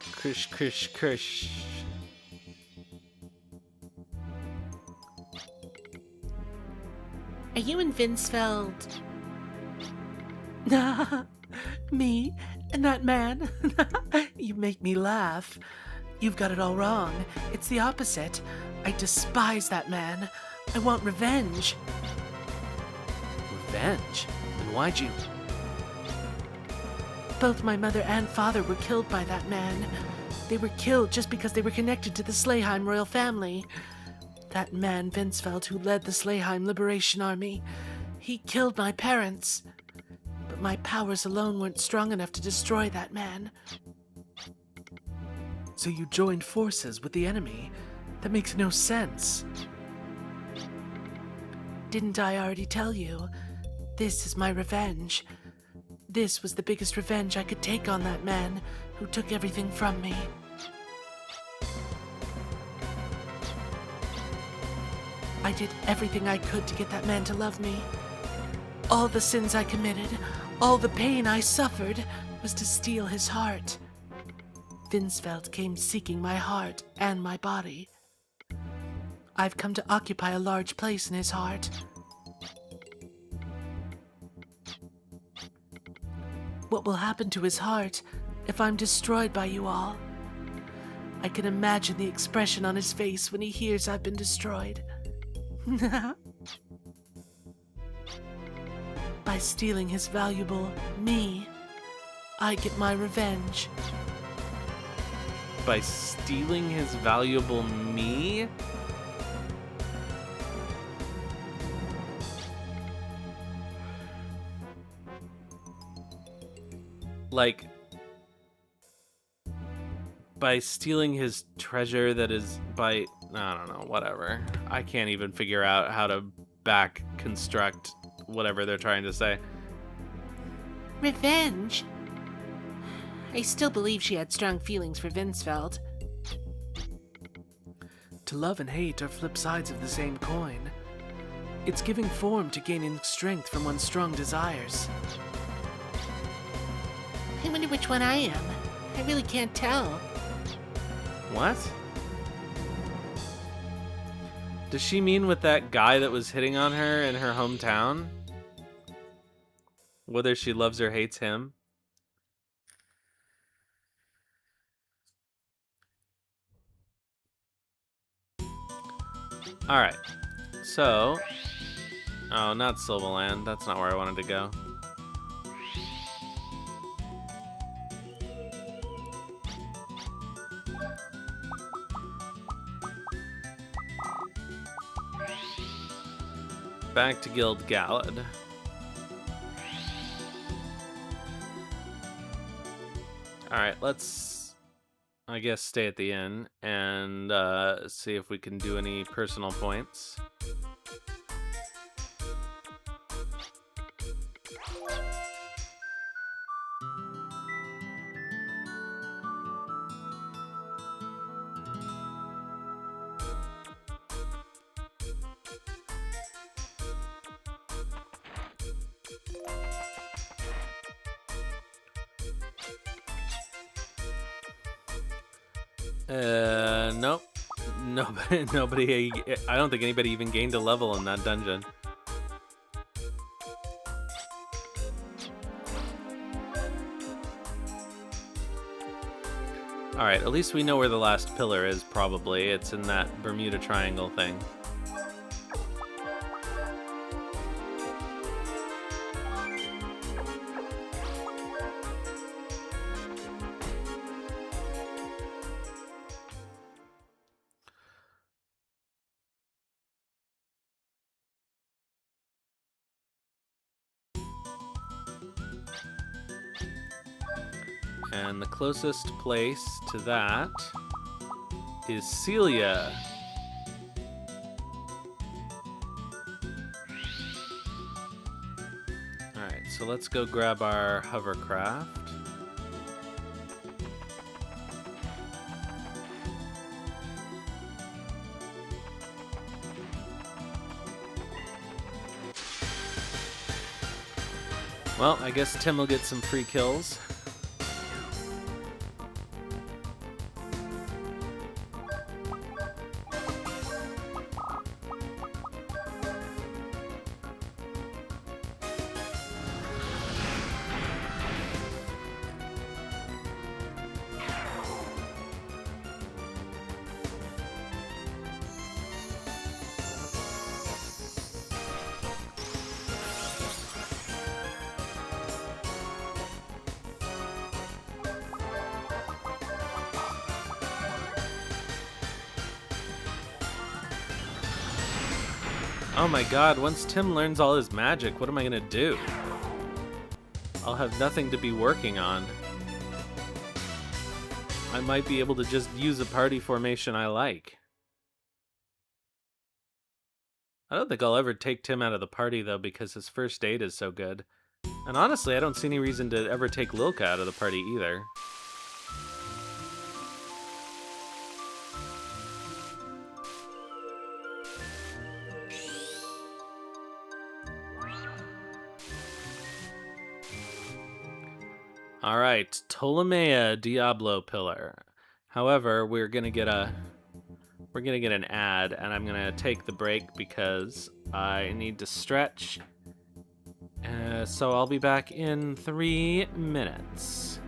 Speaker 1: Krish, krish, krish.
Speaker 3: Are you in Vincefeld?
Speaker 2: Me and that man? You make me laugh. You've got it all wrong. It's the opposite. I despise that man. I want revenge.
Speaker 1: Revenge? Then why'd you...
Speaker 2: Both my mother and father were killed by that man. They were killed just because they were connected to the Slayheim royal family. That man, Vincefeld, who led the Slayheim Liberation Army, he killed my parents. But my powers alone weren't strong enough to destroy that man. So you joined forces with the enemy? That makes no sense. Didn't I already tell you? This is my revenge. This was the biggest revenge I could take on that man who took everything from me. I did everything I could to get that man to love me. All the sins I committed, all the pain I suffered, was to steal his heart. Vincefeld came seeking my heart and my body. I've come to occupy a large place in his heart. What will happen to his heart if I'm destroyed by you all? I can imagine the expression on his face when he hears I've been destroyed. By stealing his valuable me, I get my revenge.
Speaker 1: By stealing his valuable me? Like, by stealing his treasure that is by... I don't know, whatever. I can't even figure out how to back construct whatever they're trying to say.
Speaker 3: Revenge? I still believe she had strong feelings for Vincefeld.
Speaker 2: To love and hate are flip sides of the same coin. It's giving form to gaining strength from one's strong desires.
Speaker 3: I wonder which one I am. I really can't tell.
Speaker 1: What? Does she mean with that guy that was hitting on her in her hometown? Whether she loves or hates him? Alright. So... Oh, not Silverland. That's not where I wanted to go. Back to Guild Gallad. Alright, let's, I guess, stay at the inn and see if we can do any personal points. Nope. Nobody, I don't think anybody even gained a level in that dungeon. Alright, at least we know where the last pillar is, probably. It's in that Bermuda Triangle thing. And the closest place to that is Celia. Alright, so let's go grab our hovercraft. Well, I guess Tim will get some free kills. Oh my god, once Tim learns all his magic, what am I gonna do? I'll have nothing to be working on. I might be able to just use a party formation I like. I don't think I'll ever take Tim out of the party, though, because his first aid is so good. And honestly, I don't see any reason to ever take Lilka out of the party either. Alright, Ptolemea Diablo Pillar. However, we're gonna get an ad, and I'm gonna take the break because I need to stretch. So I'll be back in 3 minutes.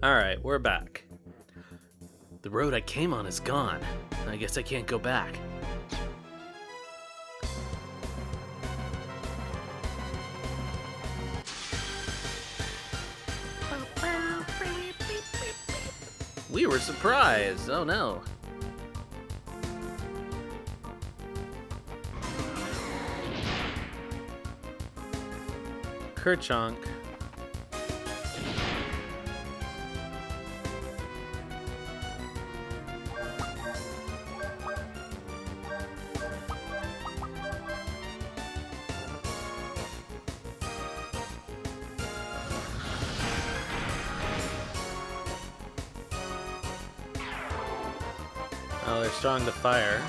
Speaker 1: Alright, we're back. The road I came on is gone. I guess I can't go back. We were surprised! Oh no. Kerchonk. Oh, they're strong to fire.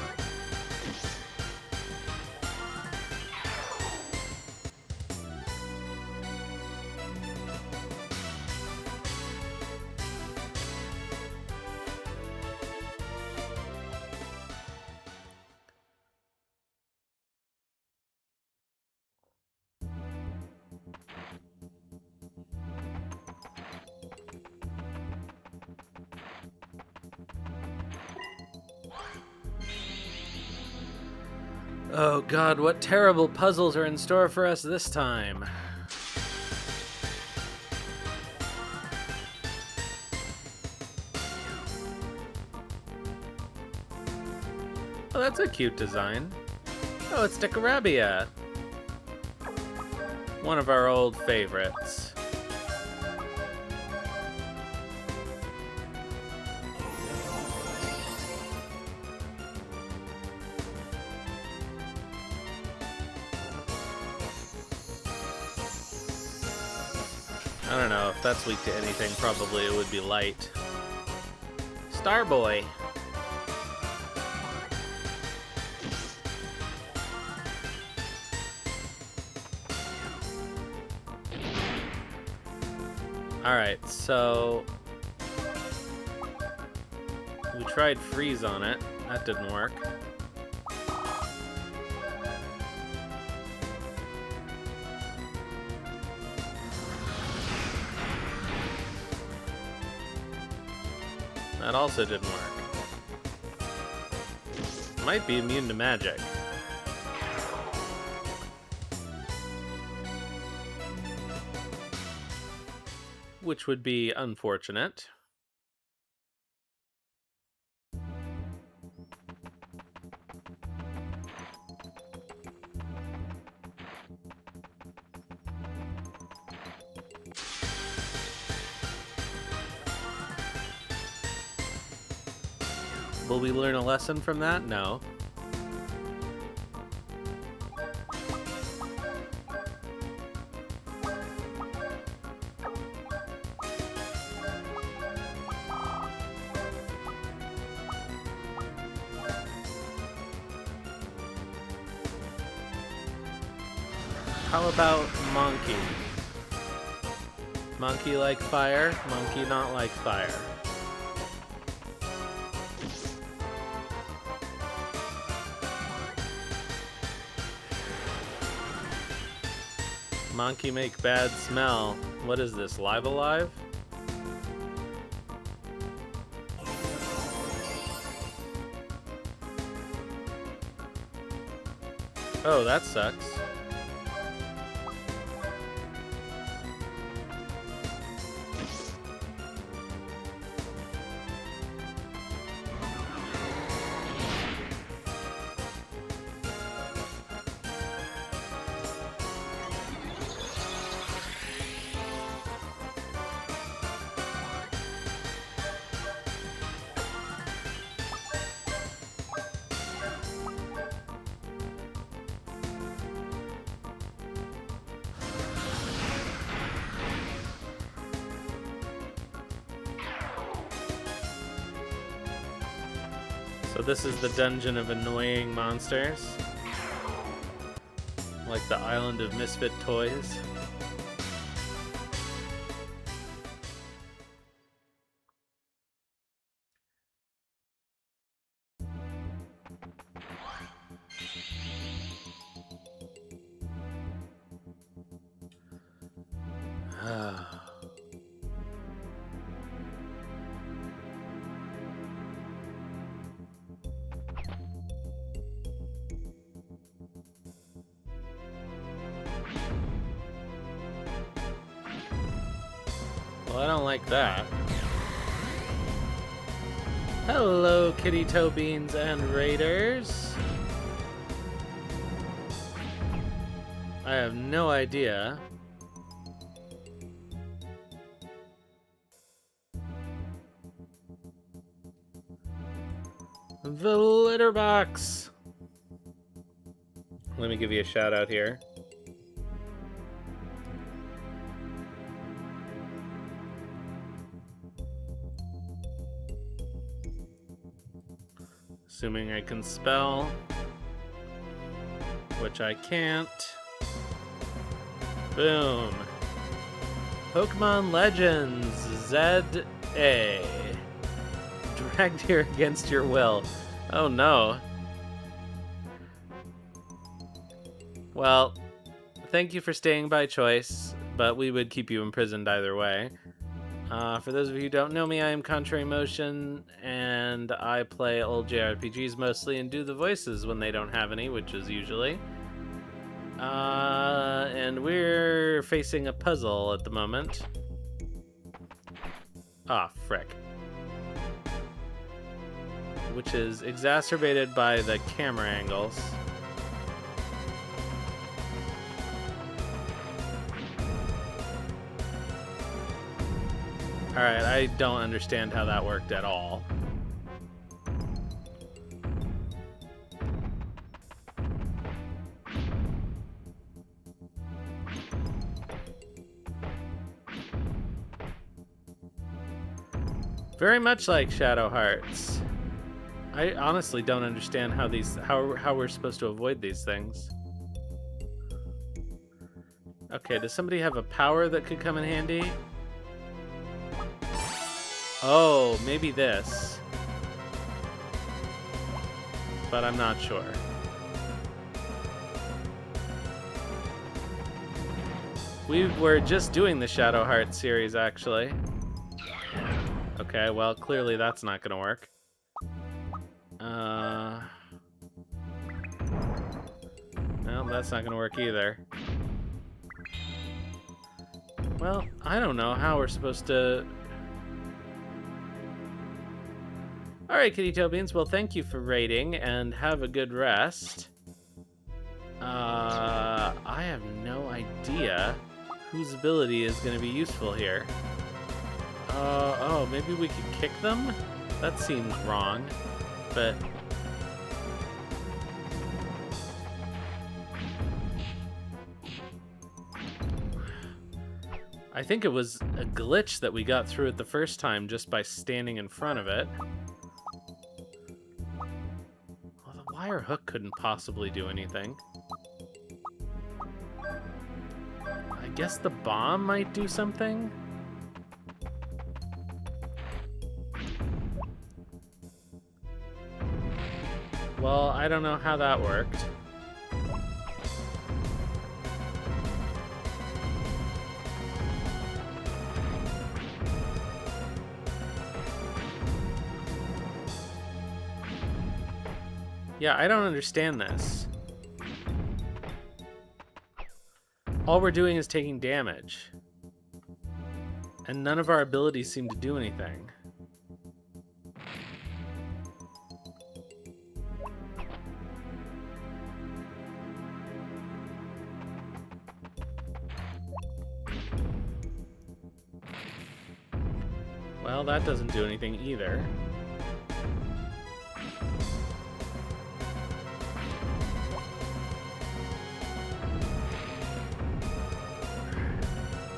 Speaker 1: Oh god, what terrible puzzles are in store for us this time? Oh, that's a cute design. Oh, it's Decarabia. One of our old favorites. I don't know, if that's weak to anything, probably it would be light. Starboy. Alright, so we tried freeze on it. That didn't work. That also didn't work. Might be immune to magic. Which would be unfortunate. Will we learn a lesson from that? No. How about Monkey? Monkey like fire, monkey not like fire. Monkey make bad smell. What is this, Live Alive? Oh, that sucks. So this is the dungeon of annoying monsters. Like the island of misfit toys. Well, I don't like that. Hello, kitty toe beans and raiders. I have no idea. The litter box. Let me give you a shout out here. Assuming I can spell, which I can't. Boom. Pokemon Legends ZA. Dragged here against your will. Oh no. Well, thank you for staying by choice, but we would keep you imprisoned either way. For those of you who don't know me, I am Contrary Motion, and I play old JRPGs mostly and do the voices when they don't have any, which is usually. And we're facing a puzzle at the moment. Ah, frick. Which is exacerbated by the camera angles. Alright, I don't understand how that worked at all. Very much like Shadow Hearts. I honestly don't understand how we're supposed to avoid these things. Okay, does somebody have a power that could come in handy? Oh, maybe this. But I'm not sure. We were just doing the Shadow Hearts series, actually. Okay, well, clearly that's not gonna work. No, that's not gonna work either. Well, I don't know how we're supposed to... Alright, Kitty Toe Beans, well, thank you for raiding, and have a good rest. I have no idea whose ability is going to be useful here. Oh, maybe we could kick them? That seems wrong, but... I think it was a glitch that we got through it the first time just by standing in front of it. Well, the wire hook couldn't possibly do anything. I guess the bomb might do something? Well, I don't know how that worked. Yeah, I don't understand this. All we're doing is taking damage. And none of our abilities seem to do anything. Well, that doesn't do anything either.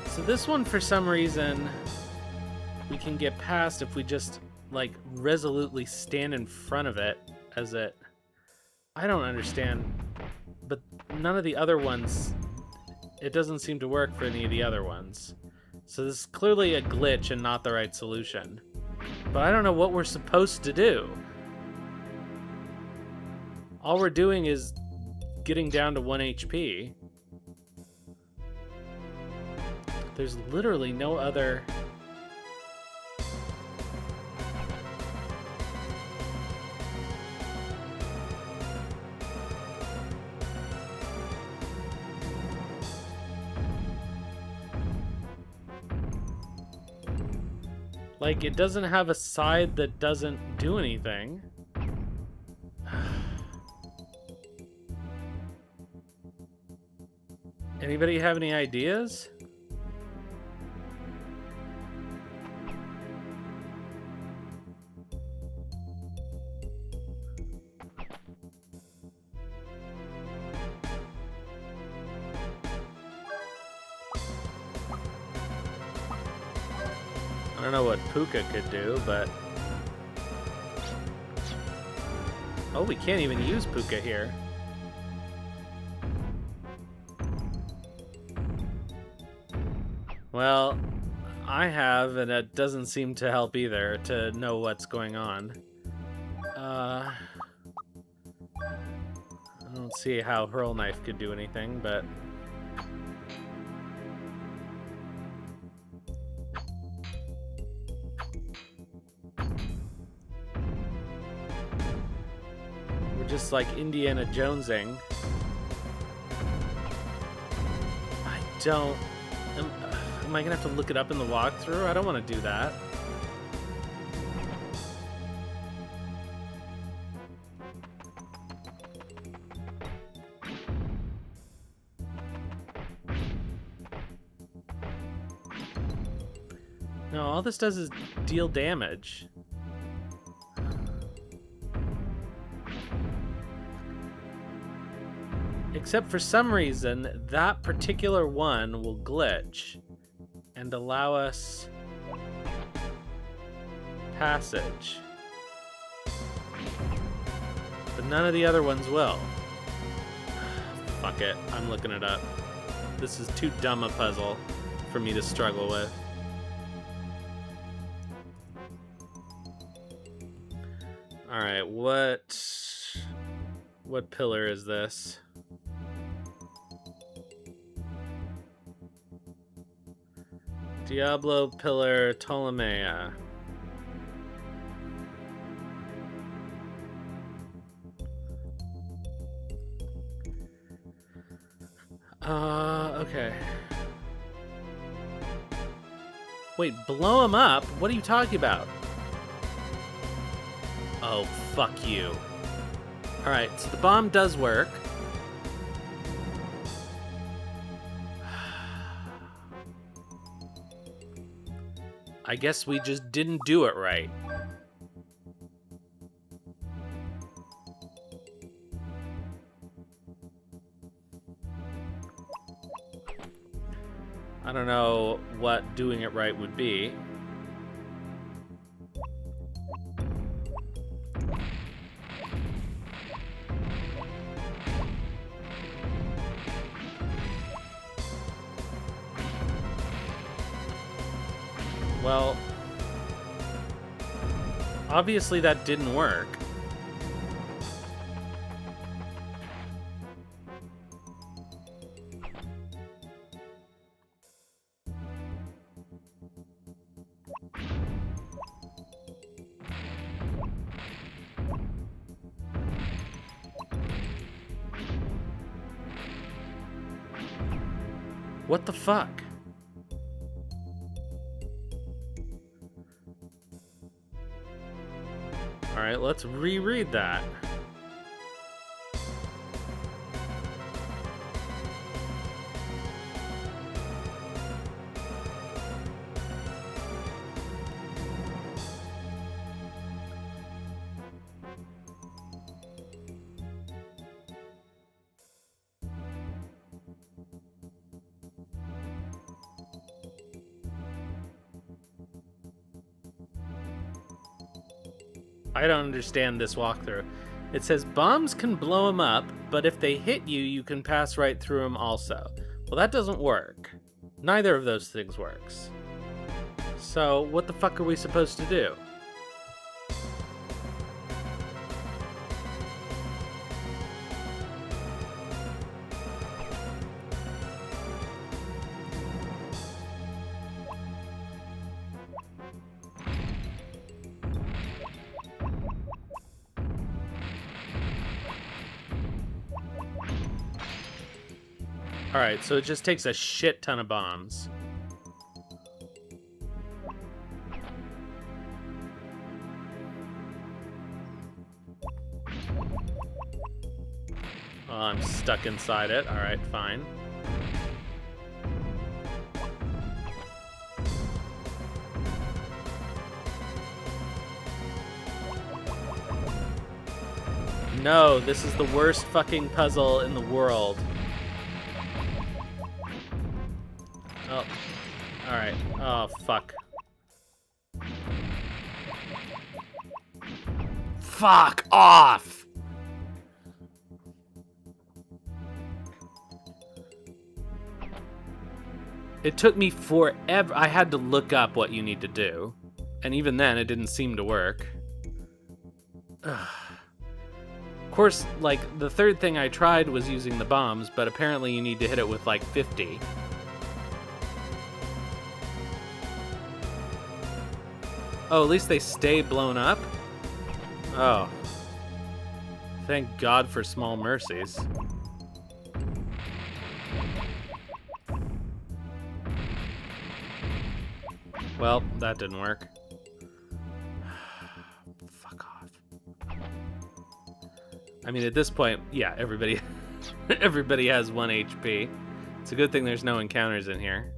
Speaker 1: So this one, for some reason, we can get past if we just, like, resolutely stand in front of it as it... I don't understand, but none of the other ones, it doesn't seem to work for any of the other ones. So this is clearly a glitch and not the right solution. But I don't know what we're supposed to do. All we're doing is getting down to 1 HP. There's literally no other... Like, it doesn't have a side that doesn't do anything. Anybody have any ideas? I don't know what Puka could do, but... Oh, we can't even use Puka here. Well, I have, and it doesn't seem to help either to know what's going on. I don't see how Hurl Knife could do anything, but... We're just like Indiana Jonesing. I don't... Am I gonna have to look it up in the walkthrough? I don't want to do that. No, all this does is deal damage. Except for some reason, that particular one will glitch and allow us passage. But none of the other ones will. Fuck it, I'm looking it up. This is too dumb a puzzle for me to struggle with. Alright, what pillar is this? Diablo pillar Ptolemea. Okay. Wait, blow him up? What are you talking about? Oh, fuck you. Alright, so the bomb does work. I guess we just didn't do it right. I don't know what doing it right would be. Well, obviously that didn't work. What the fuck? All right, let's reread that. I don't understand this walkthrough. It says bombs can blow them up, but if they hit you, you can pass right through them also. Well, that doesn't work. Neither of those things works. So, what the fuck are we supposed to do? Alright, so it just takes a shit ton of bombs. I'm stuck inside it. All right, fine. No, this is the worst fucking puzzle in the world. Oh. Alright. Oh, fuck. Fuck off! It took me forever. I had to look up what you need to do. And even then, it didn't seem to work. Ugh. Of course, like, the third thing I tried was using the bombs, but apparently you need to hit it with, like, 50. Oh, at least they stay blown up? Oh. Thank God for small mercies. Well, that didn't work. Fuck off. I mean, at this point, yeah, everybody everybody has 1 HP. It's a good thing there's no encounters in here.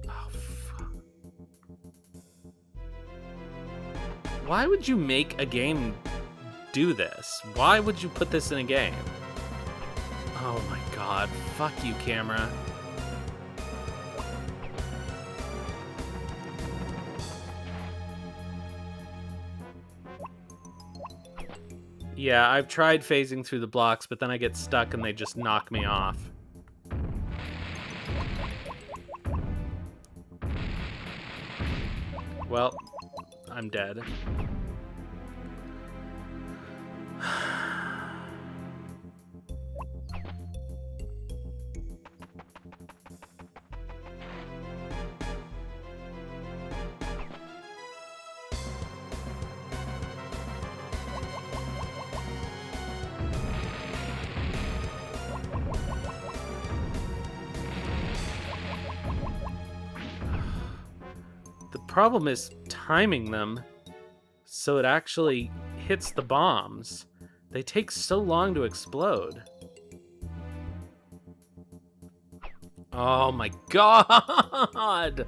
Speaker 1: Oh, fuck. Why would you make a game do this? Why would you put this in a game? Oh my god. Fuck you, camera. Yeah, I've tried phasing through the blocks, but then I get stuck and they just knock me off. Well, I'm dead. The problem is timing them so it actually hits the bombs. They take so long to explode. Oh my god!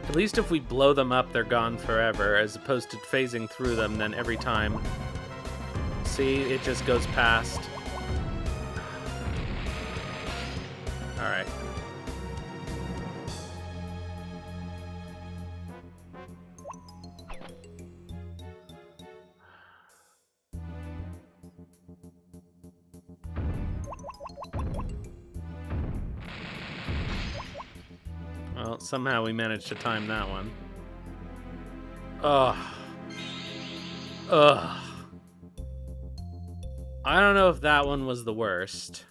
Speaker 1: At least if we blow them up, they're gone forever, as opposed to phasing through them, then every time... See, it just goes past. Alright. Well, somehow we managed to time that one. Ugh. Ugh. I don't know if that one was the worst,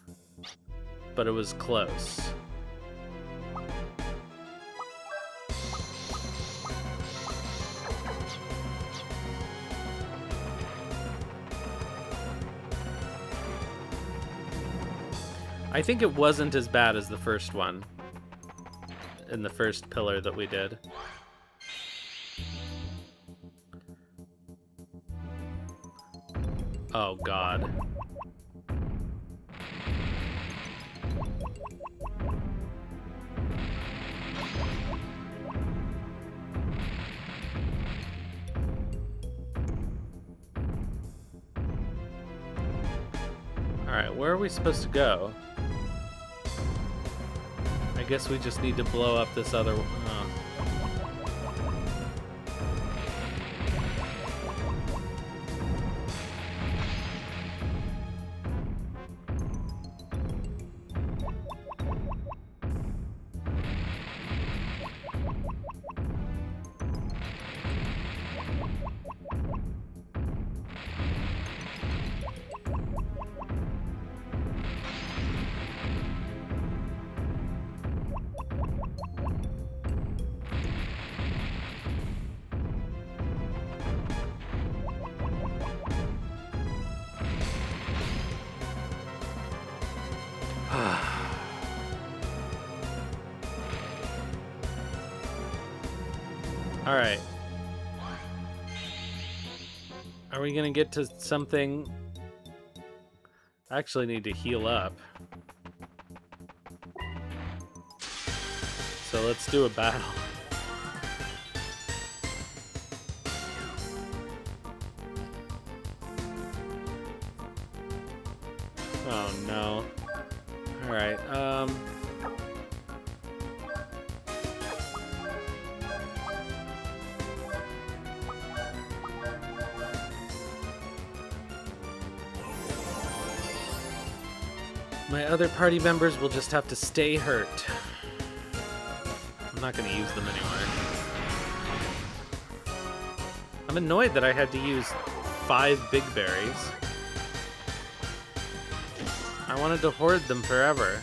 Speaker 1: but it was close. I think it wasn't as bad as the first one, in the first pillar that we did. Oh, God. Alright, where are we supposed to go? I guess we just need to blow up this other one. Oh. All right. Are we gonna get to something? I actually need to heal up. So let's do a battle. Oh no. Alright, my other party members will just have to stay hurt. I'm not gonna use them anymore. I'm annoyed that I had to use 5 big berries. I wanted to hoard them forever.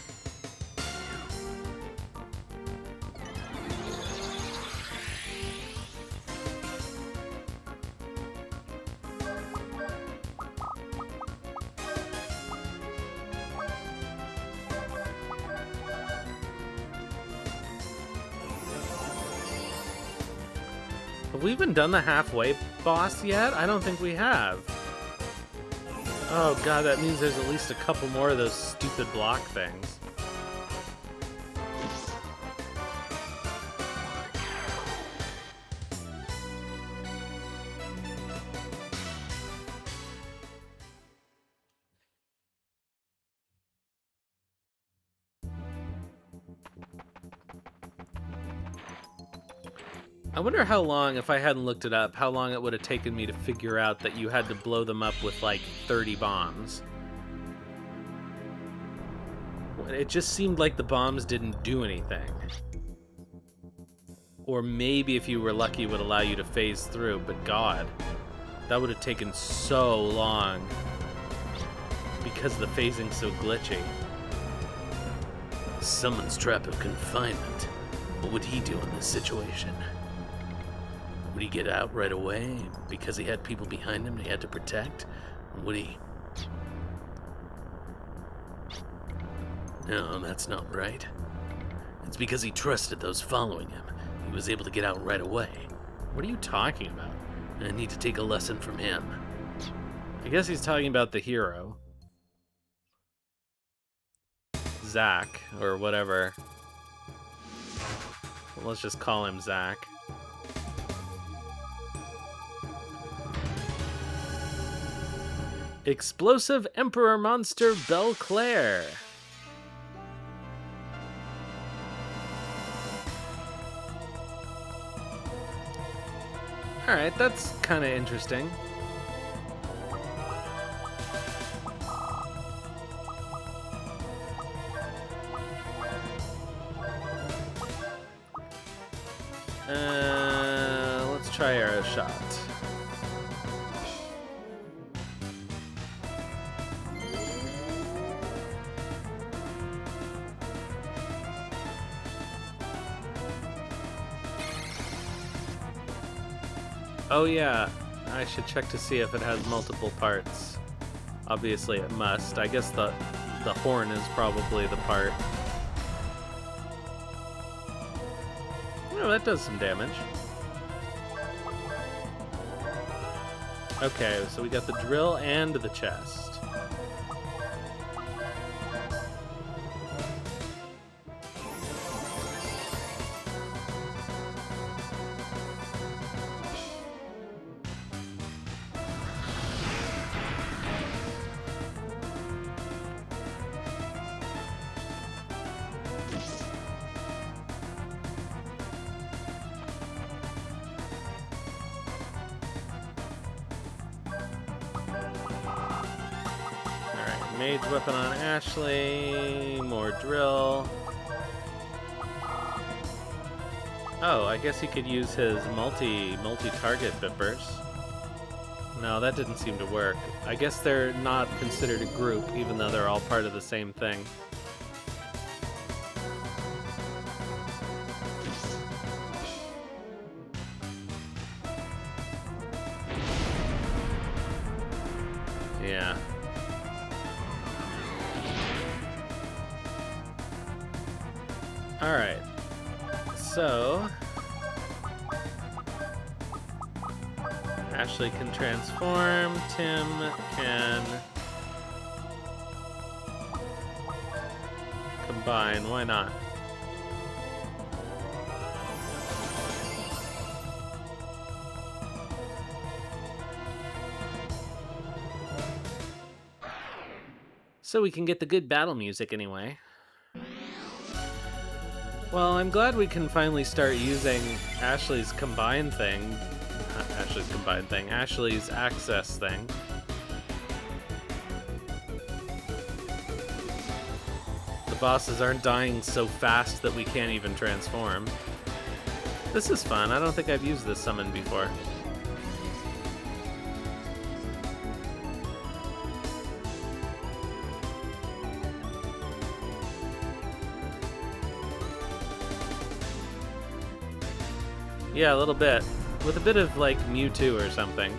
Speaker 1: Have we even done the halfway boss yet? I don't think we have. Oh god, that means there's at least a couple more of those stupid block things. I wonder how long, if I hadn't looked it up, how long it would have taken me to figure out that you had to blow them up with like 30 bombs. It just seemed like the bombs didn't do anything. Or maybe if you were lucky it would allow you to phase through, but god, that would have taken so long because the phasing's so glitchy.
Speaker 4: Someone's trap of confinement. What would he do in this situation? Would he get out right away because he had people behind him he had to protect? Or would he... No, that's not right. It's because he trusted those following him. He was able to get out right away.
Speaker 1: What are you talking about?
Speaker 4: I need to take a lesson from him.
Speaker 1: I guess he's talking about the hero. Zach, or whatever. Well, let's just call him Zach. Explosive Emperor Monster Belclair. Alright, that's kind of interesting. Let's try Arrow Shot. Oh yeah, I should check to see if it has multiple parts. Obviously it must. I guess the horn is probably the part. Oh, that does some damage. Okay, so we got the drill and the chest. Mage weapon on Ashley, more drill. Oh, I guess he could use his multi-target bippers. No, that didn't seem to work. I guess they're not considered a group, even though they're all part of the same thing. Yeah. Alright, so Ashley can transform. Tim can combine. Why not? So we can get the good battle music anyway. Well, I'm glad we can finally start using Ashley's combine thing. Not Ashley's combine thing. Ashley's access thing. The bosses aren't dying so fast that we can't even transform. This is fun. I don't think I've used this summon before. Yeah, a little bit. With a bit of, like, Mewtwo or something.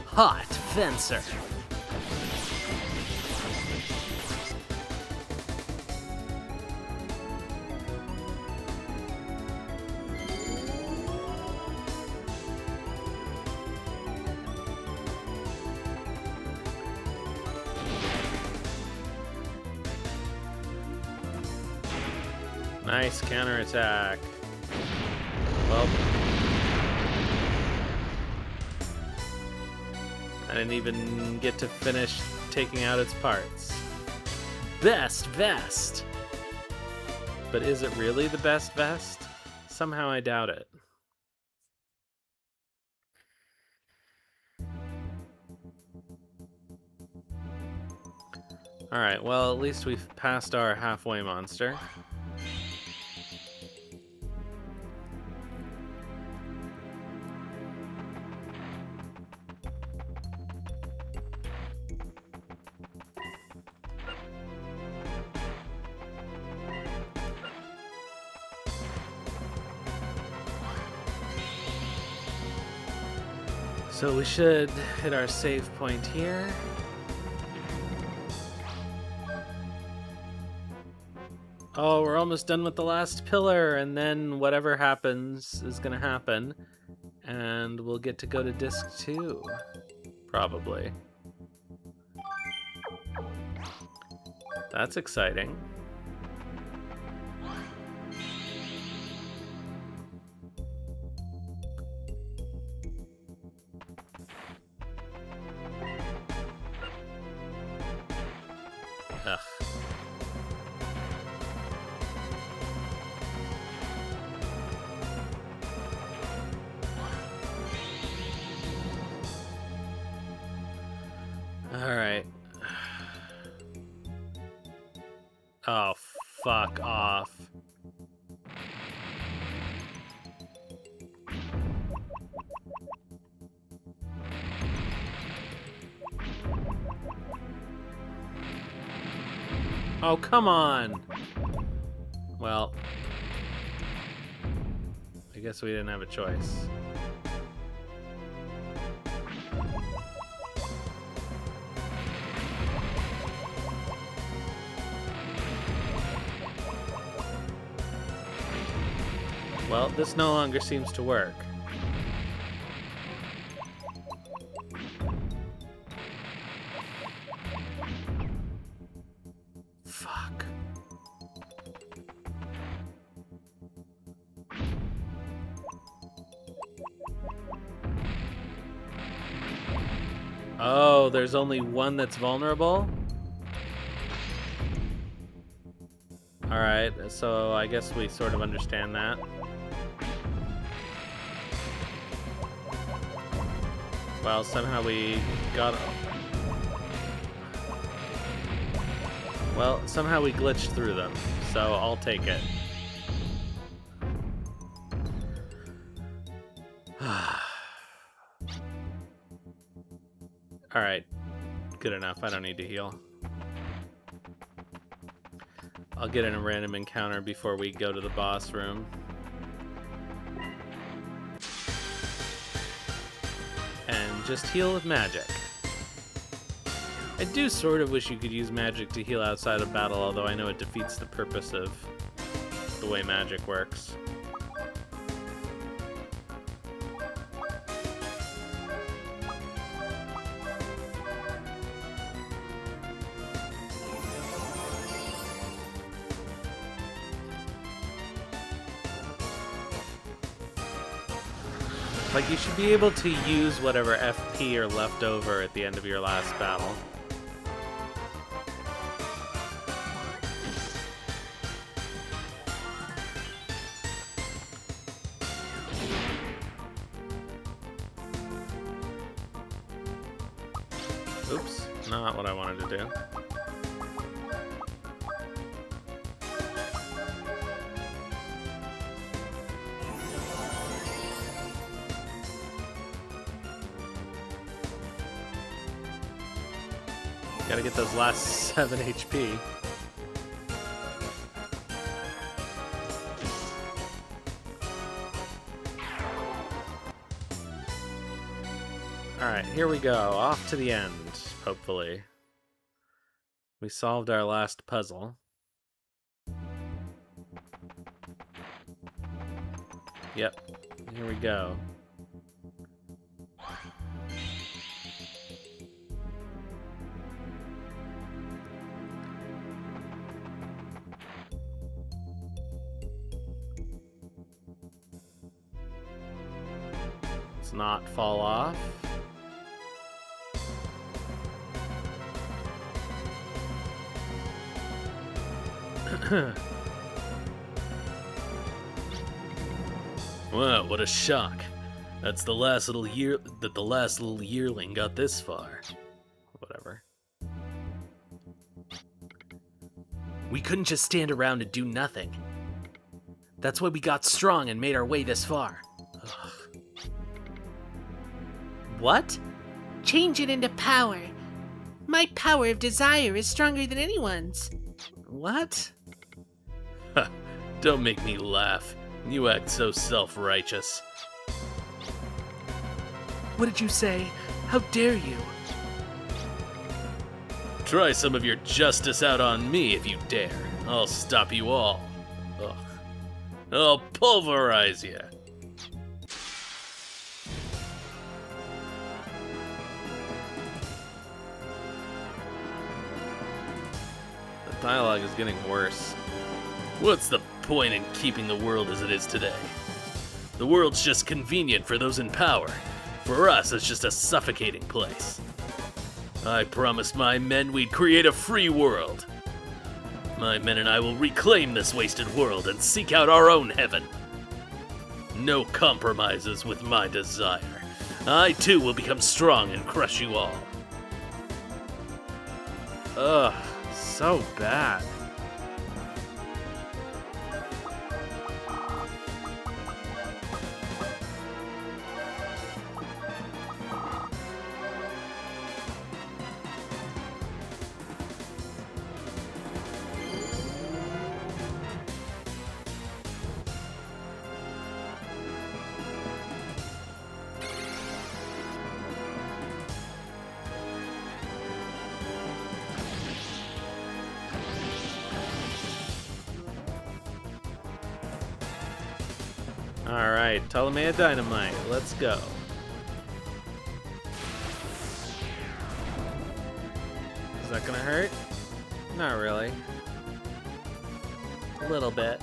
Speaker 1: Hot Fencer. Nice counterattack. Well, I didn't even get to finish taking out its parts. Best vest! But is it really the best vest? Somehow I doubt it. Alright, well, at least we've passed our halfway monster. So we should hit our save point here. Oh, we're almost done with the last pillar, and then whatever happens is gonna happen. And we'll get to go to disc 2. Probably. That's exciting. Ugh. Alright. Oh, fuck off. Oh, come on! Well, I guess we didn't have a choice. Well, this no longer seems to work. Fuck. Oh, there's only one that's vulnerable? Alright, so I guess we sort of understand that. Well, somehow we got... Well, somehow we glitched through them, so I'll take it. Alright, good enough. I don't need to heal. I'll get in a random encounter before we go to the boss room. And just heal with magic. I do sort of wish you could use magic to heal outside of battle, although I know it defeats the purpose of the way magic works. Like, you should be able to use whatever FP are left over at the end of your last battle. Oops, not what I wanted to do. Gotta get those last 7 HP. Alright, here we go. Off to the end, hopefully. We solved our last puzzle. Yep, here we go. Let's not fall off.
Speaker 4: Wow, what a shock. That's the last little yearling got this far.
Speaker 1: Whatever.
Speaker 2: We couldn't just stand around and do nothing. That's why we got strong and made our way this far. Ugh. What?
Speaker 3: Change it into power. My power of desire is stronger than anyone's.
Speaker 2: What?
Speaker 4: Don't make me laugh. You act so self-righteous.
Speaker 2: What did you say? How dare you?
Speaker 4: Try some of your justice out on me if you dare. I'll stop you all. Ugh. I'll pulverize you.
Speaker 1: The dialogue is getting worse.
Speaker 4: What's the point in keeping the world as it is today? The world's just convenient for those in power. For us, it's just a suffocating place. I promised my men we'd create a free world. My men and I will reclaim this wasted world and seek out our own heaven. No compromises with my desire. I too will become strong and crush you all.
Speaker 1: Ugh, so bad. Alright, Ptolemea Dynamite, let's go. Is that gonna hurt? Not really. A little bit.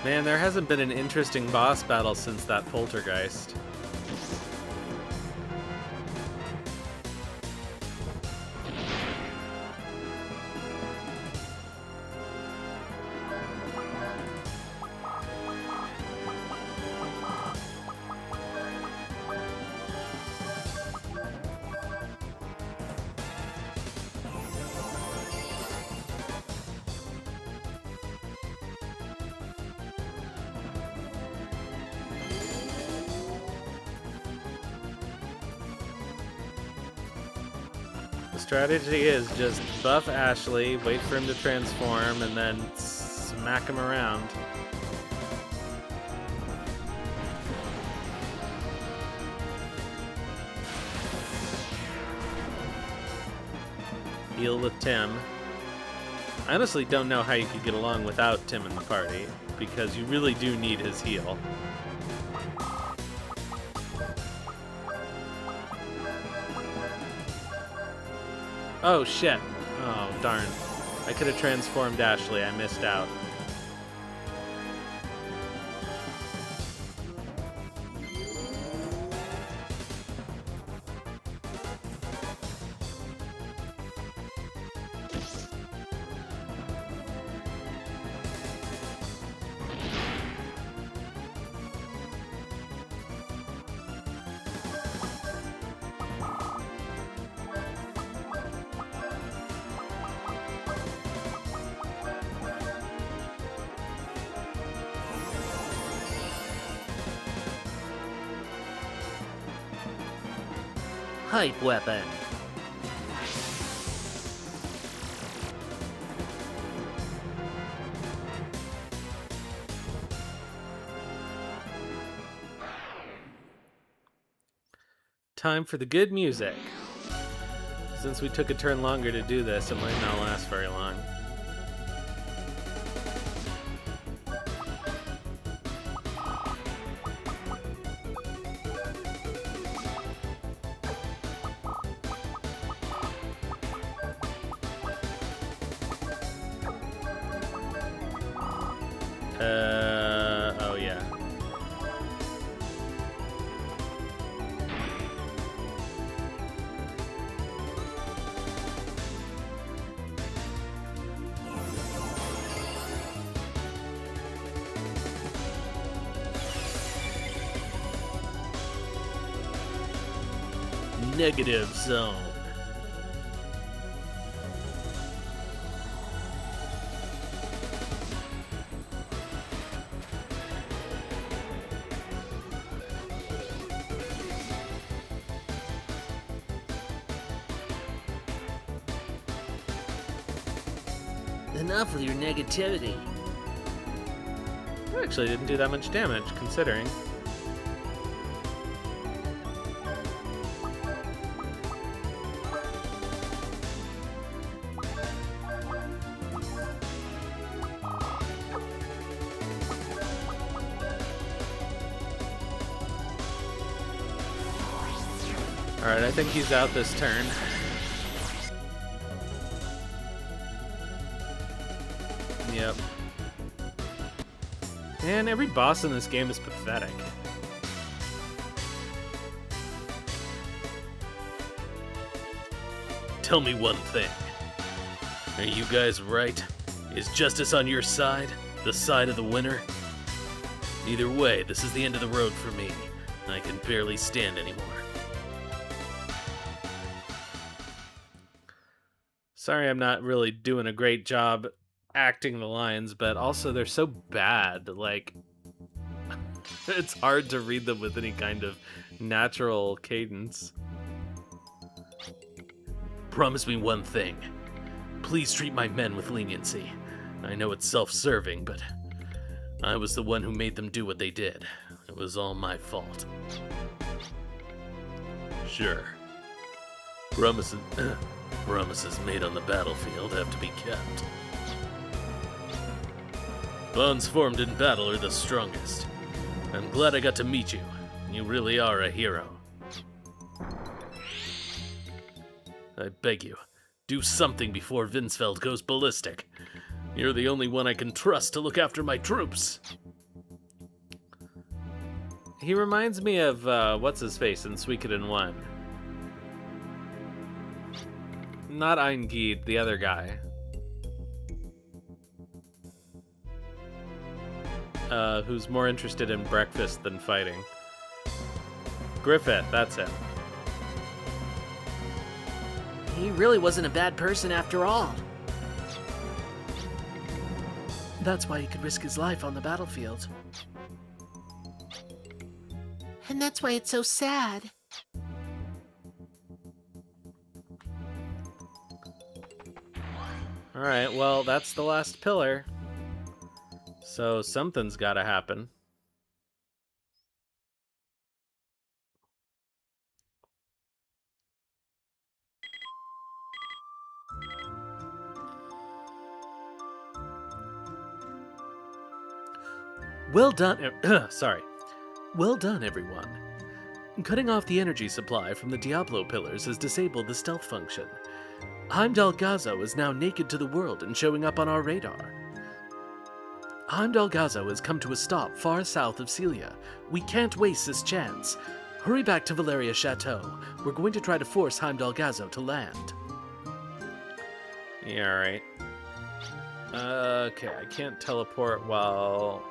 Speaker 1: Man, there hasn't been an interesting boss battle since that poltergeist. strategy is just buff Ashley, wait for him to transform, and then smack him around. Heal with Tim. I honestly don't know how you could get along without Tim in the party, because you really do need his heal. Oh shit. Oh darn. I could have transformed Ashley, I missed out. Hype weapon. Time for the good music. Since we took a turn longer to do this, it might not last very long. Oh yeah. Negative zone.
Speaker 3: Enough with your negativity.
Speaker 1: Actually didn't do that much damage, considering. Alright, I think he's out this turn. Yep. Man, every boss in this game is pathetic.
Speaker 4: Tell me one thing. Are you guys right? Is justice on your side? The side of the winner? Either way, this is the end of the road for me. I can barely stand anymore.
Speaker 1: Sorry I'm not really doing a great job acting the lines, but also they're so bad. Like, it's hard to read them with any kind of natural cadence.
Speaker 4: Promise me one thing. Please treat my men with leniency. I know it's self-serving, but I was the one who made them do what they did. It was all my fault. Sure. Promises made on the battlefield have to be kept. Bonds formed in battle are the strongest. I'm glad I got to meet you. You really are a hero. I beg you, do something before Vinsfeld goes ballistic. You're the only one I can trust to look after my troops.
Speaker 1: He reminds me of, what's-his-face in Suikoden 1. Not Eingid, the other guy. Who's more interested in breakfast than fighting. Griffith, that's him.
Speaker 2: He really wasn't a bad person after all. That's why he could risk his life on the battlefield.
Speaker 3: And that's why it's so sad.
Speaker 1: Alright, well, that's the last pillar. So something's gotta happen. Well done, sorry. Well done, everyone. Cutting off the energy supply from the Diablo pillars has disabled the stealth function. Heimdall Gazo is now naked to the world and showing up on our radar. Heimdall Gazo has come to a stop far south of Celia. We can't waste this chance. Hurry back to Valeria Chateau. We're going to try to force Heimdall Gazo to land. Yeah, alright. Okay, I can't teleport while...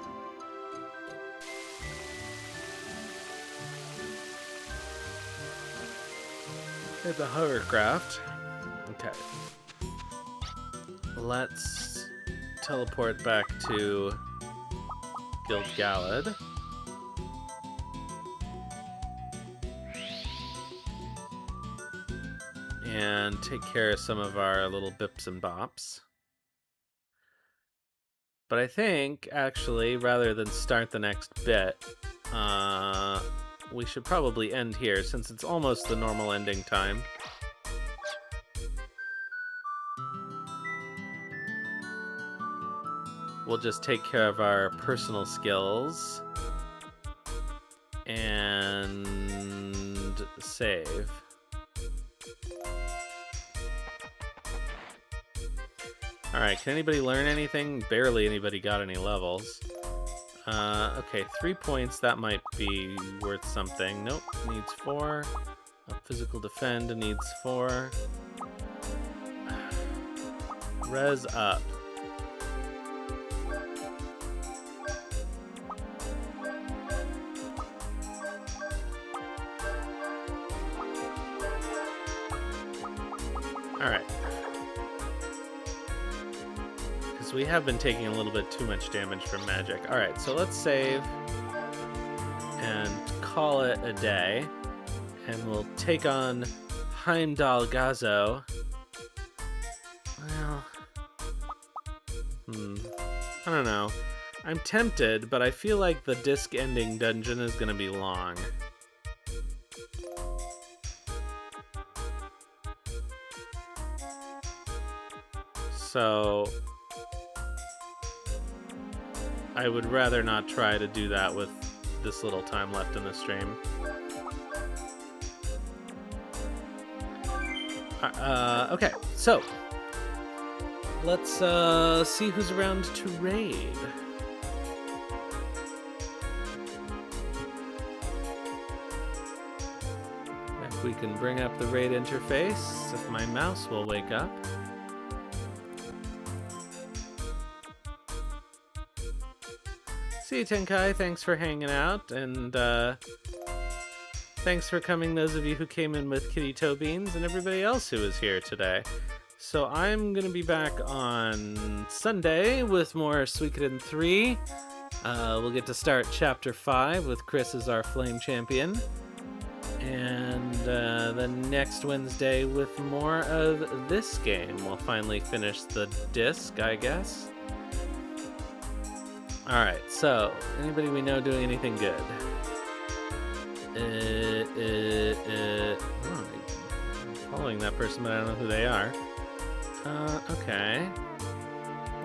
Speaker 1: in the hovercraft. Okay. Let's teleport back to Gilgalad. And take care of some of our little bips and bops. But I think, actually, rather than start the next bit, we should probably end here, since it's almost the normal ending time. We'll just take care of our personal skills. And save. Alright, can anybody learn anything? Barely anybody got any levels. Okay, 3 points, that might be worth something. Nope, needs 4. Physical defend needs 4. Res up. Alright. Because we have been taking a little bit too much damage from magic. Alright, so let's save and call it a day. And we'll take on Heimdall Gazo. Well, I don't know. I'm tempted, but I feel like the disc ending dungeon is going to be long. So I would rather not try to do that with this little time left in the stream. Okay, so let's see who's around to raid. If we can bring up the raid interface, if my mouse will wake up. See you, Tenkai. Thanks for hanging out, and thanks for coming, those of you who came in with Kitty Toe Beans, and everybody else who is here today. So I'm going to be back on Sunday with more Suikoden 3. We'll get to start Chapter 5 with Chris as our Flame Champion. And then next Wednesday with more of this game. We'll finally finish the disc, I guess. Alright, so, anybody we know doing anything good? Oh, I'm following that person, but I don't know who they are. Okay.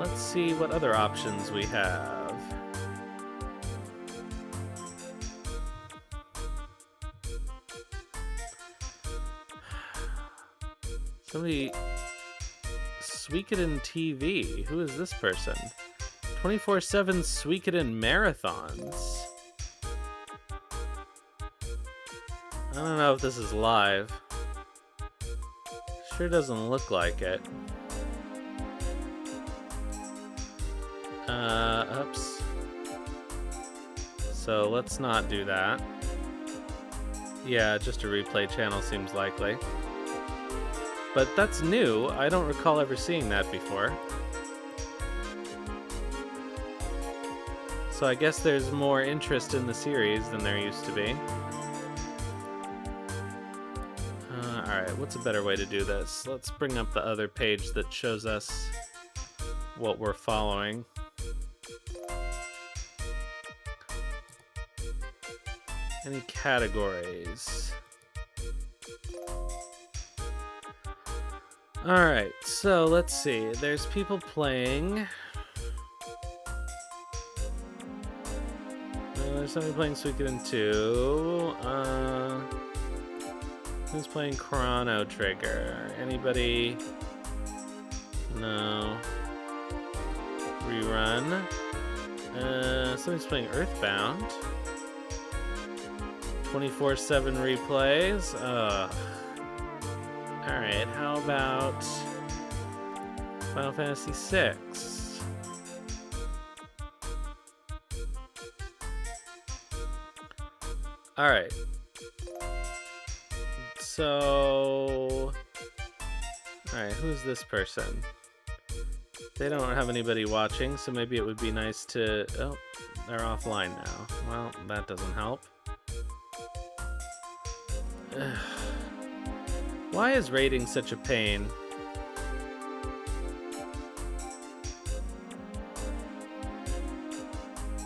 Speaker 1: Let's see what other options we have. Somebody... Suikoden TV. Who is this person? 24/7 Suikoden marathons. I don't know if this is live. Sure doesn't look like it. Oops. So let's not do that. Yeah, just a replay channel seems likely. But that's new. I don't recall ever seeing that before. So I guess there's more interest in the series than there used to be. Alright, Alright, what's a better way to do this? Let's bring up the other page that shows us what we're following. Any categories? Alright, so let's see. There's people playing. There's somebody playing Suikoden 2. Who's playing Chrono Trigger? Anybody? No. Rerun. Somebody's playing Earthbound. 24/7 replays. Alright, how about Final Fantasy VI? Alright. So... Alright, who's this person? They don't have anybody watching, so maybe it would be nice to... Oh, they're offline now. Well, that doesn't help. Why is rating such a pain?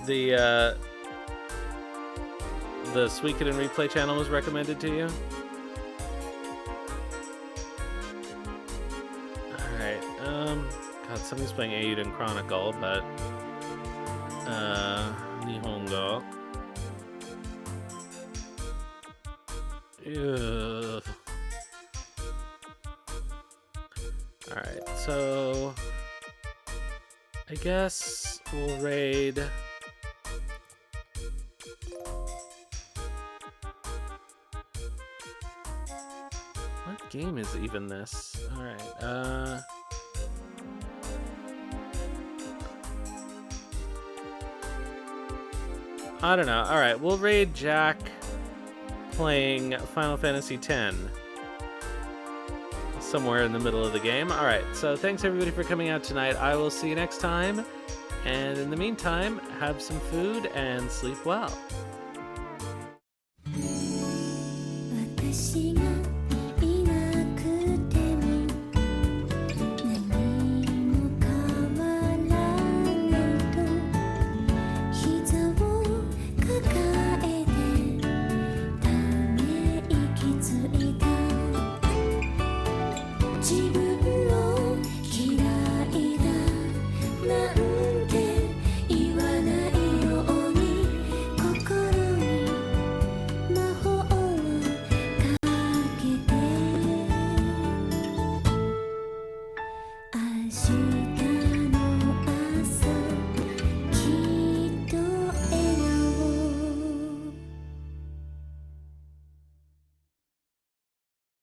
Speaker 1: The Suikoden replay channel was recommended to you? Alright, God, somebody's playing Eiyuden Chronicle, but... Nihongo. Ugh. Alright, so... I guess we'll raid... What game is even this? Alright, I don't know. Alright, we'll raid Jack playing Final Fantasy X. Somewhere in the middle of the game. Alright, so thanks everybody for coming out tonight. I will see you next time. And in the meantime, have some food and sleep well.